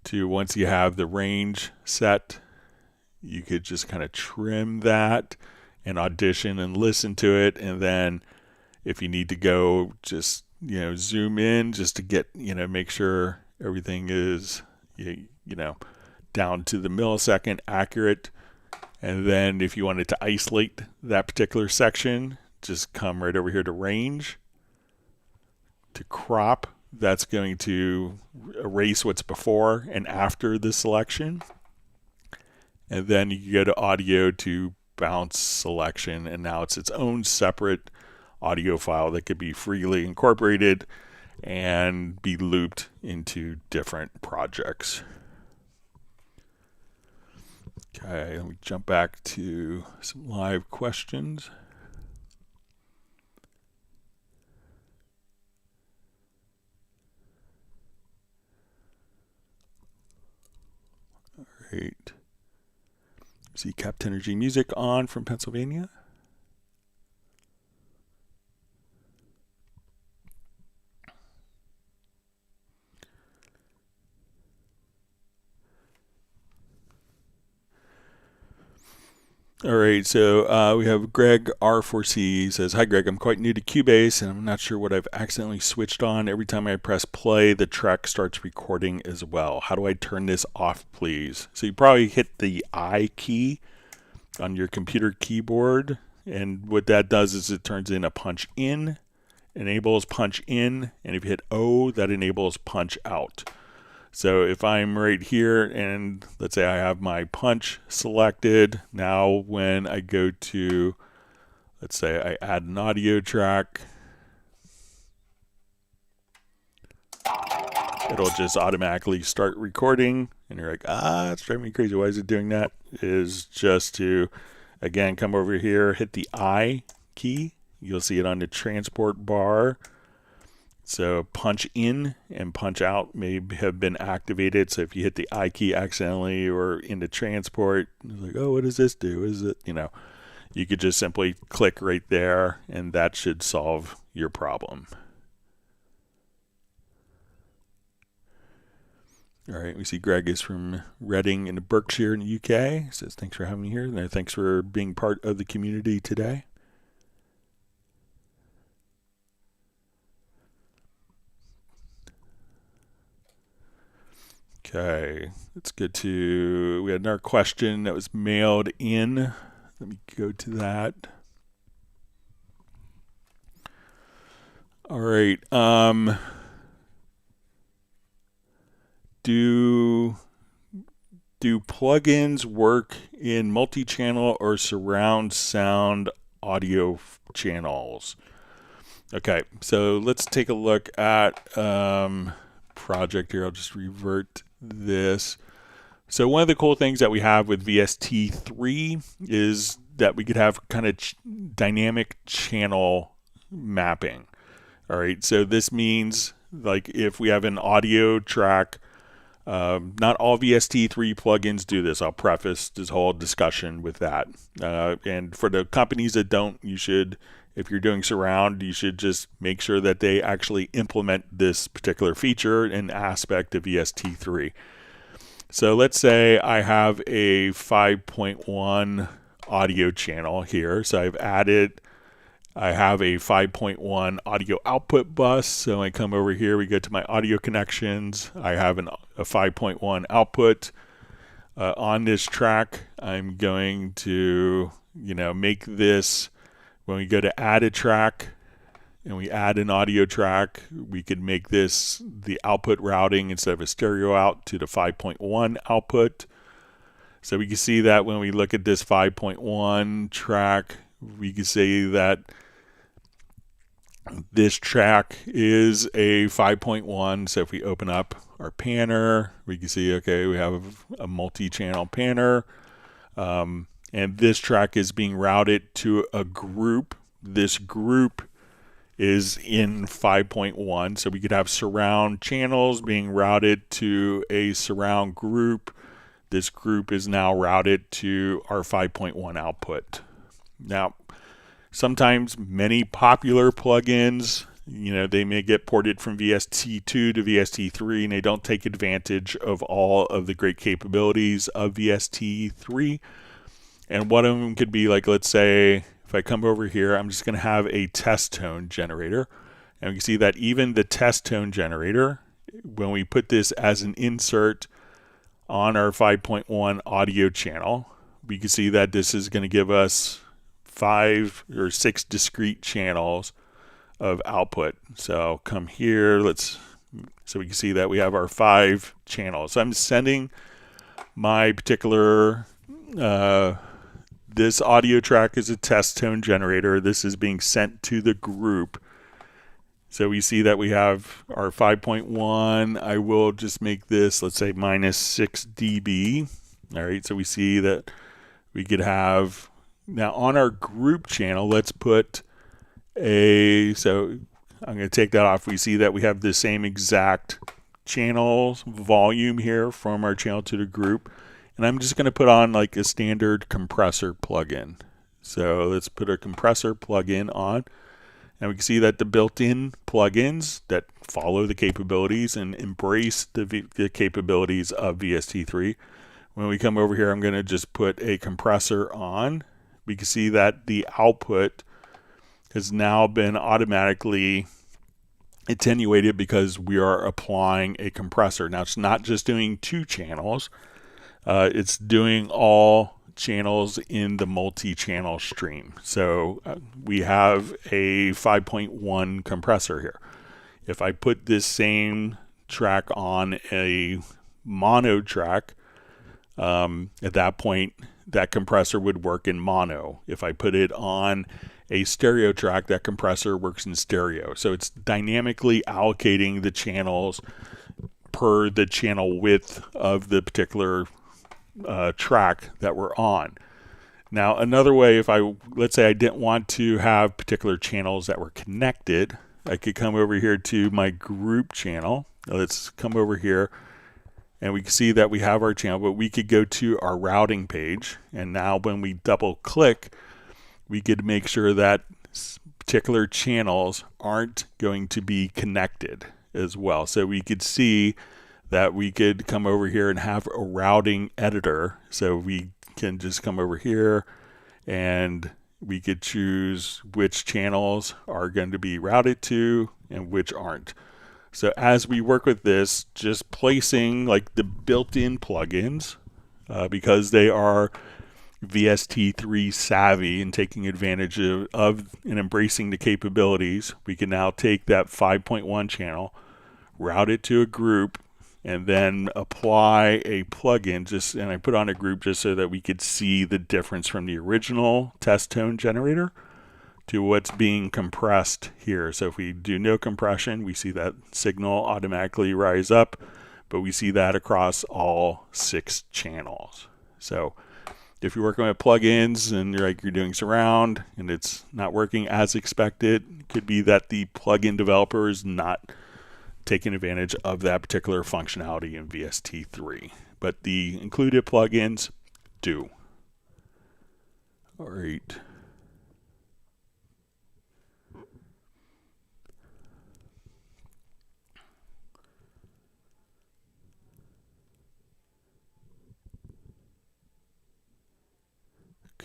S1: to, once you have the range set, you could just kind of trim that and audition and listen to it. And then if you need to go, just zoom in just to get make sure everything is down to the millisecond accurate. And then if you wanted to isolate that particular section, just come right over here to range, to crop. That's going to erase what's before and after the selection. And then you go to audio to bounce selection, and now it's its own separate audio file that could be freely incorporated and be looped into different projects. Okay, let me jump back to some live questions. All right. See Captain Energy Music on from Pennsylvania. All right, so we have Greg R4C. He says, "Hi Greg, I'm quite new to Cubase and I'm not sure what I've accidentally switched on. Every time I press play, the track starts recording as well. How do I turn this off, please?" So you probably hit the I key on your computer keyboard, and what that does is it turns in a punch in, enables punch in, and if you hit O, that enables punch out. So if I'm right here and let's say I have my punch selected, now when I go to, let's say I add an audio track, it'll just automatically start recording, and you're like, it's driving me crazy. Why is it doing that? Is just to, again, come over here, hit the I key. You'll see it on the transport bar. So punch in and punch out may have been activated. So if you hit the I key accidentally or into transport, it's like, oh, what does this do? Is it, you could just simply click right there and that should solve your problem. All right, we see Greg is from Reading in Berkshire in the UK. He says, thanks for having me here. And thanks for being part of the community today. Okay, let's get to, we had another question that was mailed in. Let me go to that. All right. Do plugins work in multi-channel or surround sound audio channels? Okay, so let's take a look at project here. I'll just revert this. So one of the cool things that we have with VST3 is that we could have kind of dynamic channel mapping. All right, so this means like if we have an audio track, not all VST3 plugins do this. I'll preface this whole discussion with that. And for the companies that don't, you should If you're doing surround, you should just make sure that they actually implement this particular feature and aspect of VST3. So let's say I have a 5.1 audio channel here. So I have a 5.1 audio output bus. So when I come over here, we go to my audio connections. I have a 5.1 output. On this track, I'm going to, make this, when we go to add a track and we add an audio track, we could make this the output routing instead of a stereo out to the 5.1 output. So we can see that when we look at this 5.1 track, we can say that this track is a 5.1. So if we open up our panner, we can see, okay, we have a multi-channel panner. And this track is being routed to a group. This group is in 5.1. So we could have surround channels being routed to a surround group. This group is now routed to our 5.1 output. Now, sometimes many popular plugins, they may get ported from VST2 to VST3 and they don't take advantage of all of the great capabilities of VST3. And one of them could be like, let's say, if I come over here, I'm just going to have a test tone generator. And we can see that even the test tone generator, when we put this as an insert on our 5.1 audio channel, we can see that this is going to give us 5 or 6 discrete channels of output. So come here, so we can see that we have our 5 channels. So I'm sending my particular, this audio track is a test tone generator. This is being sent to the group. So we see that we have our 5.1. I will just make this, let's say, minus 6 dB. All right, so we see that we could have, now on our group channel, let's put so I'm going to take that off. We see that we have the same exact channel volume here from our channel to the group. And I'm just going to put on like a standard compressor plugin. So let's put a compressor plugin on. And we can see that the built-in plugins that follow the capabilities and embrace the capabilities of VST3. When we come over here, I'm going to just put a compressor on. We can see that the output has now been automatically attenuated because we are applying a compressor. Now, it's not just doing 2 channels. It's doing all channels in the multi-channel stream. So we have a 5.1 compressor here. If I put this same track on a mono track, at that point, that compressor would work in mono. If I put it on a stereo track, that compressor works in stereo. So it's dynamically allocating the channels per the channel width of the particular track that we're on. Now, another way, let's say I didn't want to have particular channels that were connected, I could come over here to my group channel. Let's come over here and we can see that we have our channel, but we could go to our routing page. And now when we double click, we could make sure that particular channels aren't going to be connected as well. So we could see that we could come over here and have a routing editor. So we can just come over here and we could choose which channels are going to be routed to and which aren't. So as we work with this, just placing like the built-in plugins, because they are VST3 savvy and taking advantage of and embracing the capabilities, we can now take that 5.1 channel, route it to a group, and then apply a plugin, and I put on a group just so that we could see the difference from the original test tone generator to what's being compressed here. So if we do no compression, we see that signal automatically rise up, but we see that across all 6 channels. So if you're working with plugins and you're doing surround and it's not working as expected, it could be that the plugin developer is not taking advantage of that particular functionality in VST3, but the included plugins do. All right.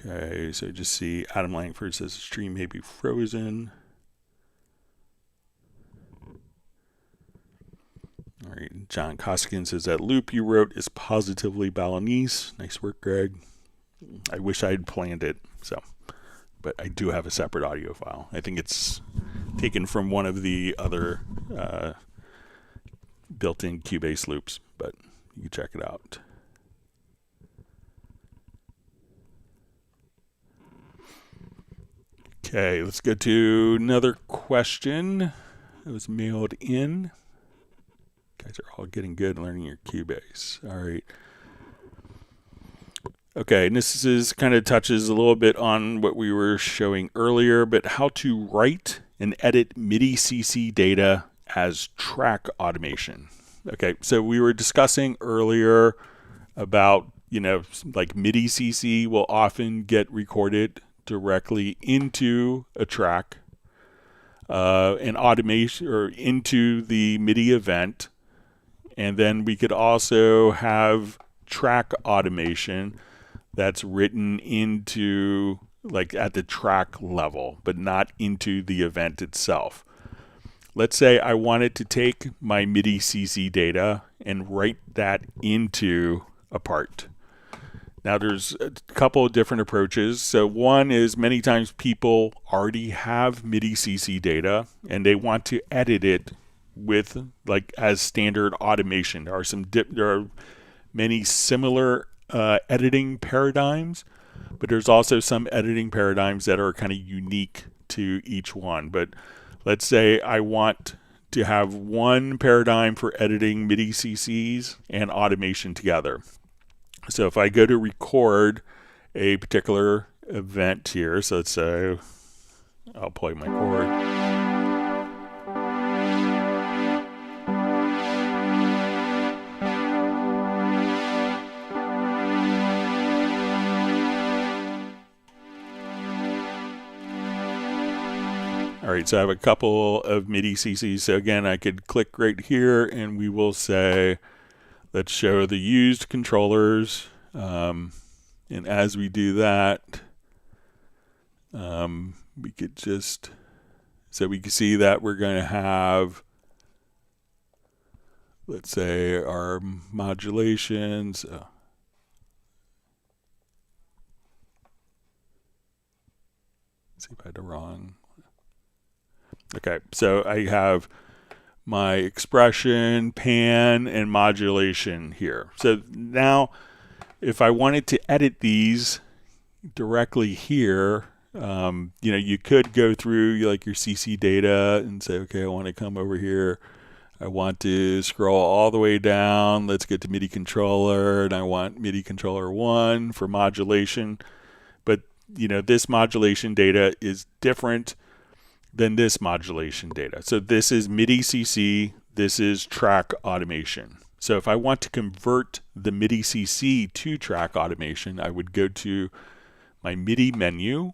S1: Okay, so just see Adam Langford says the stream may be frozen. All right, John Koskinen says that loop you wrote is positively Balinese. Nice work, Greg. I wish I had planned it, but I do have a separate audio file. I think it's taken from one of the other built-in Cubase loops, but you can check it out. Okay, let's go to another question that was mailed in. You guys are all getting good at learning your Cubase. All right. Okay, and this is kind of touches a little bit on what we were showing earlier, but how to write and edit MIDI CC data as track automation. Okay, so we were discussing earlier about, like MIDI CC will often get recorded directly into a track, and automation or into the MIDI event. And then we could also have track automation that's written into like at the track level, but not into the event itself. Let's say I wanted to take my MIDI CC data and write that into a part. Now there's a couple of different approaches. So one is many times people already have MIDI CC data and they want to edit it with like as standard automation. There are many similar editing paradigms, but there's also some editing paradigms that are kind of unique to each one. But let's say I want to have one paradigm for editing MIDI CCs and automation together. So if I go to record a particular event here, so let's say I'll play my chord. All right, so I have a couple of MIDI CCs. So again, I could click right here and we will say, let's show the used controllers. And as we do that, we could just, so we can see that we're going to have, let's say, our modulations. Let's see if I had the wrong. Okay, so I have my expression, pan, and modulation here. So now, if I wanted to edit these directly here, you could go through like your CC data and say, okay, I want to come over here. I want to scroll all the way down. Let's get to MIDI controller, and I want MIDI controller 1 for modulation. But, this modulation data is different than this modulation data. So this is MIDI CC, this is track automation. So if I want to convert the MIDI CC to track automation, I would go to my MIDI menu.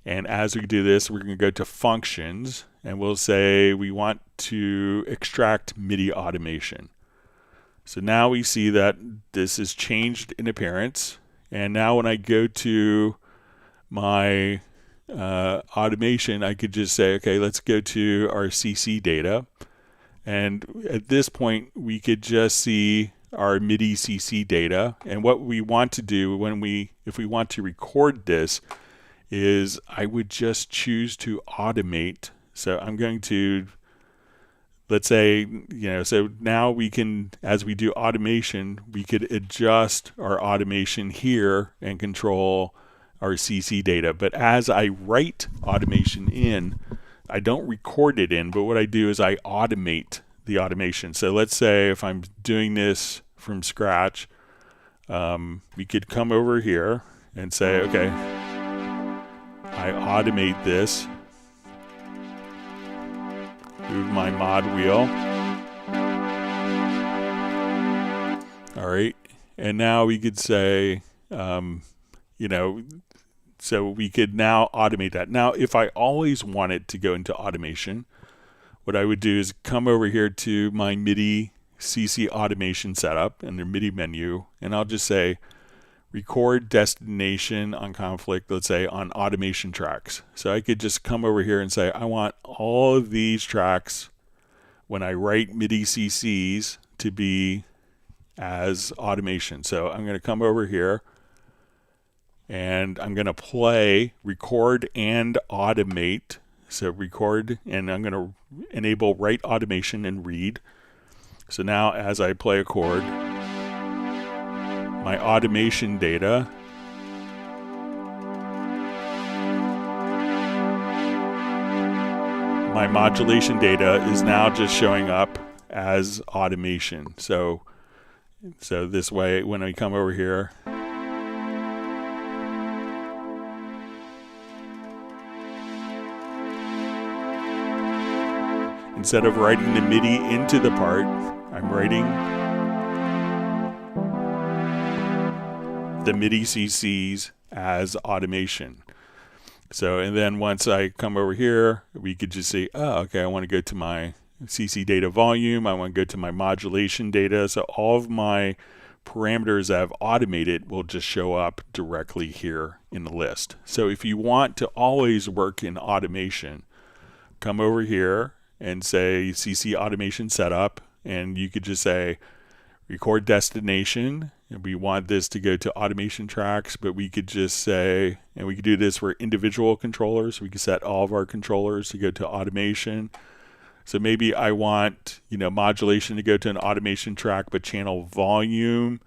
S1: And as we do this, we're going to go to functions and we'll say we want to extract MIDI automation. So now we see that this is changed in appearance. And now when I go to my automation, I could just say, okay, let's go to our CC data. And at this point, we could just see our MIDI CC data. And what we want to do if we want to record this, is I would just choose to automate. So I'm going to, let's say, so now we can, as we do automation, we could adjust our automation here and control our CC data. But as I write automation in, I don't record it in, but what I do is I automate the automation. So let's say if I'm doing this from scratch, we could come over here and say, okay, I automate this, move my mod wheel. All right, and now we could say, so we could now automate that. Now, if I always wanted to go into automation, what I would do is come over here to my MIDI CC automation setup and the MIDI menu, and I'll just say record destination on conflict, let's say on automation tracks. So I could just come over here and say, I want all of these tracks when I write MIDI CCs to be as automation. So I'm going to come over here and I'm going to play record and automate. So record, and I'm going to enable write automation and read. So now as I play a chord, my automation data my modulation data is now just showing up as automation. So this way, when I come over here, instead of writing the MIDI into the part, I'm writing the MIDI CCs as automation. So, and then once I come over here, we could just say, oh, okay, I want to go to my CC data volume. I want to go to my modulation data. So all of my parameters that I've automated will just show up directly here in the list. So if you want to always work in automation, come over here and say CC automation setup, and you could just say record destination, and we want this to go to automation tracks, but we could just say, and we could do this for individual controllers. We could set all of our controllers to go to automation. So maybe I want, modulation to go to an automation track, but channel volume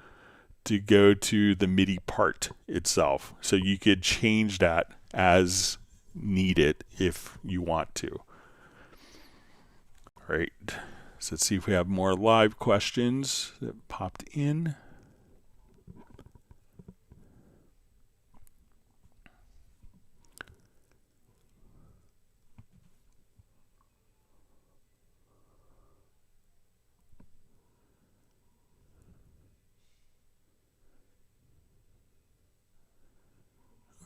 S1: to go to the MIDI part itself. So you could change that as needed if you want to. All right. So let's see if we have more live questions that popped in.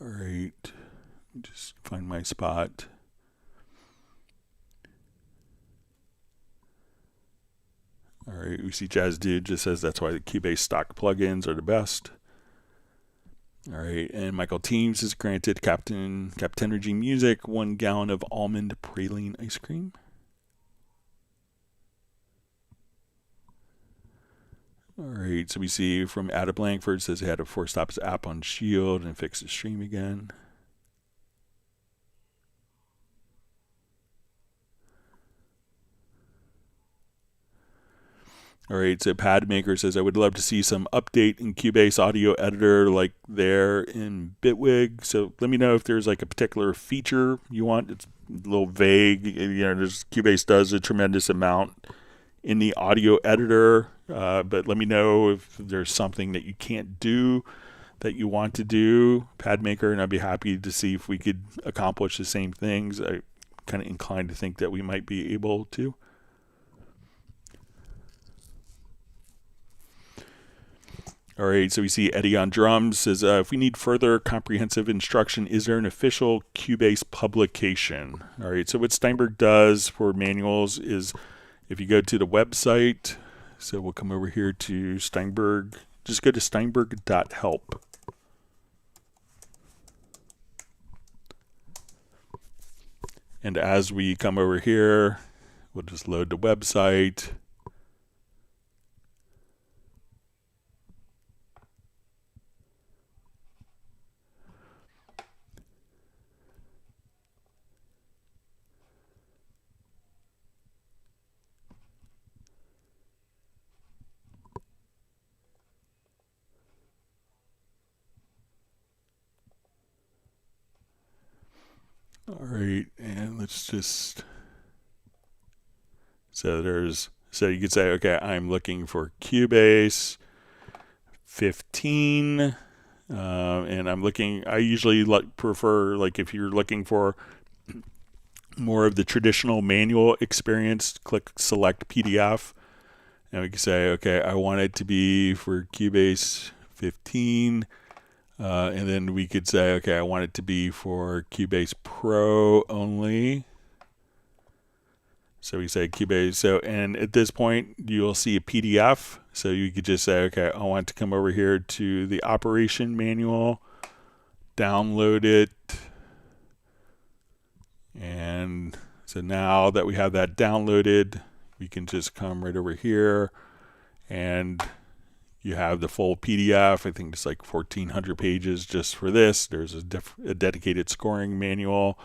S1: All right, just find my spot. All right, we see Jazz Dude just says that's why the Cubase stock plugins are the best. All right, and Michael Teams is granted Captain Energy Music 1 gallon of almond praline ice cream. All right, so we see from Adam Langford says he had to force stop his app on Shield and fix the stream again. All right, so Padmaker says, I would love to see some update in Cubase audio editor like there in Bitwig. So let me know if there's like a particular feature you want. It's a little vague. Cubase does a tremendous amount in the audio editor, but let me know if there's something that you can't do that you want to do, Padmaker, and I'd be happy to see if we could accomplish the same things. I'm kind of inclined to think that we might be able to. All right, so we see Eddie on drums says, if we need further comprehensive instruction, is there an official Cubase publication? All right, so what Steinberg does for manuals is if you go to the website, so we'll come over here to Steinberg, just go to steinberg.help. And as we come over here, we'll just load the website. All right, and let's just, so you could say, okay, I'm looking for Cubase 15, and I usually prefer, like if you're looking for more of the traditional manual experience, click select PDF, and we can say, okay, I want it to be for Cubase 15, and then we could say, okay, I want it to be for Cubase Pro only. So we say Cubase. So, and at this point, you'll see a PDF. So you could just say, okay, I want to come over here to the operation manual, download it. And so now that we have that downloaded, we can just come right over here and you have the full PDF. I think it's like 1,400 pages just for this. There's a dedicated scoring manual.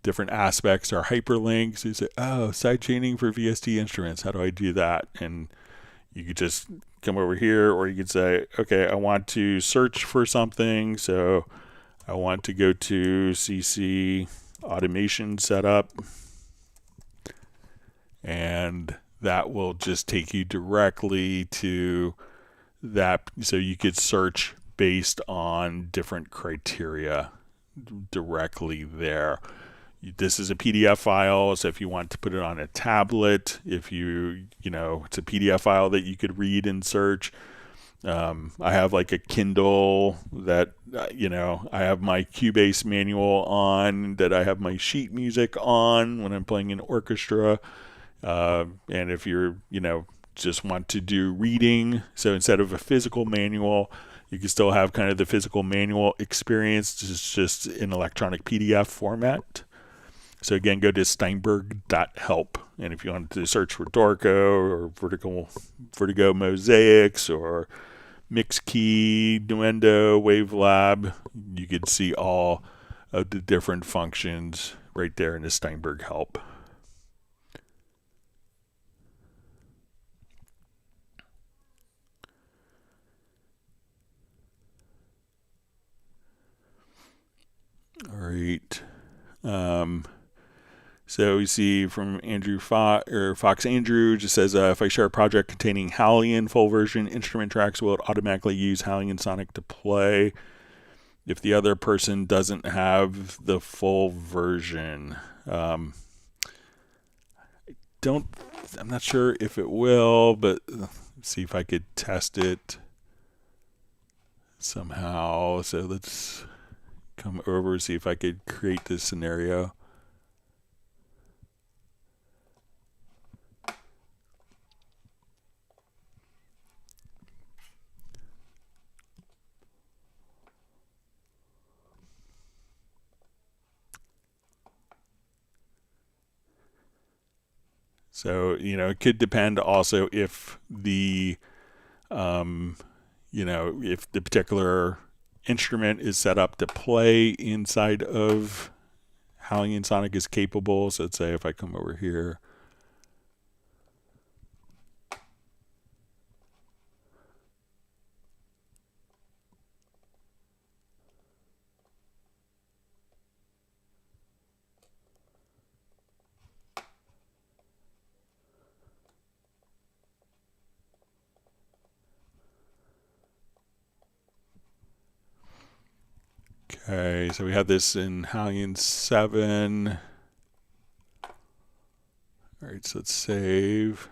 S1: Different aspects are hyperlinks. You say, oh, sidechaining for VST instruments. How do I do that? And you could just come over here, or you could say, okay, I want to search for something. So I want to go to CC automation setup, and that will just take you directly to that. So you could search based on different criteria directly there. This is a PDF file, so if you want to put it on a tablet, if it's a PDF file that you could read and search. I have like a Kindle that, I have my Cubase manual on, that I have my sheet music on when I'm playing in orchestra. And if you're, just want to do reading, so instead of a physical manual, you can still have kind of the physical manual experience. It's just in electronic PDF format. So again, go to steinberg.help. And if you want to search for Dorco or Vertigo Mosaics or Mix Key, Nuendo, Wavelab, you could see all of the different functions right there in the Steinberg help. All right. So we see from Andrew Fox Andrew just says, if I share a project containing Hallian full version instrument tracks, will it automatically use Hallian Sonic to play if the other person doesn't have the full version? I'm not sure if it will, but let's see if I could test it somehow. So let's come over, see if I could create this scenario. So, it could depend also if the, if the particular instrument is set up to play inside of Hallian Sonic is capable. So let's say if I come over here. Okay, so we have this in Hallian 7. All right, so let's save.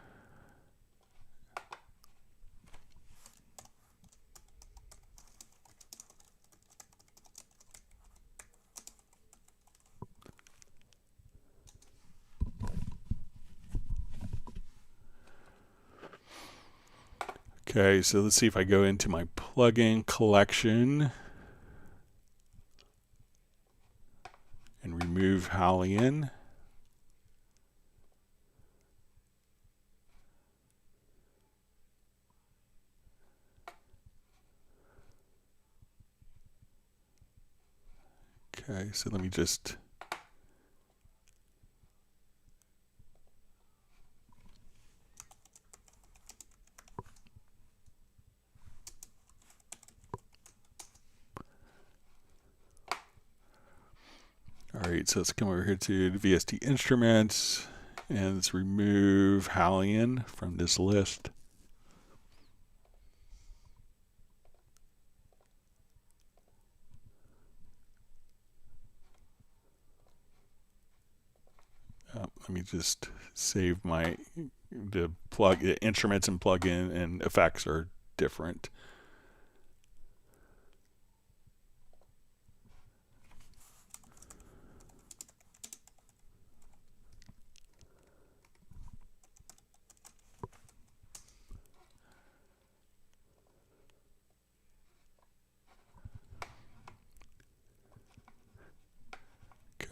S1: Okay, so let's see if I go into my plugin collection and remove Hallian. Okay, so let me just all right, so let's come over here to the VST instruments and let's remove Hallian from this list. Let me just save the instruments and plugin and effects are different.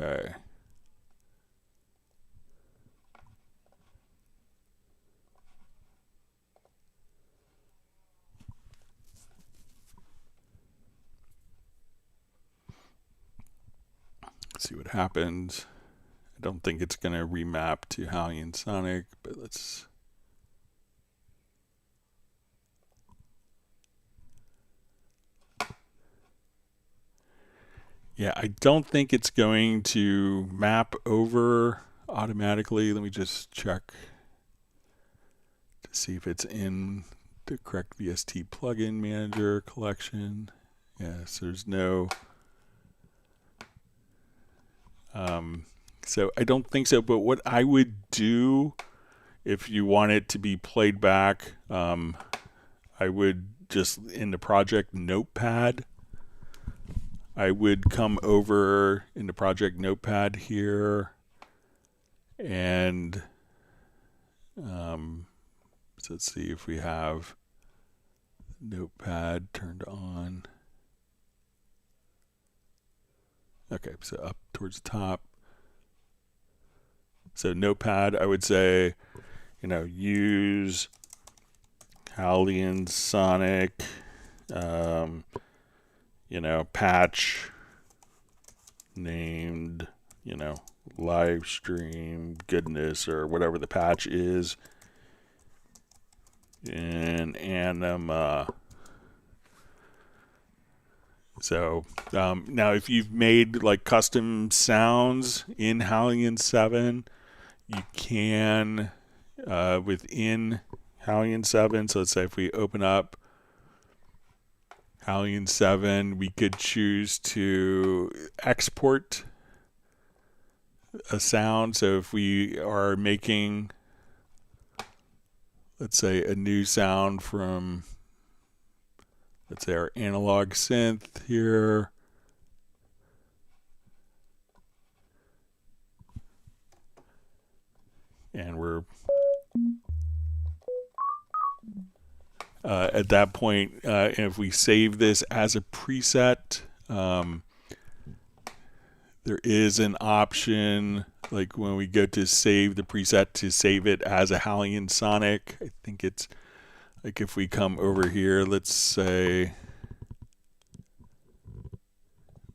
S1: Okay. Let's see what happens. I don't think it's going to remap to Hallian Sonic, but let's... Yeah, I don't think it's going to map over automatically. Let me just check to see if it's in the correct VST plugin manager collection. Yes, there's no... so I don't think so, but what I would do if you want it to be played back, I would just in the project notepad, I would come over in the project notepad here and so let's see if we have notepad turned on. Okay, so up towards the top. So notepad, I would say, use Hallian Sonic, patch named, live stream goodness or whatever the patch is in Anima. So now if you've made like custom sounds in Hallian 7, you can within Hallian 7, so let's say if we open up Hallian 7, we could choose to export a sound. So if we are making, let's say, a new sound from, let's say, our analog synth here, and we're at that point, if we save this as a preset, there is an option, like when we go to save the preset, to save it as a Hallian Sonic. I think it's like if we come over here, let's say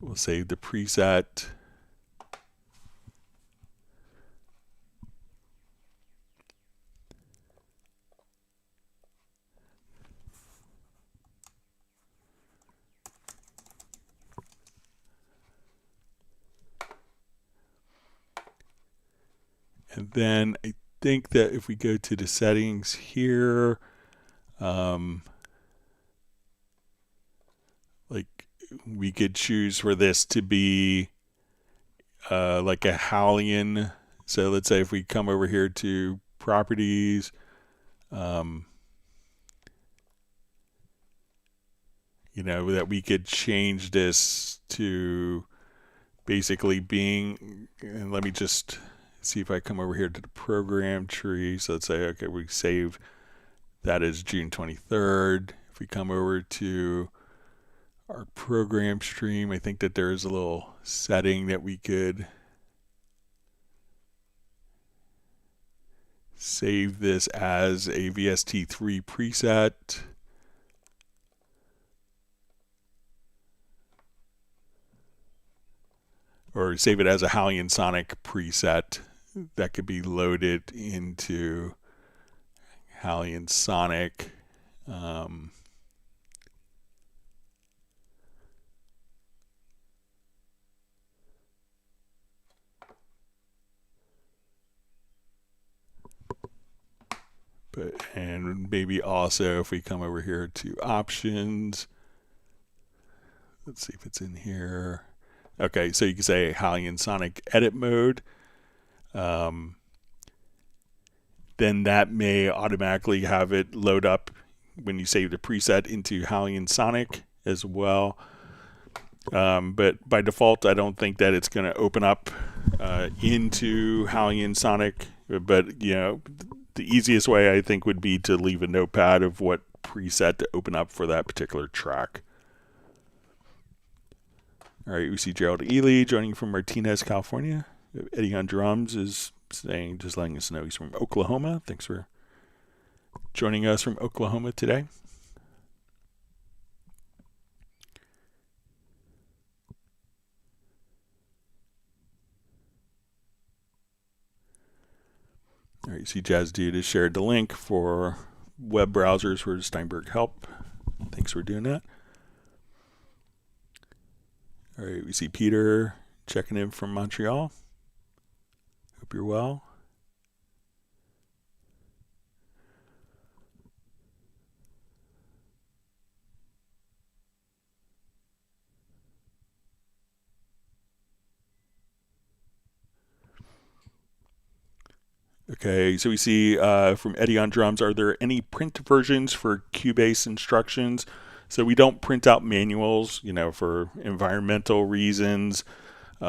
S1: we'll save the preset. And then I think that if we go to the settings here, like we could choose for this to be like a Hallian. So let's say if we come over here to properties, that we could change this to basically being, and let me just see if I come over here to the program tree. So let's say, okay, we save that as June 23rd. If we come over to our program stream, I think that there's a little setting that we could save this as a VST3 preset. Or save it as a Hallian Sonic preset that could be loaded into Hallian Sonic. And maybe also if we come over here to options, let's see if it's in here. Okay, so you can say Hallian Sonic edit mode. Then that may automatically have it load up when you save the preset into Hallian Sonic as well. But by default, I don't think that it's going to open up into Hallian Sonic. But, the easiest way I think would be to leave a notepad of what preset to open up for that particular track. All right, we see Gerald Ely joining from Martinez, California. Eddie on drums is saying, just letting us know he's from Oklahoma. Thanks for joining us from Oklahoma today. All right, you see Jazz Dude has shared the link for web browsers for Steinberg help. Thanks for doing that. All right, we see Peter checking in from Montreal. Hope you're well. Okay, so we see from Eddie on drums, are there any print versions for Cubase instructions? So we don't print out manuals, for environmental reasons. We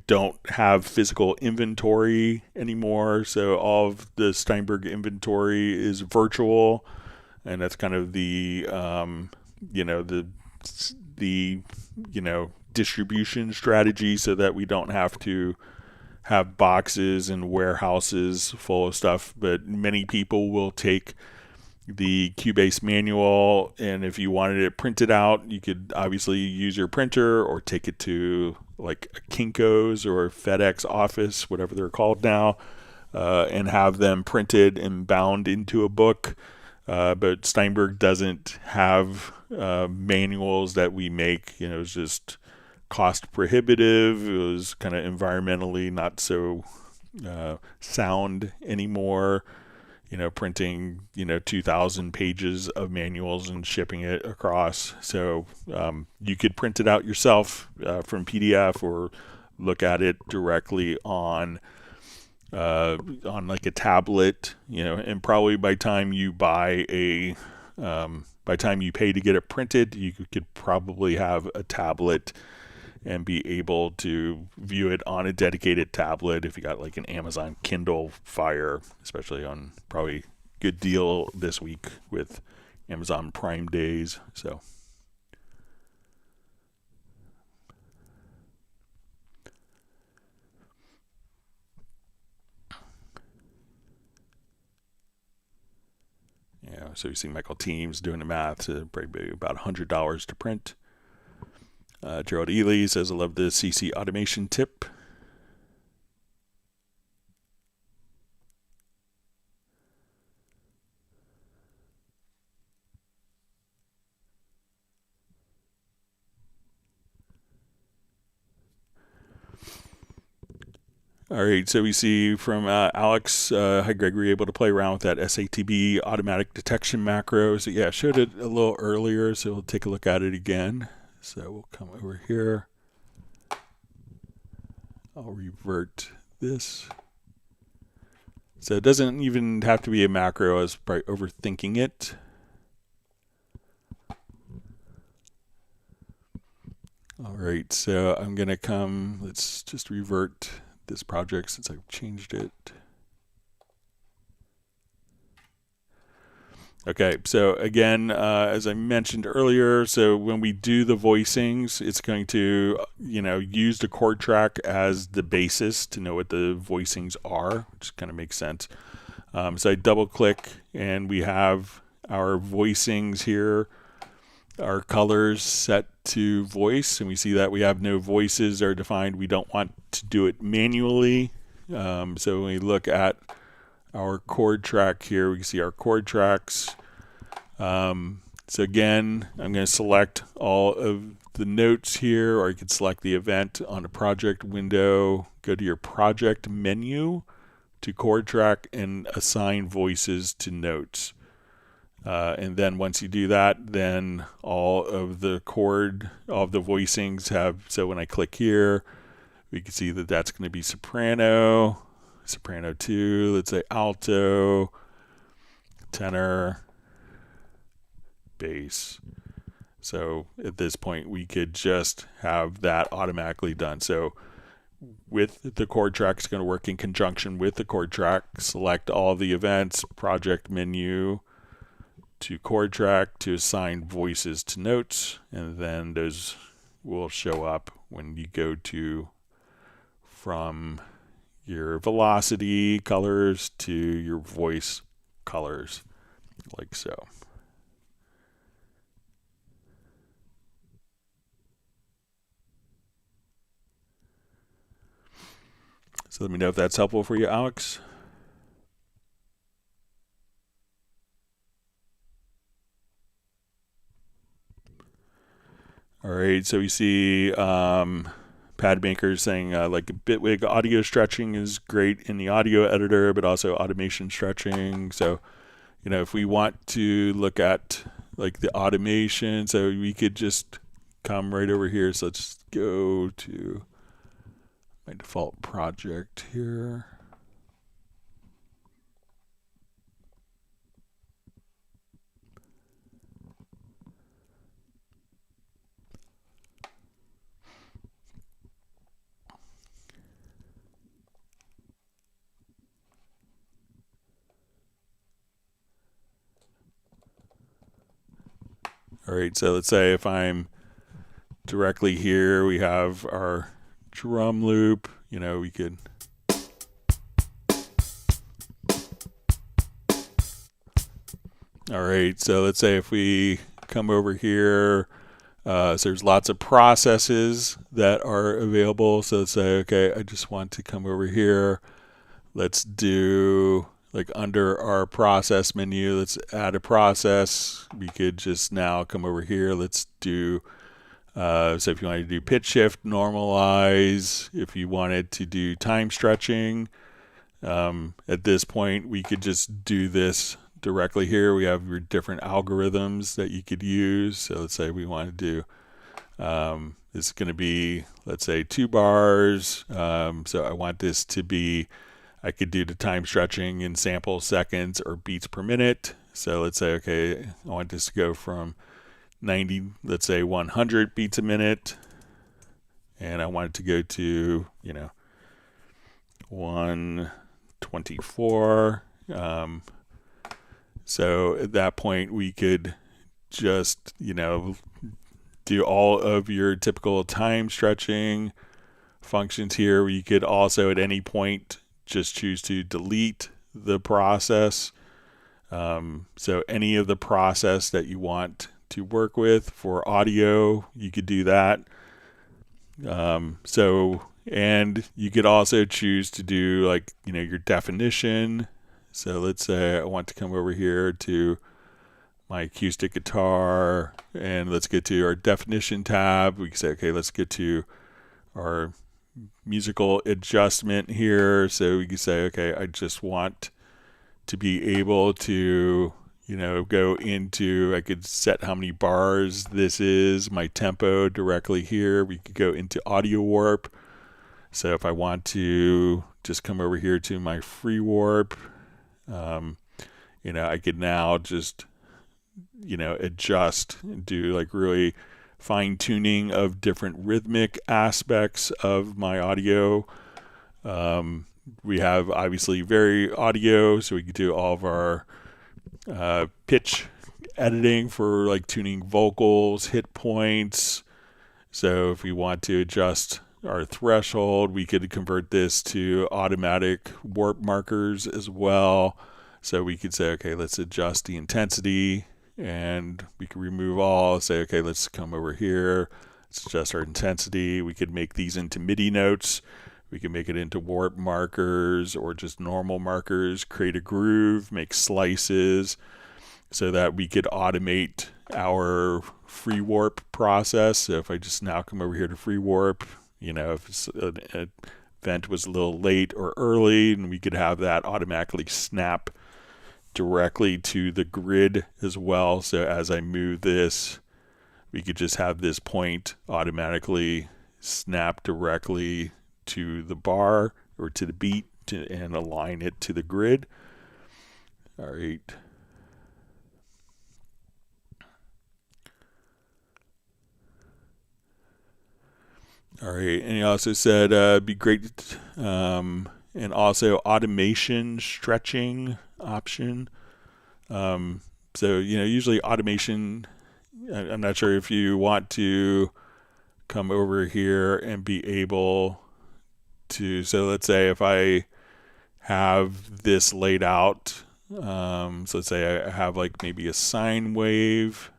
S1: don't have physical inventory anymore. So all of the Steinberg inventory is virtual. And that's kind of the distribution strategy so that we don't have to have boxes and warehouses full of stuff. But many people will take the Cubase manual, and if you wanted it printed out, you could obviously use your printer or take it to like a Kinko's or FedEx office, whatever they're called now, and have them printed and bound into a book. But Steinberg doesn't have manuals that we make. It's just cost prohibitive. It was kind of environmentally not so sound anymore. Printing 2,000 pages of manuals and shipping it across. So you could print it out yourself from PDF or look at it directly on like a tablet. And probably by time you pay to get it printed, you could probably have a tablet and be able to view it on a dedicated tablet if you got like an Amazon Kindle Fire, especially on probably good deal this week with Amazon Prime Days. So so you see Michael Teams doing the math, so probably about $100 to print. Gerald Ely says, I love the CC automation tip. All right, so we see from Alex, hi Greg, were you able to play around with that SATB automatic detection macro? So yeah, I showed it a little earlier, so we'll take a look at it again. So we'll come over here. I'll revert this. So it doesn't even have to be a macro. I was probably overthinking it. All right, so I'm going to let's just revert this project since I've changed it. Okay, so again, as I mentioned earlier, so when we do the voicings, it's going to, use the chord track as the basis to know what the voicings are, which kind of makes sense. So I double click and we have our voicings here, our colors set to voice, and we see that we have no voices are defined. We don't want to do it manually. So when we look at our chord track here, we can see our chord tracks. So again, I'm going to select all of the notes here, or you can select the event on the project window, go to your project menu to chord track and assign voices to notes. And then once you do that, then all of the voicings have, so when I click here, we can see that that's going to be soprano 2, let's say alto, tenor, bass. So at this point, we could just have that automatically done. So with the chord track, it's going to work in conjunction with the chord track. Select all the events, project menu, to chord track to assign voices to notes, and then those will show up when you go to from your velocity colors to your voice colors, like so. So let me know if that's helpful for you, Alex. All right, so we see PadMaker saying like Bitwig audio stretching is great in the audio editor, but also automation stretching. So, you know, if we want to look at like the automation, so we could just come right over here. So let's go to my default project here. All right, so let's say if I'm directly here, we have our drum loop, you know, we could all right, so let's say if we come over here, so there's lots of processes that are available. So let's say, okay, I just want to come over here. Let's do like under our process menu, let's add a process. We could just now come over here. Let's do, so if you wanted to do pitch shift, normalize, if you wanted to do time stretching, at this point, we could just do this directly here. We have your different algorithms that you could use. So let's say we want to do, it's going to be, let's say 2 bars. So I want this to be, I could do the time stretching in sample seconds or beats per minute. So let's say, okay, I want this to go from 90, let's say 100 beats a minute. And I want it to go to, you know, 124. So at that point, we could just, you know, do all of your typical time stretching functions here. You could also at any point just choose to delete the process. So any of the process that you want to work with for audio, you could do that. And you could also choose to do like, you know, your definition. So let's say I want to come over here to my acoustic guitar and let's get to our definition tab. We can say, okay, let's get to our musical adjustment here. So we can say, okay, I just want to be able to, you know, go into, I could set how many bars this is, my tempo directly here. We could go into audio warp. So if I want to just come over here to my free warp, you know, I could now just, you know, adjust and do like really fine tuning of different rhythmic aspects of my audio. We have obviously very audio, so we can do all of our pitch editing for like tuning vocals, hit points. So if we want to adjust our threshold, we could convert this to automatic warp markers as well. So we could say, okay, let's adjust the intensity and we can remove all, say, okay, let's come over here. Let's adjust our intensity. We could make these into MIDI notes. We can make it into warp markers or just normal markers, create a groove, make slices so that we could automate our free warp process. So if I just now come over here to free warp, you know, if an event was a little late or early, and we could have that automatically snap directly to the grid as well. So as I move this, we could just have this point automatically snap directly to the bar or to the beat and align it to the grid. All right. All right, and he also said be great, and also automation stretching option. So, you know, usually automation, I'm not sure if you want to come over here and be able to, so let's say if I have this laid out, so let's say I have like maybe a sine wave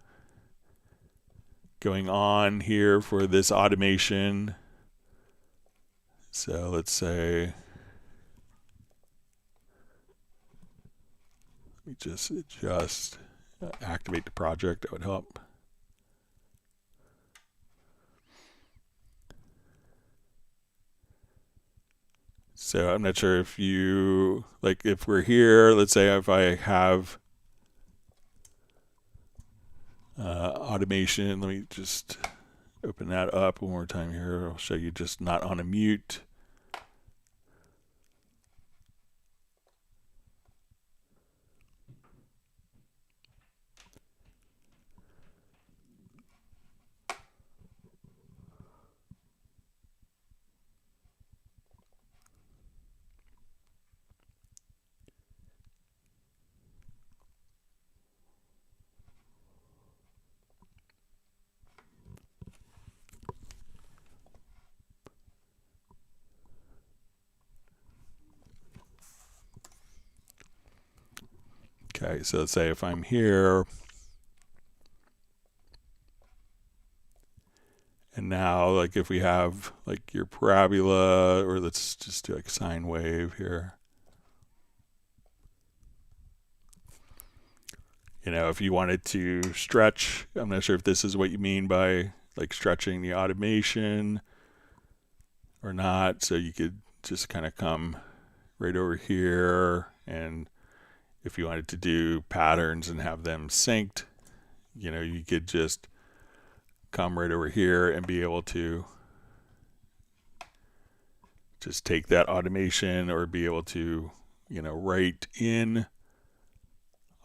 S1: going on here for this automation. So let's say, let me just adjust, activate the project, that would help. So I'm not sure if you, like if we're here, let's say if I have automation, let me just open that up one more time here. I'll show you just not on a mute. Okay, so let's say if I'm here, and now like if we have like your parabola, or let's just do like sine wave here. You know, if you wanted to stretch, I'm not sure if this is what you mean by like stretching the automation or not. So you could just kind of come right over here, and if you wanted to do patterns and have them synced, you know, you could just come right over here and be able to just take that automation, or be able to, you know, write in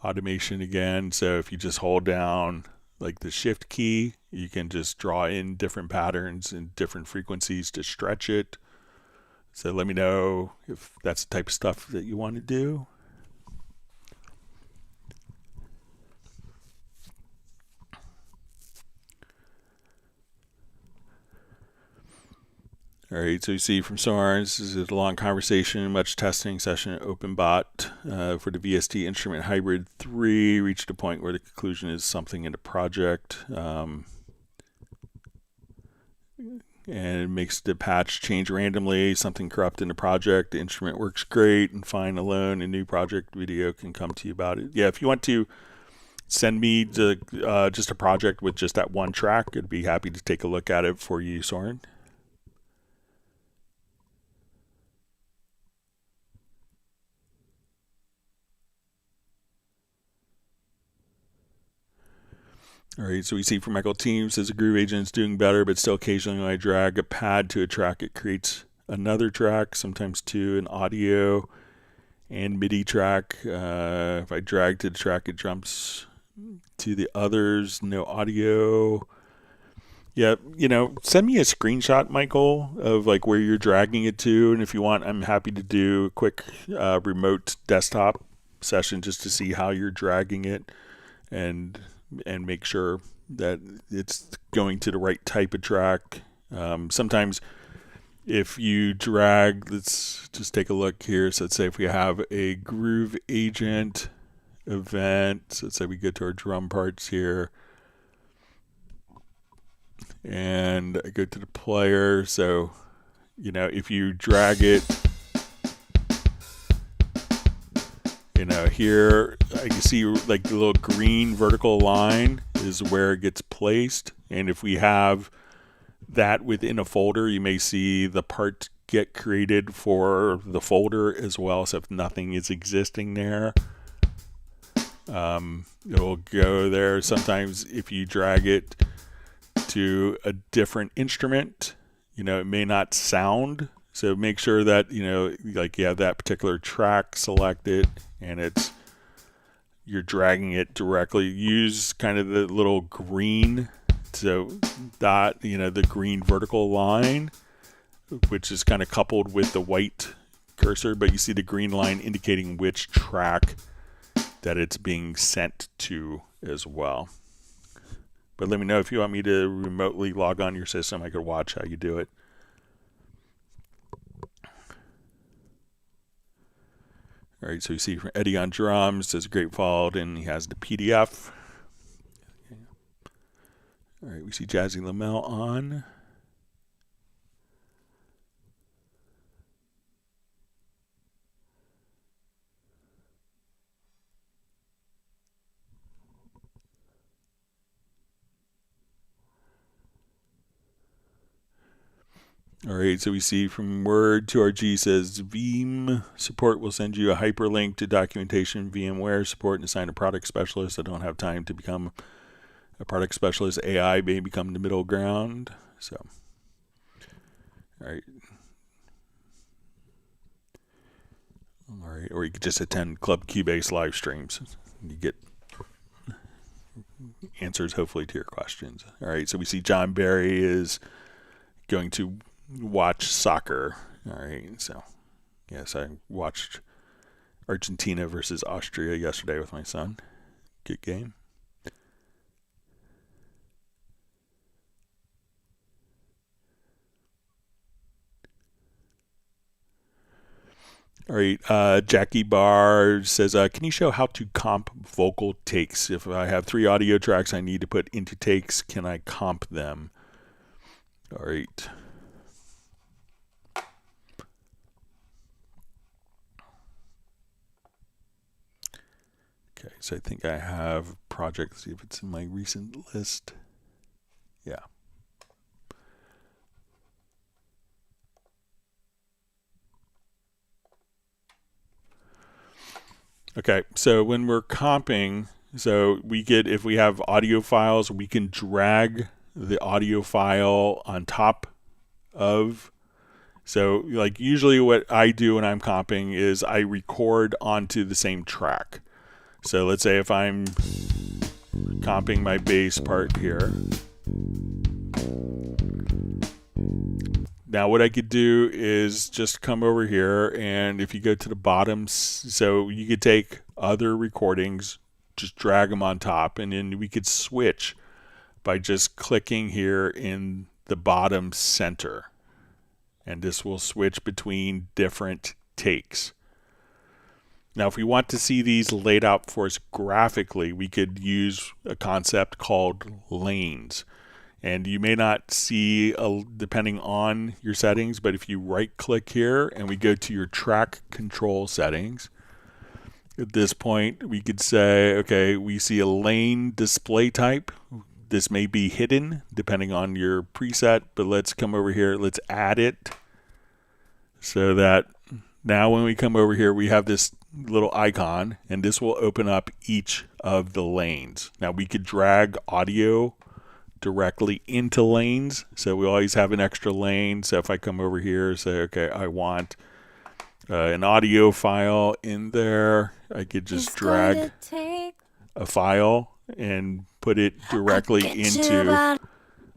S1: automation again. So if you just hold down like the shift key, you can just draw in different patterns and different frequencies to stretch it. So let me know if that's the type of stuff that you want to do. All right, so you see from Soren, this is a long conversation, much testing session at OpenBot for the VST Instrument Hybrid 3, reached a point where the conclusion is something in the project. And it makes the patch change randomly, something corrupt in the project. The instrument works great and fine alone. A new project video can come to you about it. Yeah, if you want to send me just a project with just that one track, I'd be happy to take a look at it for you, Soren. All right, so we see from Michael Teams says the Groove Agent is doing better, but still occasionally when I drag a pad to a track, it creates another track, sometimes two, an audio and MIDI track. If I drag to the track, it jumps to the others, no audio. Yeah, you know, send me a screenshot, Michael, of like where you're dragging it to, and if you want, I'm happy to do a quick remote desktop session just to see how you're dragging it, and make sure that it's going to the right type of track. Sometimes if you drag, let's just take a look here. So let's say if we have a Groove Agent event, so let's say we go to our drum parts here, and I go to the player. So, you know, if you drag it, you know, here I can see like the little green vertical line is where it gets placed. And if we have that within a folder, you may see the part get created for the folder as well. So if nothing is existing there, it will go there. Sometimes if you drag it to a different instrument, you know, it may not sound. So make sure that, you know, like you have that particular track selected, and you're dragging it directly. Use kind of the little green, so that, you know, the green vertical line, which is kind of coupled with the white cursor, but you see the green line indicating which track that it's being sent to as well. But let me know if you want me to remotely log on your system. I could watch how you do it. All right, so you see from Eddie on drums, does a great fault, and he has the PDF. All right, we see Jazzy Lamel on. All right, so we see from Word to RG says Veeam support will send you a hyperlink to documentation, VMware support, and assign a product specialist. I don't have time to become a product specialist. AI may become the middle ground. So, all right. All right, or you could just attend Club Cubase live streams. You get answers hopefully to your questions. All right, so we see John Barry is going to watch soccer. All right, so yes, I watched Argentina versus Austria yesterday with my son. Good game. All right, Jackie Barr says, can you show how to comp vocal takes? If I have 3 audio tracks I need to put into takes, can I comp them? All right. Okay, so I think I have project. See if it's in my recent list. Yeah. Okay, so when we're comping, so we get, if we have audio files, we can drag the audio file on top of. So like usually what I do when I'm comping is I record onto the same track. So let's say if I'm comping my bass part here. Now what I could do is just come over here, and if you go to the bottom, so you could take other recordings, just drag them on top, and then we could switch by just clicking here in the bottom center. And this will switch between different takes. Now, if we want to see these laid out for us graphically, we could use a concept called lanes. And you may not see, depending on your settings, but if you right-click here and we go to your track control settings, at this point, we could say, okay, we see a lane display type. This may be hidden, depending on your preset, but let's come over here. Let's add it so that now when we come over here, we have this little icon, and this will open up each of the lanes. Now we could drag audio directly into lanes, so we always have an extra lane. So if I come over here, say, okay, I want an audio file in there, I could just drag a file and put it directly into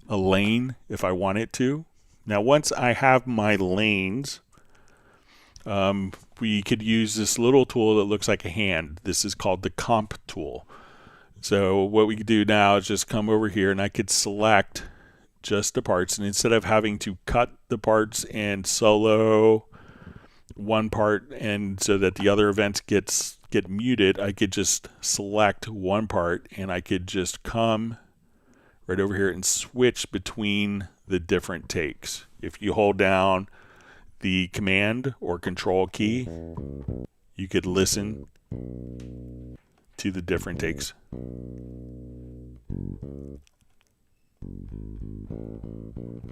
S1: a lane if I want it to. Now once I have my lanes, we could use this little tool that looks like a hand. This is called the comp tool. So what we could do now is just come over here, and I could select just the parts, and instead of having to cut the parts and solo one part and so that the other events get muted, I could just select one part, and I could just come right over here and switch between the different takes. If you hold down the command or control key, you could listen to the different takes.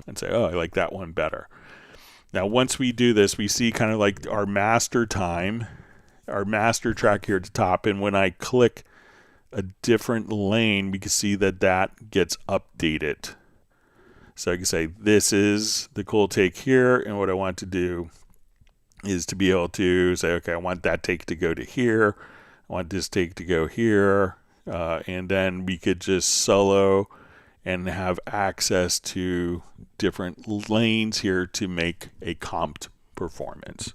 S1: And say, oh, I like that one better. Now, once we do this, we see kind of like our master time, our master track here at the top. And when I click a different lane, we can see that that gets updated. So I can say, this is the cool take here. And what I want to do is to be able to say, okay, I want that take to go to here. I want this take to go here. And then we could just solo and have access to different lanes here to make a comped performance.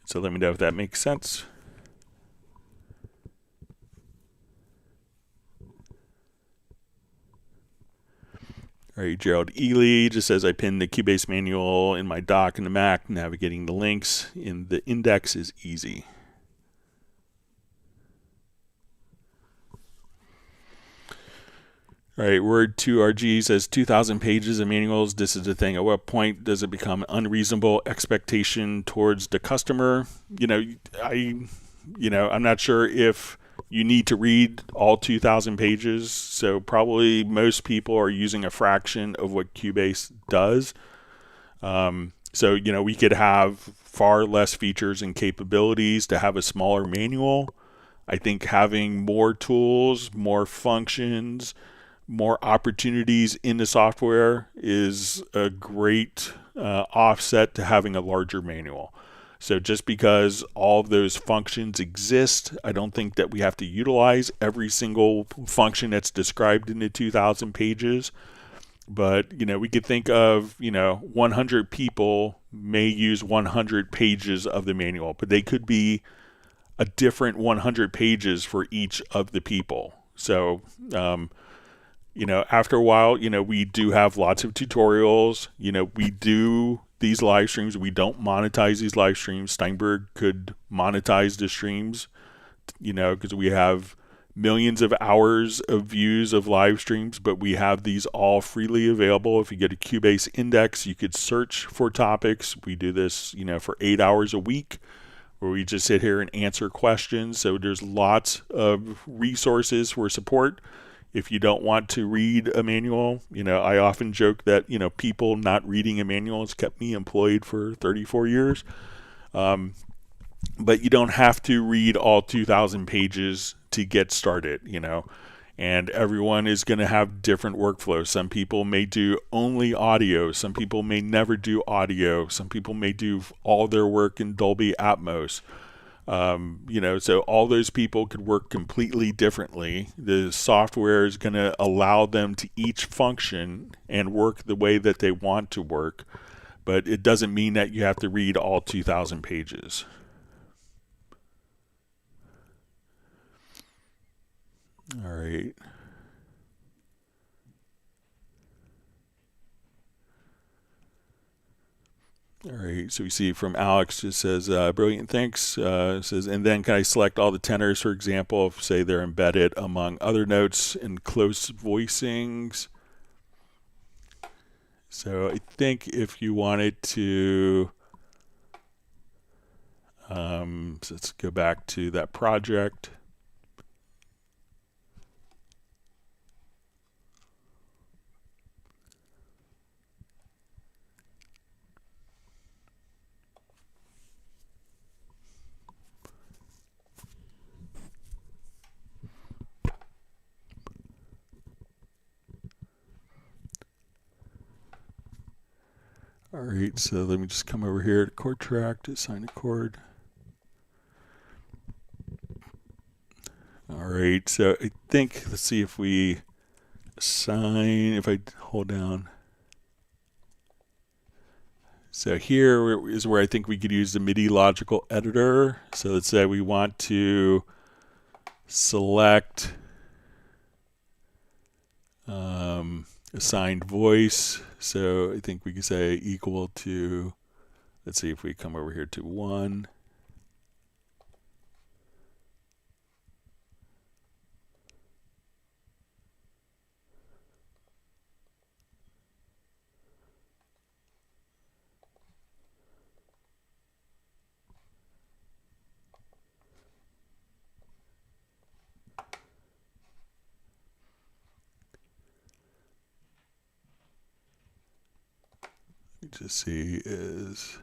S1: So let me know if that makes sense. All right, Gerald Ely just says, I pinned the Cubase manual in my dock in the Mac. Navigating the links in the index is easy. All right, Word2RG says 2,000 pages of manuals. This is the thing. At what point does it become unreasonable expectation towards the customer? I'm not sure if you need to read all 2,000 pages. So probably most people are using a fraction of what Cubase does. So we could have far less features and capabilities to have a smaller manual. I think having more tools, more functions, more opportunities in the software is a great offset to having a larger manual. So just because all of those functions exist, I don't think that we have to utilize every single function that's described in the 2,000 pages. But, we could think of, 100 people may use 100 pages of the manual, but they could be a different 100 pages for each of the people. So, after a while, we do have lots of tutorials. We do these live streams. We don't monetize these live streams. Steinberg could monetize the streams, because we have millions of hours of views of live streams, but we have these all freely available. If you get a Cubase index, you could search for topics. We do this, for 8 hours a week, where we just sit here and answer questions. So there's lots of resources for support. If you don't want to read a manual, I often joke that, people not reading a manual has kept me employed for 34 years. But you don't have to read all 2,000 pages to get started, and everyone is going to have different workflows. Some people may do only audio. Some people may never do audio. Some people may do all their work in Dolby Atmos. So all those people could work completely differently. The software is going to allow them to each function and work the way that they want to work, but it doesn't mean that you have to read all 2,000 pages. All right. All right, so we see from Alex, it says, brilliant, thanks. Says, and then can I select all the tenors, for example, if, say, they're embedded among other notes in close voicings? So I think if you wanted to, so let's go back to that project. All right, so let me just come over here to chord track, assign a chord. All right, so I think, let's see if we assign, if I hold down. So here is where I think we could use the MIDI logical editor. So let's say we want to select assigned voice. So I think we can say equal to, let's see if we come over here to 1. Just see is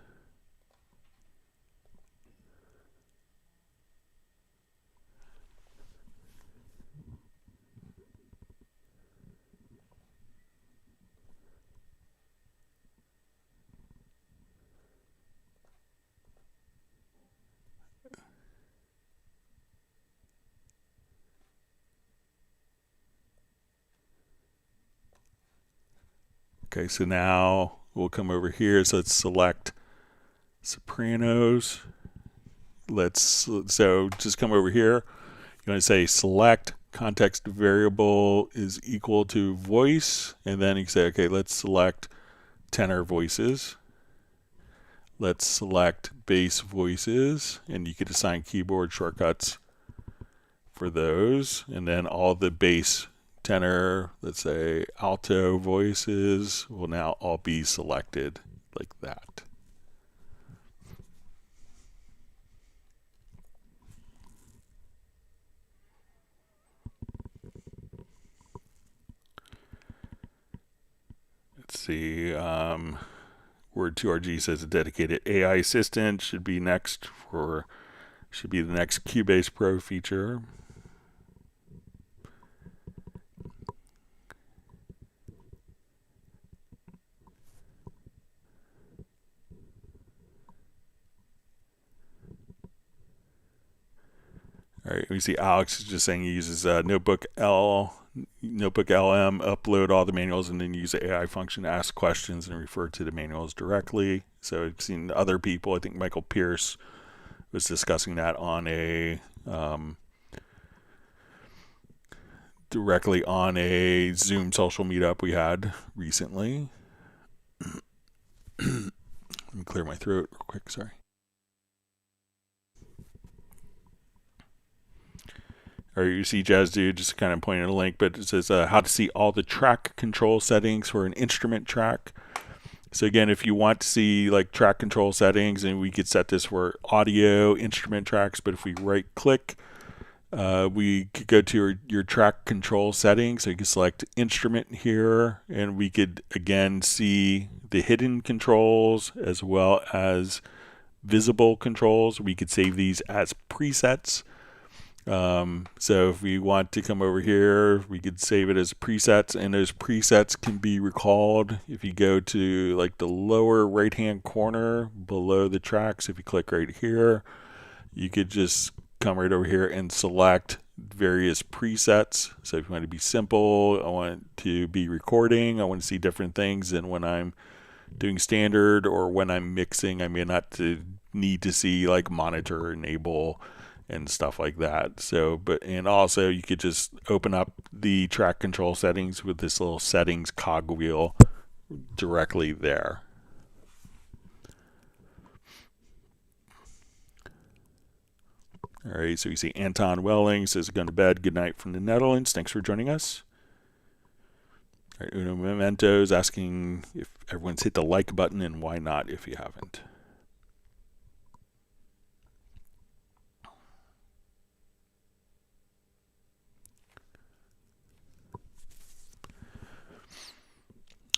S1: okay, so now we'll come over here. So let's select sopranos. So just come over here. You want to say select context variable is equal to voice, and then you can say, okay, let's select tenor voices. Let's select bass voices, and you could assign keyboard shortcuts for those, and then all the bass, tenor, let's say alto voices will now all be selected like that. Let's see, Word2RG says a dedicated AI assistant should be the next Cubase Pro feature. All right, we see Alex is just saying he uses Notebook LM, upload all the manuals, and then use the AI function to ask questions and refer to the manuals directly. So I've seen other people, I think Michael Pierce was discussing that on a directly on a Zoom social meetup we had recently. Let me clear my throat real quick, sorry. Or you see Jazz Dude just kind of pointing a link, but it says how to see all the track control settings for an instrument track. So again, if you want to see like track control settings, and we could set this for audio instrument tracks, but if we right click, we could go to your track control settings. So you can select instrument here, and we could again see the hidden controls as well as visible controls. We could save these as presets. So if we want to come over here, we could save it as presets, and those presets can be recalled if you go to like the lower right hand corner below the tracks. If you click right here, you could just come right over here and select various presets. So if you want to be simple, I want to be recording, I want to see different things than when I'm doing standard, or when I'm mixing, I may not need to see like monitor enable and stuff like that. So, and also you could just open up the track control settings with this little settings cogwheel directly there. All right, so you see Anton Welling says, going to bed, good night from the Netherlands. Thanks for joining us. All right, Uno Memento is asking if everyone's hit the like button, and why not if you haven't.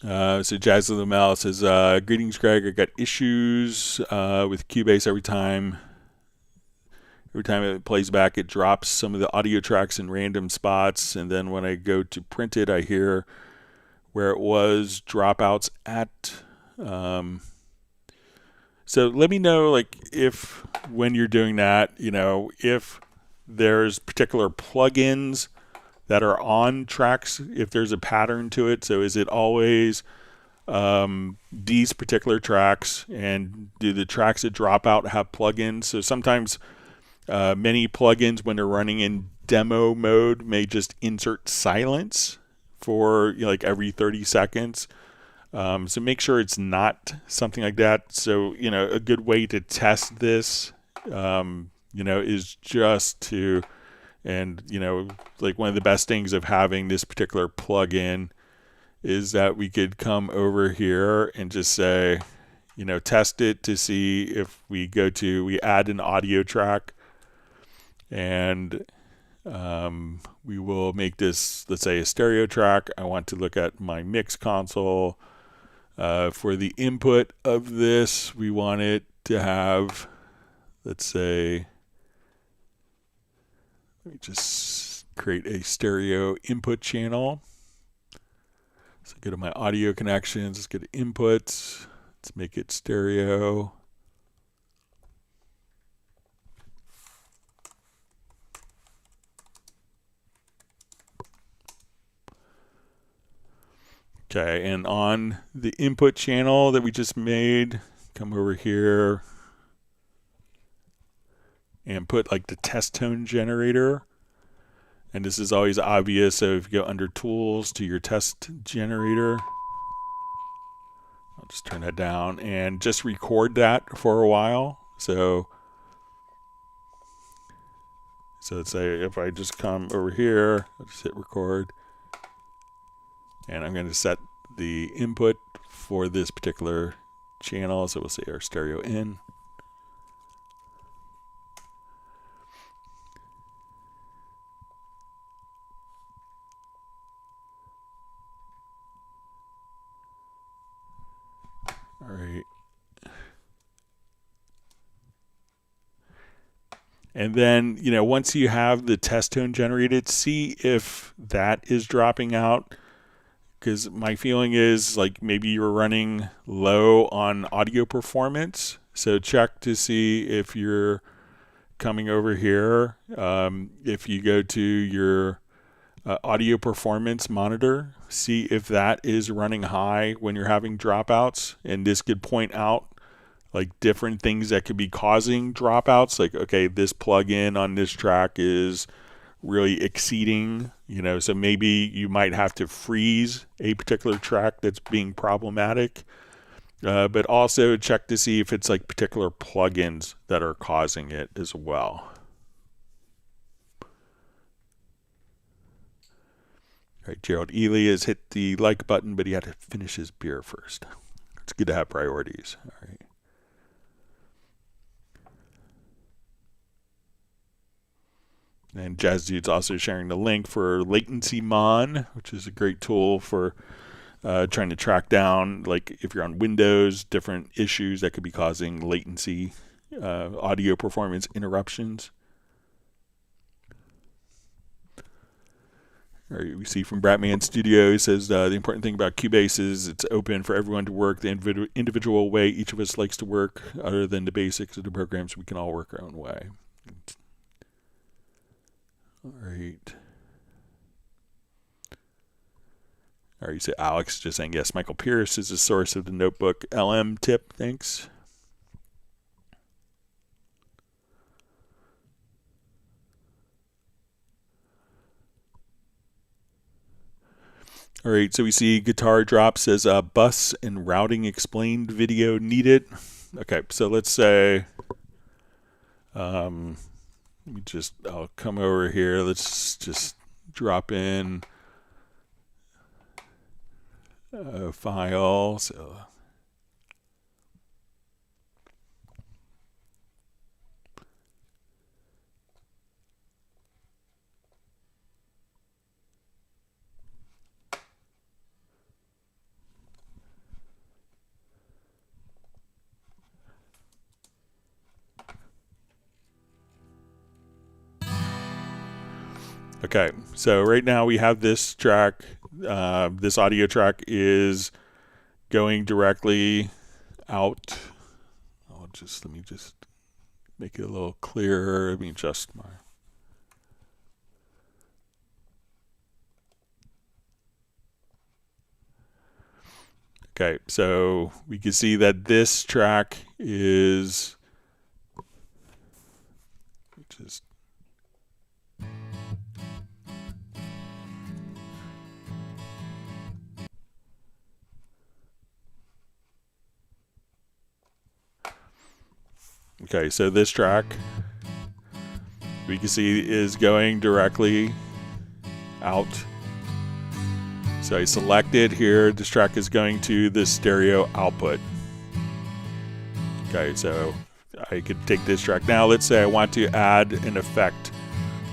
S1: So Jazz Lamel says, greetings, Greg. I got issues with Cubase every time it plays back, it drops some of the audio tracks in random spots, and then when I go to print it, I hear where it was dropouts at. So let me know, like, if when you're doing that, if there's particular plugins that are on tracks, if there's a pattern to it. So is it always these particular tracks, and do the tracks that drop out have plugins? So sometimes many plugins, when they're running in demo mode, may just insert silence for like every 30 seconds. So make sure it's not something like that. So, a good way to test this, is just to, and, like one of the best things of having this particular plugin is that we could come over here and just say, test it to see if we add an audio track, and we will make this, let's say, a stereo track. I want to look at my mix console. For the input of this, we want it to have, let's say, let me just create a stereo input channel. So go to my audio connections, let's go to inputs, let's make it stereo. Okay, and on the input channel that we just made, come over here and put like the test tone generator, And this is always obvious, so if you go under Tools to your test generator, I'll just turn that down and just record that for a while. So let's say if I just come over here, I'll just hit record, and I'm going to set the input for this particular channel. So we'll say our stereo in. All right. And then, once you have the test tone generated, see if that is dropping out. Because my feeling is like maybe you're running low on audio performance. So check to see if you're coming over here. If you go to your audio performance monitor, see if that is running high when you're having dropouts. And this could point out like different things that could be causing dropouts. Like, okay, this plugin on this track is really exceeding, so maybe you might have to freeze a particular track that's being problematic. But also check to see if it's like particular plugins that are causing it as well. All right, Gerald Ely has hit the like button, but he had to finish his beer first. It's good to have priorities. All right. And Jazz Dude's also sharing the link for Latency Mon, which is a great tool for trying to track down, like if you're on Windows, different issues that could be causing latency, audio performance interruptions. All right, we see from Bratman Studio, he says the important thing about Cubase is it's open for everyone to work the individual way each of us likes to work. Other than the basics of the programs, we can all work our own way. All right. All right, you say Alex just saying, yes, Michael Pierce is the source of the Notebook LM tip. Thanks. All right, so we see Guitar Drop says bus and routing explained video needed. Okay, so let's say, I'll come over here. Let's just drop in a file. So okay, so right now we have this track. This audio track is going directly out. Let me just make it a little clearer. Let me adjust my. Okay, so we can see that this track is just. Okay, so this track we can see is going directly out. So I select it here. This track is going to the stereo output. Okay, so I could take this track. Now let's say I want to add an effect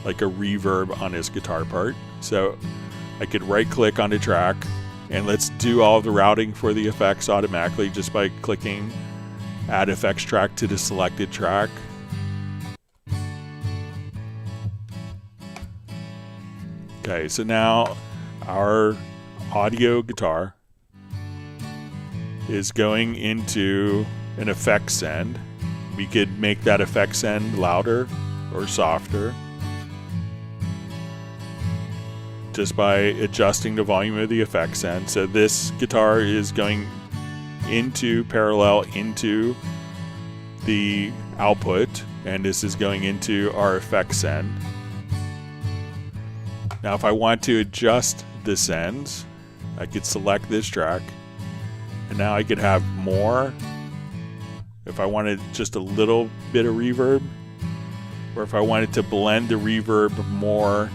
S1: like a reverb on this guitar part. So I could right click on the track and let's do all the routing for the effects automatically just by clicking add effects track to the selected track. Okay, so now our audio guitar is going into an effect send. We could make that effect send louder or softer just by adjusting the volume of the effect send. So this guitar is going into parallel into the output, and this is going into our effect send. Now if I want to adjust the sends, I could select this track, and now I could have more if I wanted just a little bit of reverb, or if I wanted to blend the reverb more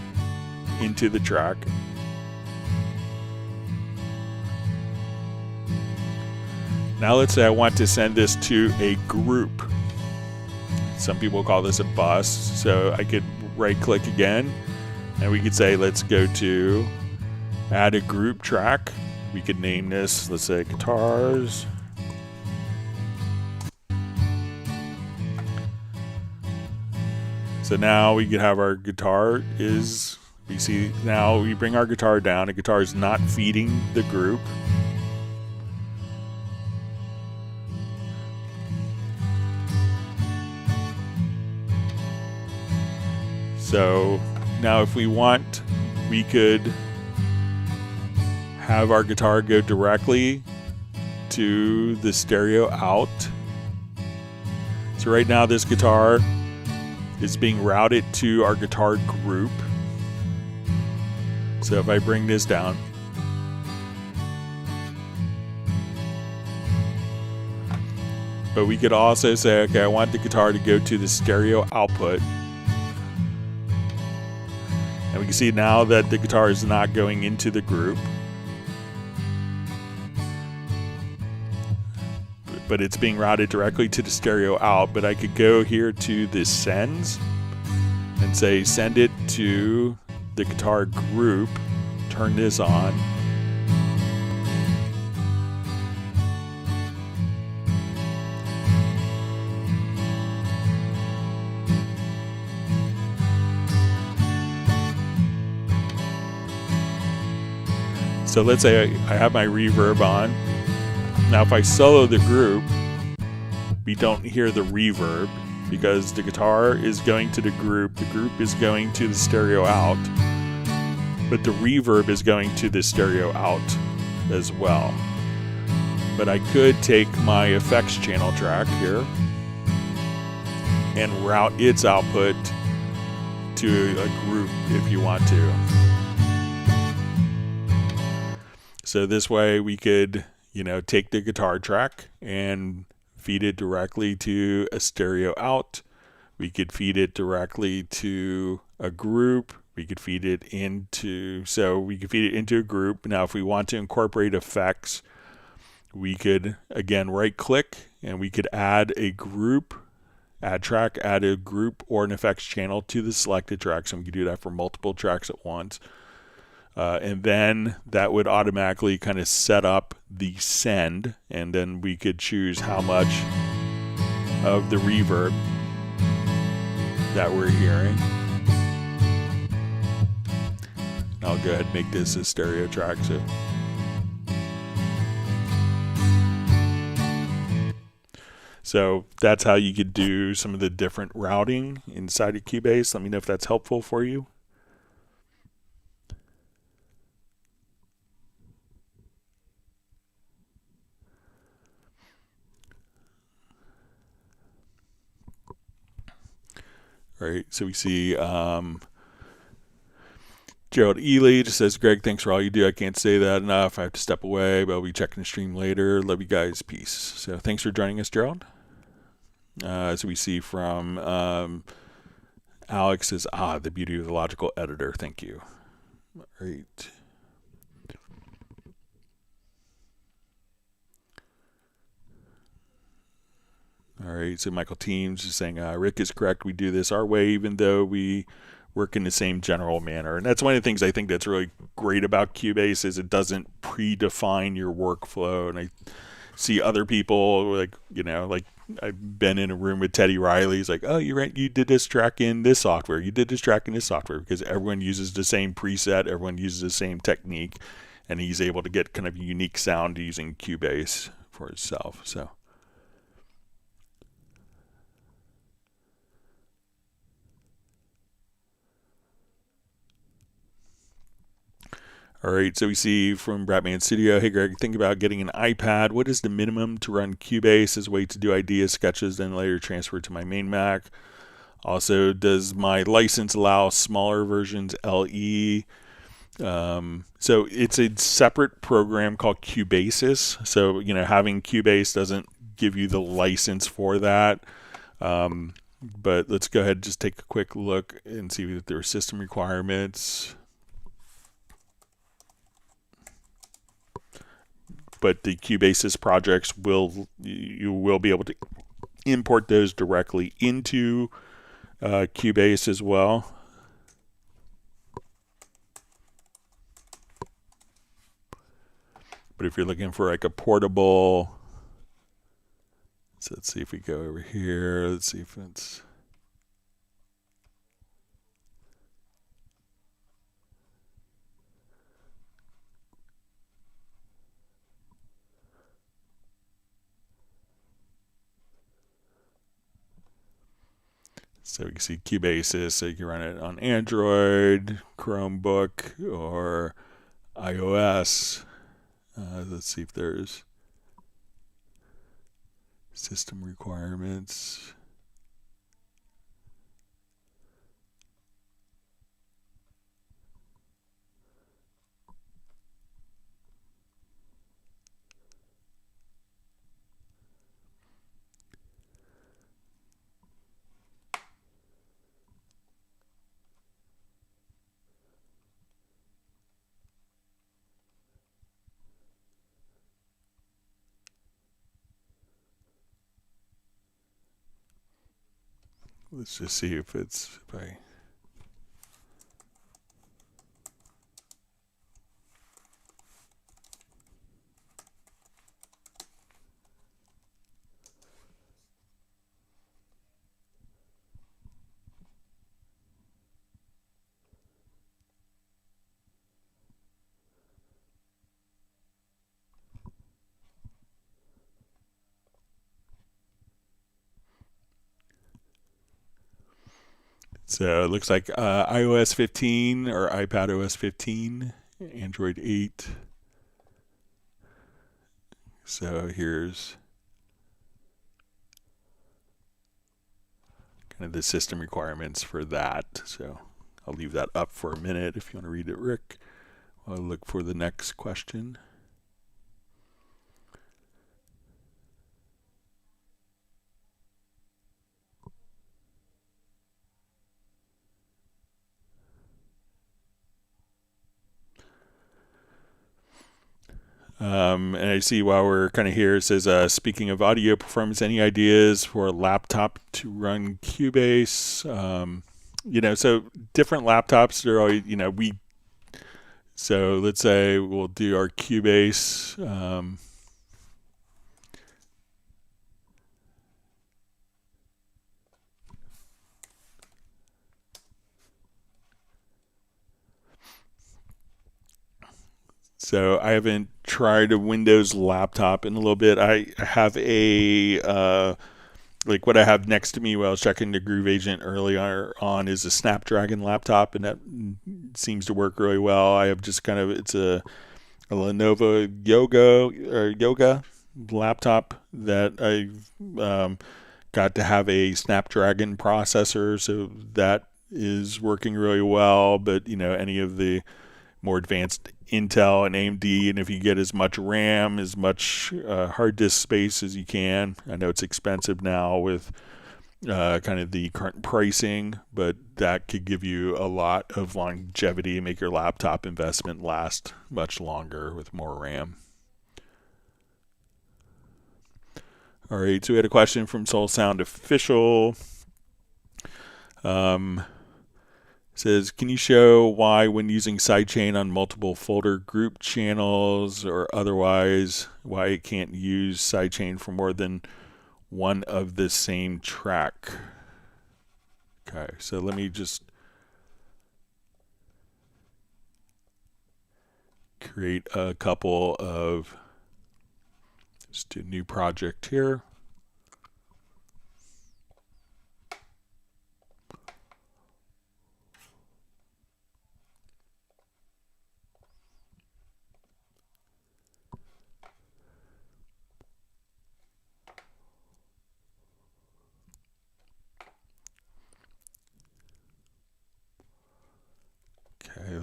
S1: into the track. Now let's say I want to send this to a group. Some people call this a bus, so I could right click again, and we could say let's go to add a group track. We could name this, let's say guitars. So now we could have our guitar is, we see now we bring our guitar down, the guitar is not feeding the group. So now if we want, we could have our guitar go directly to the stereo out. So right now this guitar is being routed to our guitar group. So if I bring this down, but we could also say, okay, I want the guitar to go to the stereo output. And we can see now that the guitar is not going into the group, but it's being routed directly to the stereo out. But I could go here to the sends and say send it to the guitar group, turn this on. So let's say I have my reverb on. Now if I solo the group, we don't hear the reverb because the guitar is going to the group is going to the stereo out, but the reverb is going to the stereo out as well. But I could take my effects channel track here and route its output to a group if you want to. So this way we could, take the guitar track and feed it directly to a stereo out. We could feed it directly to a group. We could feed it into a group. Now if we want to incorporate effects, we could again right click and we could add a group, add track, add a group or an effects channel to the selected track. So we could do that for multiple tracks at once. And then that would automatically kind of set up the send, and then we could choose how much of the reverb that we're hearing. I'll go ahead and make this a stereo track. So that's how you could do some of the different routing inside of Cubase. Let me know if that's helpful for you. All right, so we see Gerald Ely just says, Greg, thanks for all you do. I can't say that enough. I have to step away, but I'll be checking the stream later. Love you guys. Peace. So thanks for joining us, Gerald. As we see from Alex is, the beauty of the logical editor. Thank you. All right. All right, so Michael Teams is saying, Rick is correct. We do this our way, even though we work in the same general manner. And that's one of the things I think that's really great about Cubase is it doesn't predefine your workflow. And I see other people like I've been in a room with Teddy Riley. He's like, oh, you did this track in this software. You did this track in this software, because everyone uses the same preset. Everyone uses the same technique. And he's able to get kind of a unique sound using Cubase for itself. So. All right, so we see from Bratman Studio, hey Greg, think about getting an iPad. What is the minimum to run Cubase as a way to do ideas, sketches, then later transfer to my main Mac? Also, does my license allow smaller versions LE? So it's a separate program called Cubase. So, having Cubase doesn't give you the license for that. But let's go ahead and just take a quick look and see if there are system requirements. But the Cubase projects you will be able to import those directly into Cubase as well. But if you're looking for like a portable, so let's see if we go over here. Let's see if it's. So you can see Cubase, so you can run it on Android, Chromebook, or iOS. Let's see if there's system requirements. Let's just see if I. So it looks like iOS 15 or iPad OS 15, Android 8. So here's kind of the system requirements for that. So I'll leave that up for a minute if you want to read it, Rick. I'll look for the next question. And I see while we're kind of here, it says, speaking of audio performance, any ideas for a laptop to run Cubase? So different laptops, they're always, so let's say we'll do our Cubase. So I haven't tried a Windows laptop in a little bit. I have like what I have next to me while I was checking the Groove Agent earlier on is a Snapdragon laptop, and that seems to work really well. I have just it's a Lenovo Yoga laptop that I've got to have a Snapdragon processor, so that is working really well. But any of the more advanced Intel and AMD, and if you get as much RAM, as much hard disk space as you can. I know it's expensive now with kind of the current pricing, but that could give you a lot of longevity and make your laptop investment last much longer with more RAM. All right, so we had a question from Soul Sound Official. Says, can you show why when using sidechain on multiple folder group channels or otherwise, why it can't use sidechain for more than one of the same track? Okay, so let me just create a couple of, just a new project here.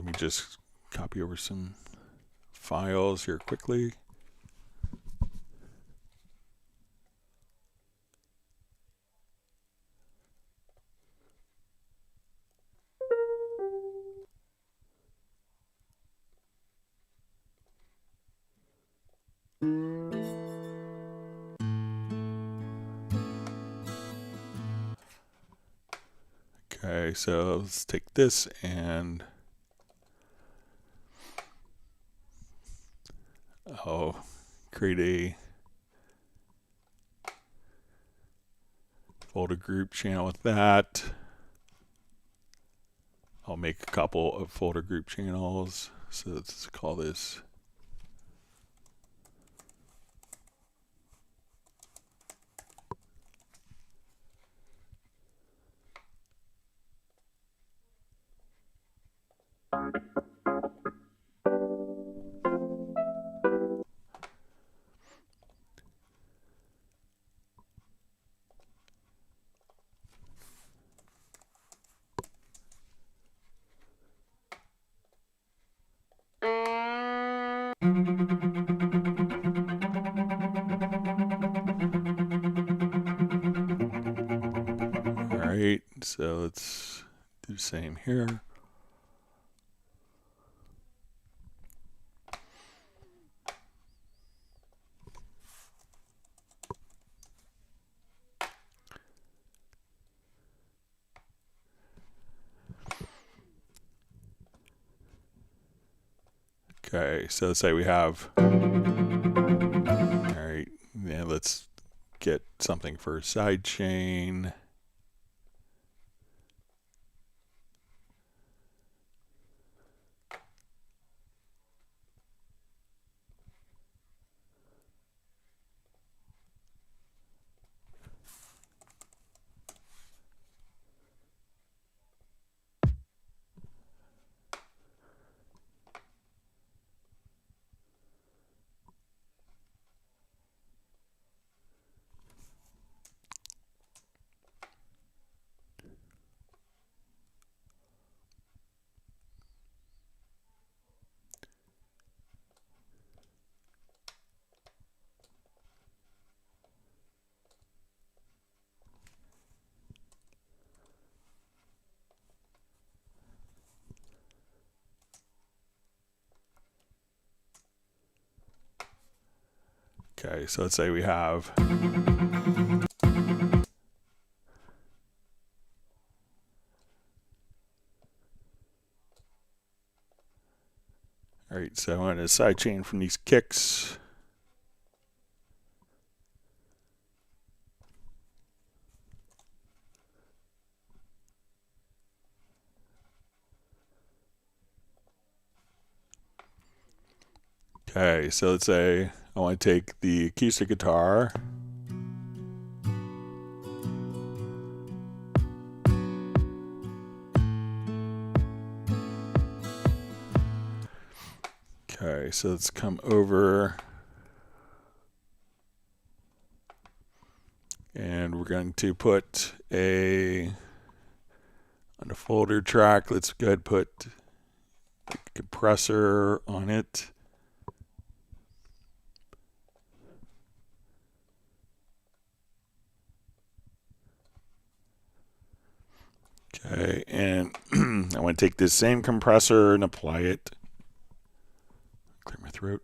S1: me just copy over some files here quickly. Okay, so let's take this and I'll create a folder group channel with that. I'll make a couple of folder group channels. So let's call this Alright, so let's do the same here. Okay, so let's say we have, alright, then let's get something for sidechain. Okay, so let's say we have alright, so I want to sidechain from these kicks. Okay, so let's say I want to take the acoustic guitar. Okay, so let's come over and we're going to put on a folder track, let's go ahead and put a compressor on it. Okay, and I want to take this same compressor and apply it. Clear my throat.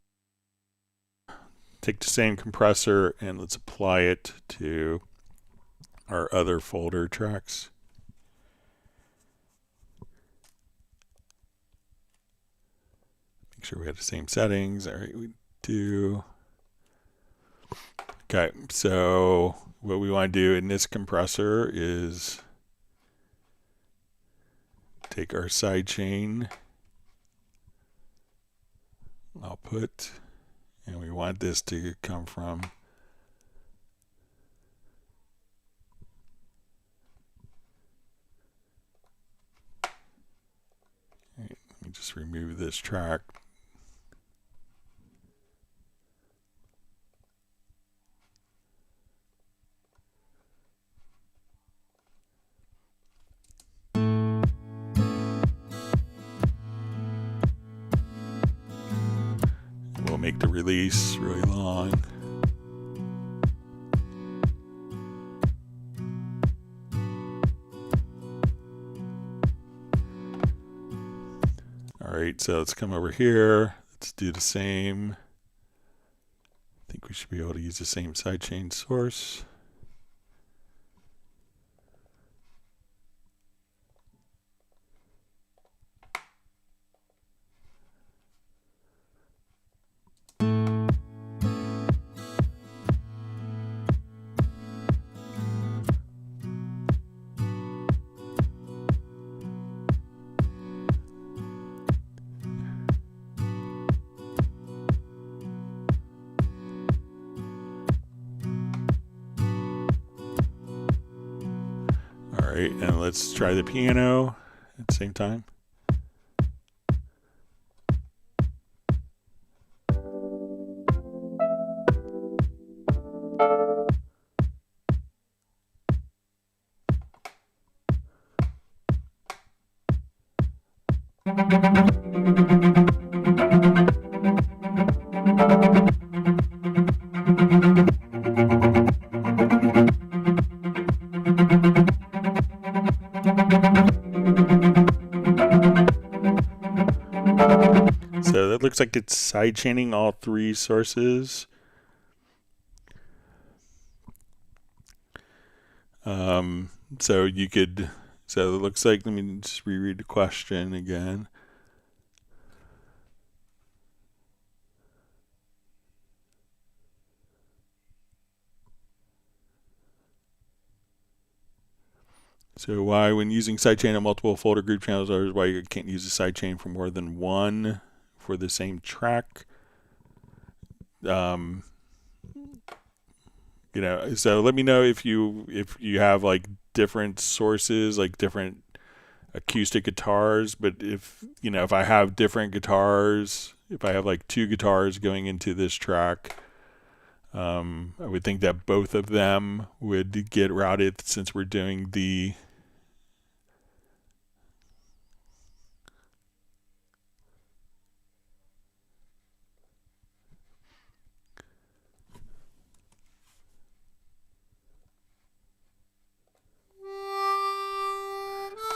S1: Take the same compressor and let's apply it to our other folder tracks. Make sure we have the same settings. All right, we do. Okay, so what we want to do in this compressor is take our sidechain output, and we want this to come from let me just remove this track. make the release really long. All right, so let's come over here. Let's do the same. I think we should be able to use the same sidechain source. All right, and let's try the piano at the same time. So that looks like it's sidechaining all three sources. So you could, so it looks like, let me just reread the question again. So why, when using sidechain on multiple folder group channels, or why you can't use a sidechain for more than one for the same track? You know, so let me know if you have like different sources, like different acoustic guitars. But if, you know, if I have different guitars, if I have like two guitars going into this track, I would think that both of them would get routed, since we're doing the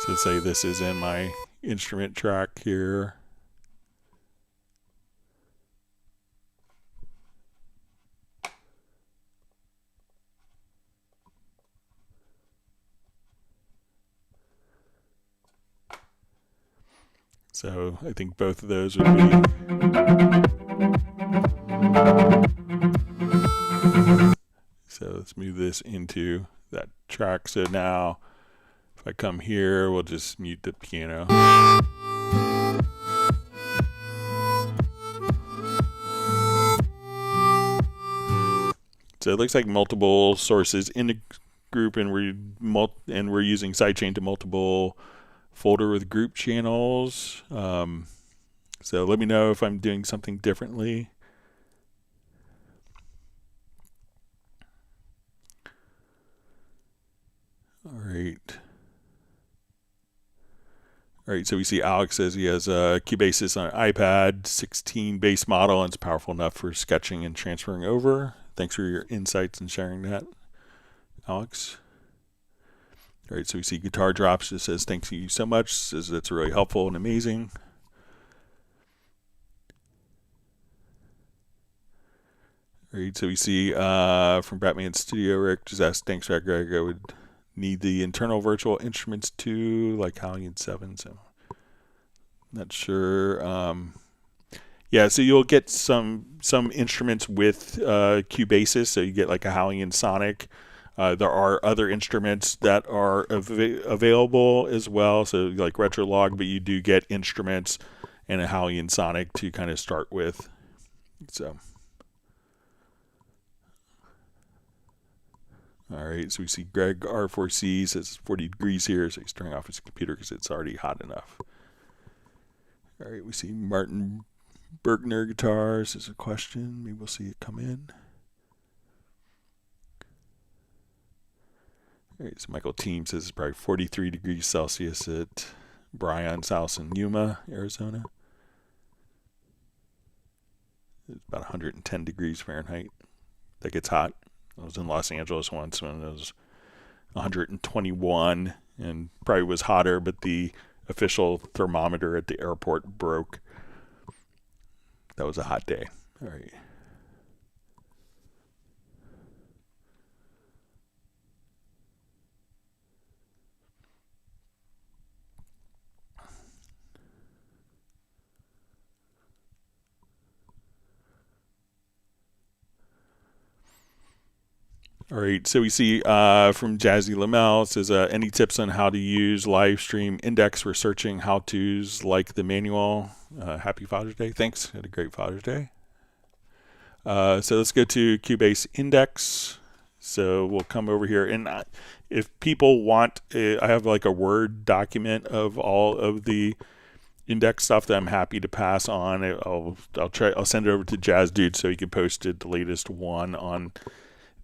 S1: so say this is in my instrument track here. So I think both of those would be. So let's move this into that track. So now if I come here, we'll just mute the piano. So it looks like multiple sources in the group, and we're using sidechain to multiple folder with group channels. So let me know if I'm doing something differently. All right, so we see Alex says he has a Cubase on an iPad 16 base model, and it's powerful enough for sketching and transferring over. Thanks for your insights and sharing that, Alex. All right, so we see Guitar Drops. It says, thank you so much. It says that's really helpful and amazing. All right, so we see from Batman Studio, Rick just asked, thanks, Greg. I would need the internal virtual instruments too, like Hallian 7, so not sure. Yeah, so you'll get some instruments with Cubase, so you get like a Hallian Sonic. There are other instruments that are available as well, so like Retrolog, but you do get instruments and a Hallian Sonic to kind of start with. So. All right, so we see Greg R4C says 40 degrees here, so he's turning off his computer because it's already hot enough. All right, we see Martin Bergner Guitars is a question. Maybe we'll see it come in. All right, so Michael Team says it's probably 43 degrees Celsius at Bryan's house in Yuma, Arizona. It's about 110 degrees Fahrenheit. That gets hot. I was in Los Angeles once when it was 121 and probably was hotter, but the official thermometer at the airport broke. That was a hot day. All right. All right, so we see from Jazzy Lamel, it says, any tips on how to use live stream index for searching how-tos like the manual? Happy Father's Day. Thanks. Had a great Father's Day. So let's go to Cubase index. So we'll come over here. And if people want, I have like a Word document of all of the index stuff that I'm happy to pass on. I'll send it over to Jazz Dude so he can post it, the latest one, on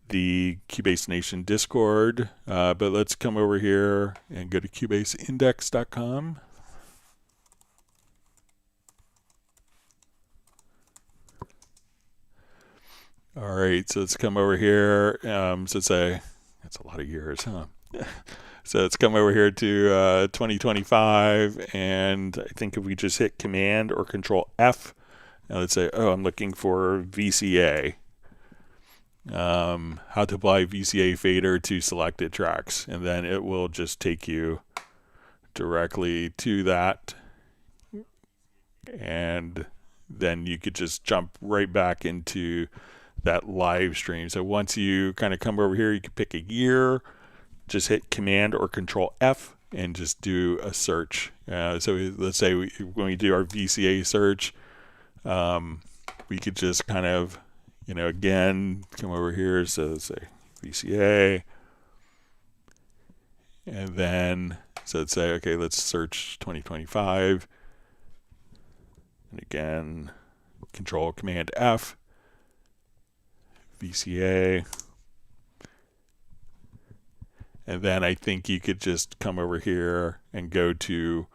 S1: the Cubase Nation Discord. But let's come over here and go to cubaseindex.com. All right, so let's come over here. So that's a lot of years, huh? So let's come over here to 2025, and I think if we just hit Command or Control F, and let's say, oh, I'm looking for VCA. How to apply VCA fader to selected tracks, and then it will just take you directly to that, and then you could just jump right back into that live stream. So once you kind of come over here, you can pick a year, just hit Command or Control F and just do a search. So let's say when we do our VCA search, we could just kind of, again, come over here. So let's say VCA. And then, so let's say, okay, let's search 2025. And again, Control Command F. VCA. And then I think you could just come over here and go to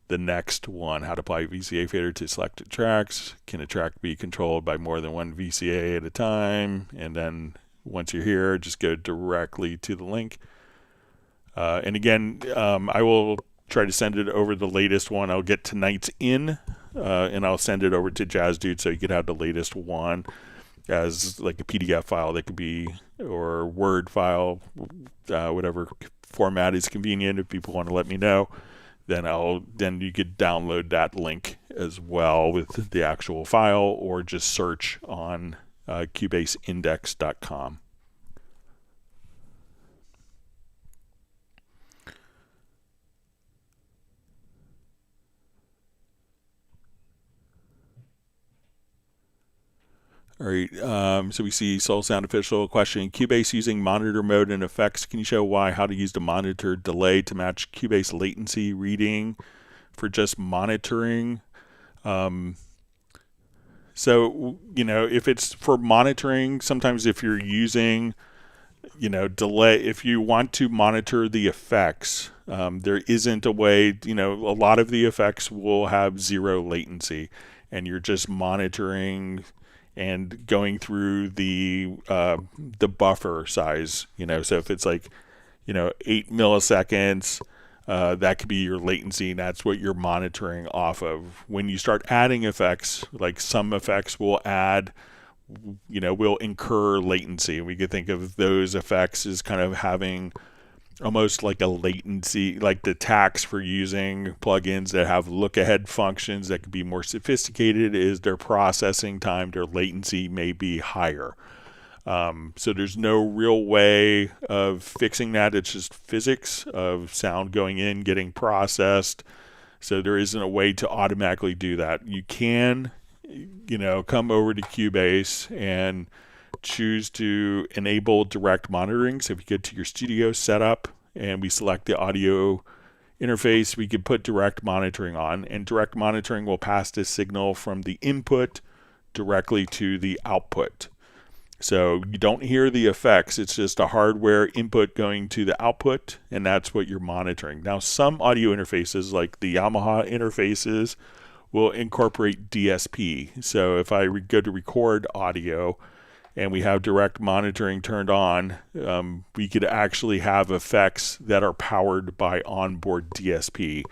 S1: the next one, how to apply VCA fader to selected tracks. Can a track be controlled by more than one VCA at a time? And then once you're here, just go directly to the link. And again, I will try to send it over the latest one. I'll get tonight's in, and I'll send it over to Jazz Dude so you could have the latest one as like a PDF file that could be, or Word file, whatever format is convenient. If people want to let me know, then you could download that link as well with the actual file, or just search on cubaseindex.com. All right, so we see Soul Sound Official question, Cubase using monitor mode and effects. Can you show how to use the monitor delay to match Cubase latency reading for just monitoring? So, if it's for monitoring, sometimes if you're using, delay, if you want to monitor the effects, there isn't a way, a lot of the effects will have zero latency, and you're just monitoring and going through the buffer size, so if it's like, 8 milliseconds, that could be your latency, and that's what you're monitoring off of. When you start adding effects, like some effects will will incur latency. We could think of those effects as kind of having almost like a latency, like the tax for using plugins that have look-ahead functions that could be more sophisticated is their processing time, their latency may be higher. So there's no real way of fixing that. It's just physics of sound going in, getting processed. So there isn't a way to automatically do that. You can, come over to Cubase and choose to enable direct monitoring. So if you go to your studio setup and we select the audio interface, we can put direct monitoring on, and direct monitoring will pass this signal from the input directly to the output. So you don't hear the effects, it's just a hardware input going to the output, and that's what you're monitoring. Now, some audio interfaces, like the Yamaha interfaces, will incorporate DSP. So if I go to record audio and we have direct monitoring turned on, we could actually have effects that are powered by onboard DSP.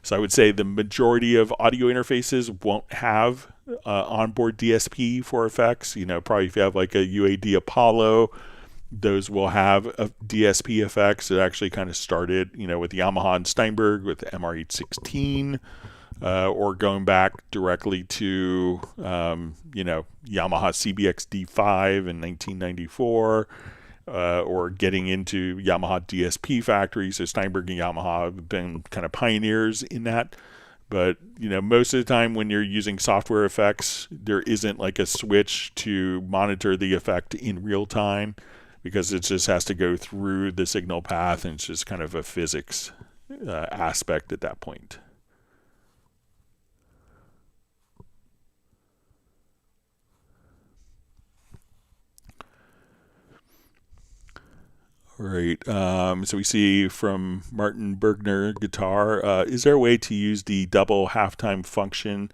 S1: So I would say the majority of audio interfaces won't have onboard DSP for effects. Probably if you have like a UAD Apollo, those will have DSP effects. It actually kind of started, with Yamaha and Steinberg with the MR816, or going back directly to, Yamaha CBX D5 in 1994, or getting into Yamaha DSP factory. So Steinberg and Yamaha have been kind of pioneers in that. But, most of the time when you're using software effects, there isn't like a switch to monitor the effect in real time, because it just has to go through the signal path, and it's just kind of a physics aspect at that point. All right, so we see from Martin Bergner guitar, is there a way to use the double halftime function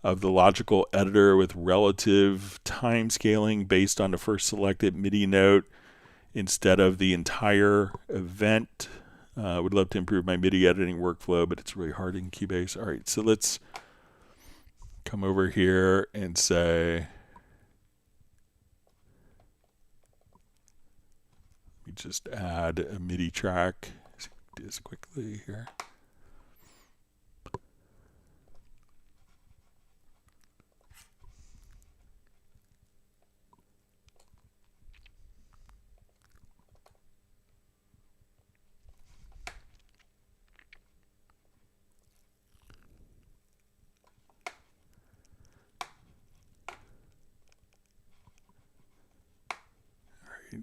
S1: of the logical editor with relative time scaling based on the first selected MIDI note instead of the entire event? Would love to improve my MIDI editing workflow, but it's really hard in Cubase. All right, so let's come over here and say, we just add a MIDI track. Let's do this quickly here.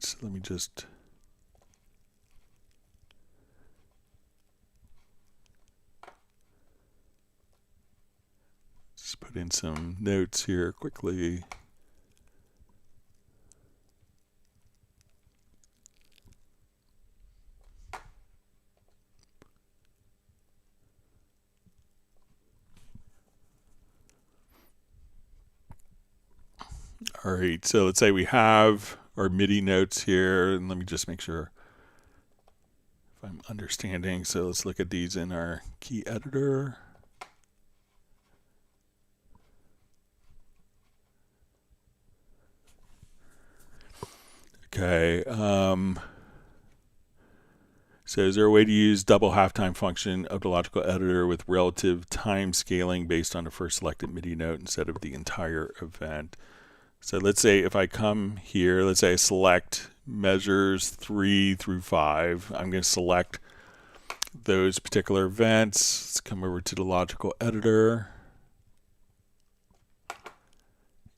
S1: So let me just put in some notes here quickly. All right, so let's say we have our MIDI notes here, and let me just make sure if I'm understanding. So let's look at these in our key editor. Okay, so is there a way to use double halftime function of the logical editor with relative time scaling based on the first selected MIDI note instead of the entire event? So let's say if I come here, let's say I select measures 3 through 5. I'm going to select those particular events. Let's come over to the logical editor.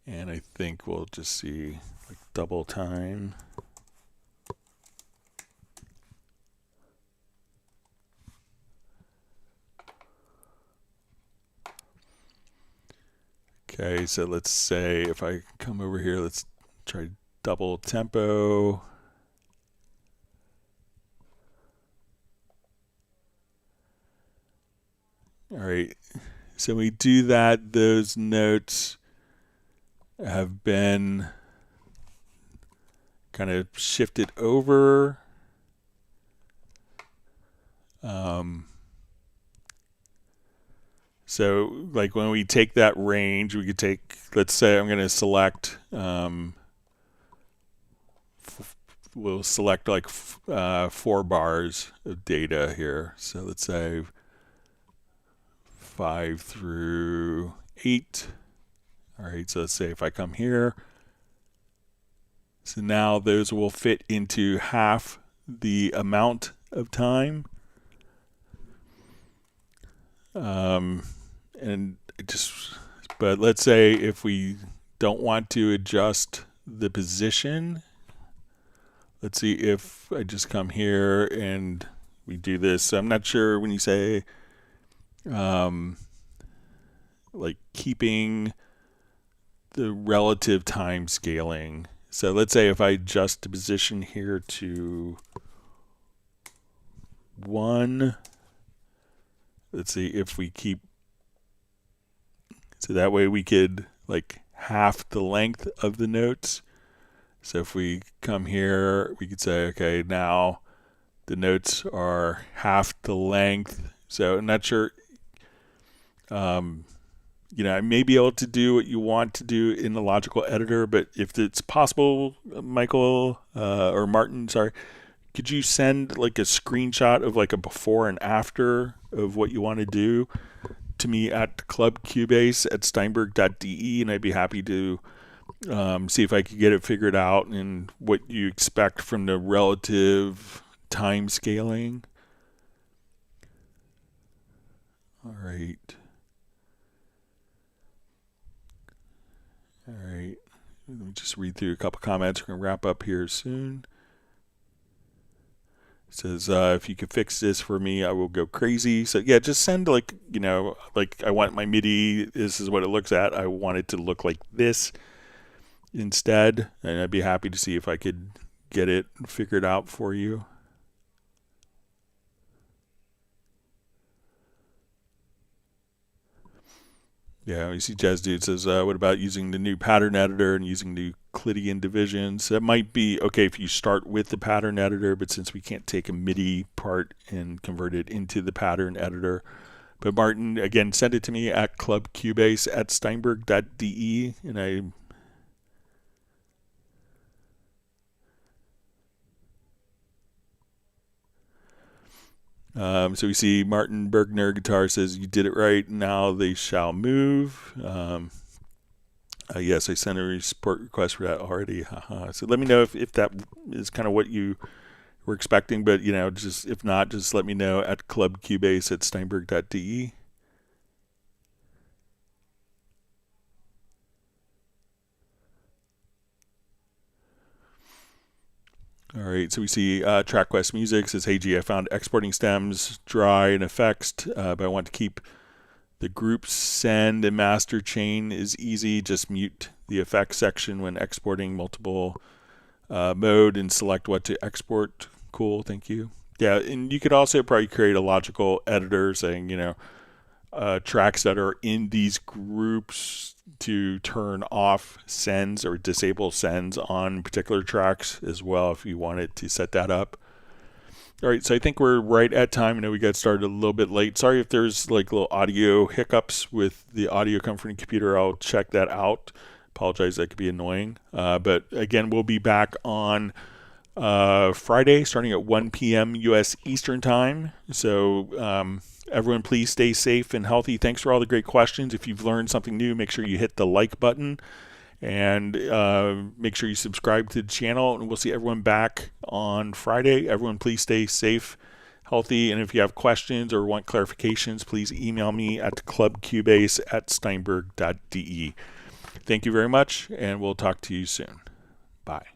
S1: And I think we'll just see like double time. Okay, so let's say if I come over here, let's try double tempo. All right, so we do that. Those notes have been kind of shifted over. So like when we take that range, we could take, let's say I'm going to select, we'll select like 4 bars of data here. So let's say 5 through 8. All right, so let's say if I come here, so now those will fit into half the amount of time. And but let's say if we don't want to adjust the position, let's see if I just come here and we do this. So I'm not sure when you say like keeping the relative time scaling. So let's say if I adjust the position here to 1, let's see if we keep So that way we could like half the length of the notes. So if we come here, we could say, okay, now the notes are half the length. So I'm not sure, I may be able to do what you want to do in the logical editor, but if it's possible, Michael, or Martin, sorry, could you send like a screenshot of like a before and after of what you want to do to me at clubcubase@steinberg.de, and I'd be happy to see if I could get it figured out and what you expect from the relative time scaling. All right. Let me just read through a couple comments. We're going to wrap up here soon. It says, if you could fix this for me, I will go crazy. So yeah, just send like I want my MIDI, this is what it looks at. I want it to look like this instead. And I'd be happy to see if I could get it figured out for you. Yeah, we see Jazz Dude says, what about using the new pattern editor and using the Euclidean divisions? That might be okay if you start with the pattern editor, but since we can't take a MIDI part and convert it into the pattern editor. But Martin, again, send it to me at clubcubase@steinberg.de, and I... So we see Martin Bergner Guitar says, you did it right, now they shall move. Yes, I sent a support request for that already. So let me know if that is kind of what you were expecting, but just if not, just let me know at clubcubase@steinberg.de. All right, so we see TrackQuest Music says, hey G, I found exporting stems dry and effects, but I want to keep the group send and master chain is easy. Just mute the effects section when exporting multiple mode and select what to export. Cool, thank you. Yeah, and you could also probably create a logical editor saying, tracks that are in these groups to turn off sends or disable sends on particular tracks as well if you wanted to set that up. All right, so I think we're right at time. I know we got started a little bit late. Sorry if there's like little audio hiccups with the audio coming from the computer. I'll check that out. Apologize, that could be annoying. But again, we'll be back on Friday starting at 1 p.m. U.S. Eastern Time. So everyone, please stay safe and healthy. Thanks for all the great questions. If you've learned something new, make sure you hit the like button. And make sure you subscribe to the channel, and we'll see everyone back on Friday. Everyone, please stay safe, healthy, and if you have questions or want clarifications, please email me at clubcubase@steinberg.de. Thank you very much, and we'll talk to you soon. Bye.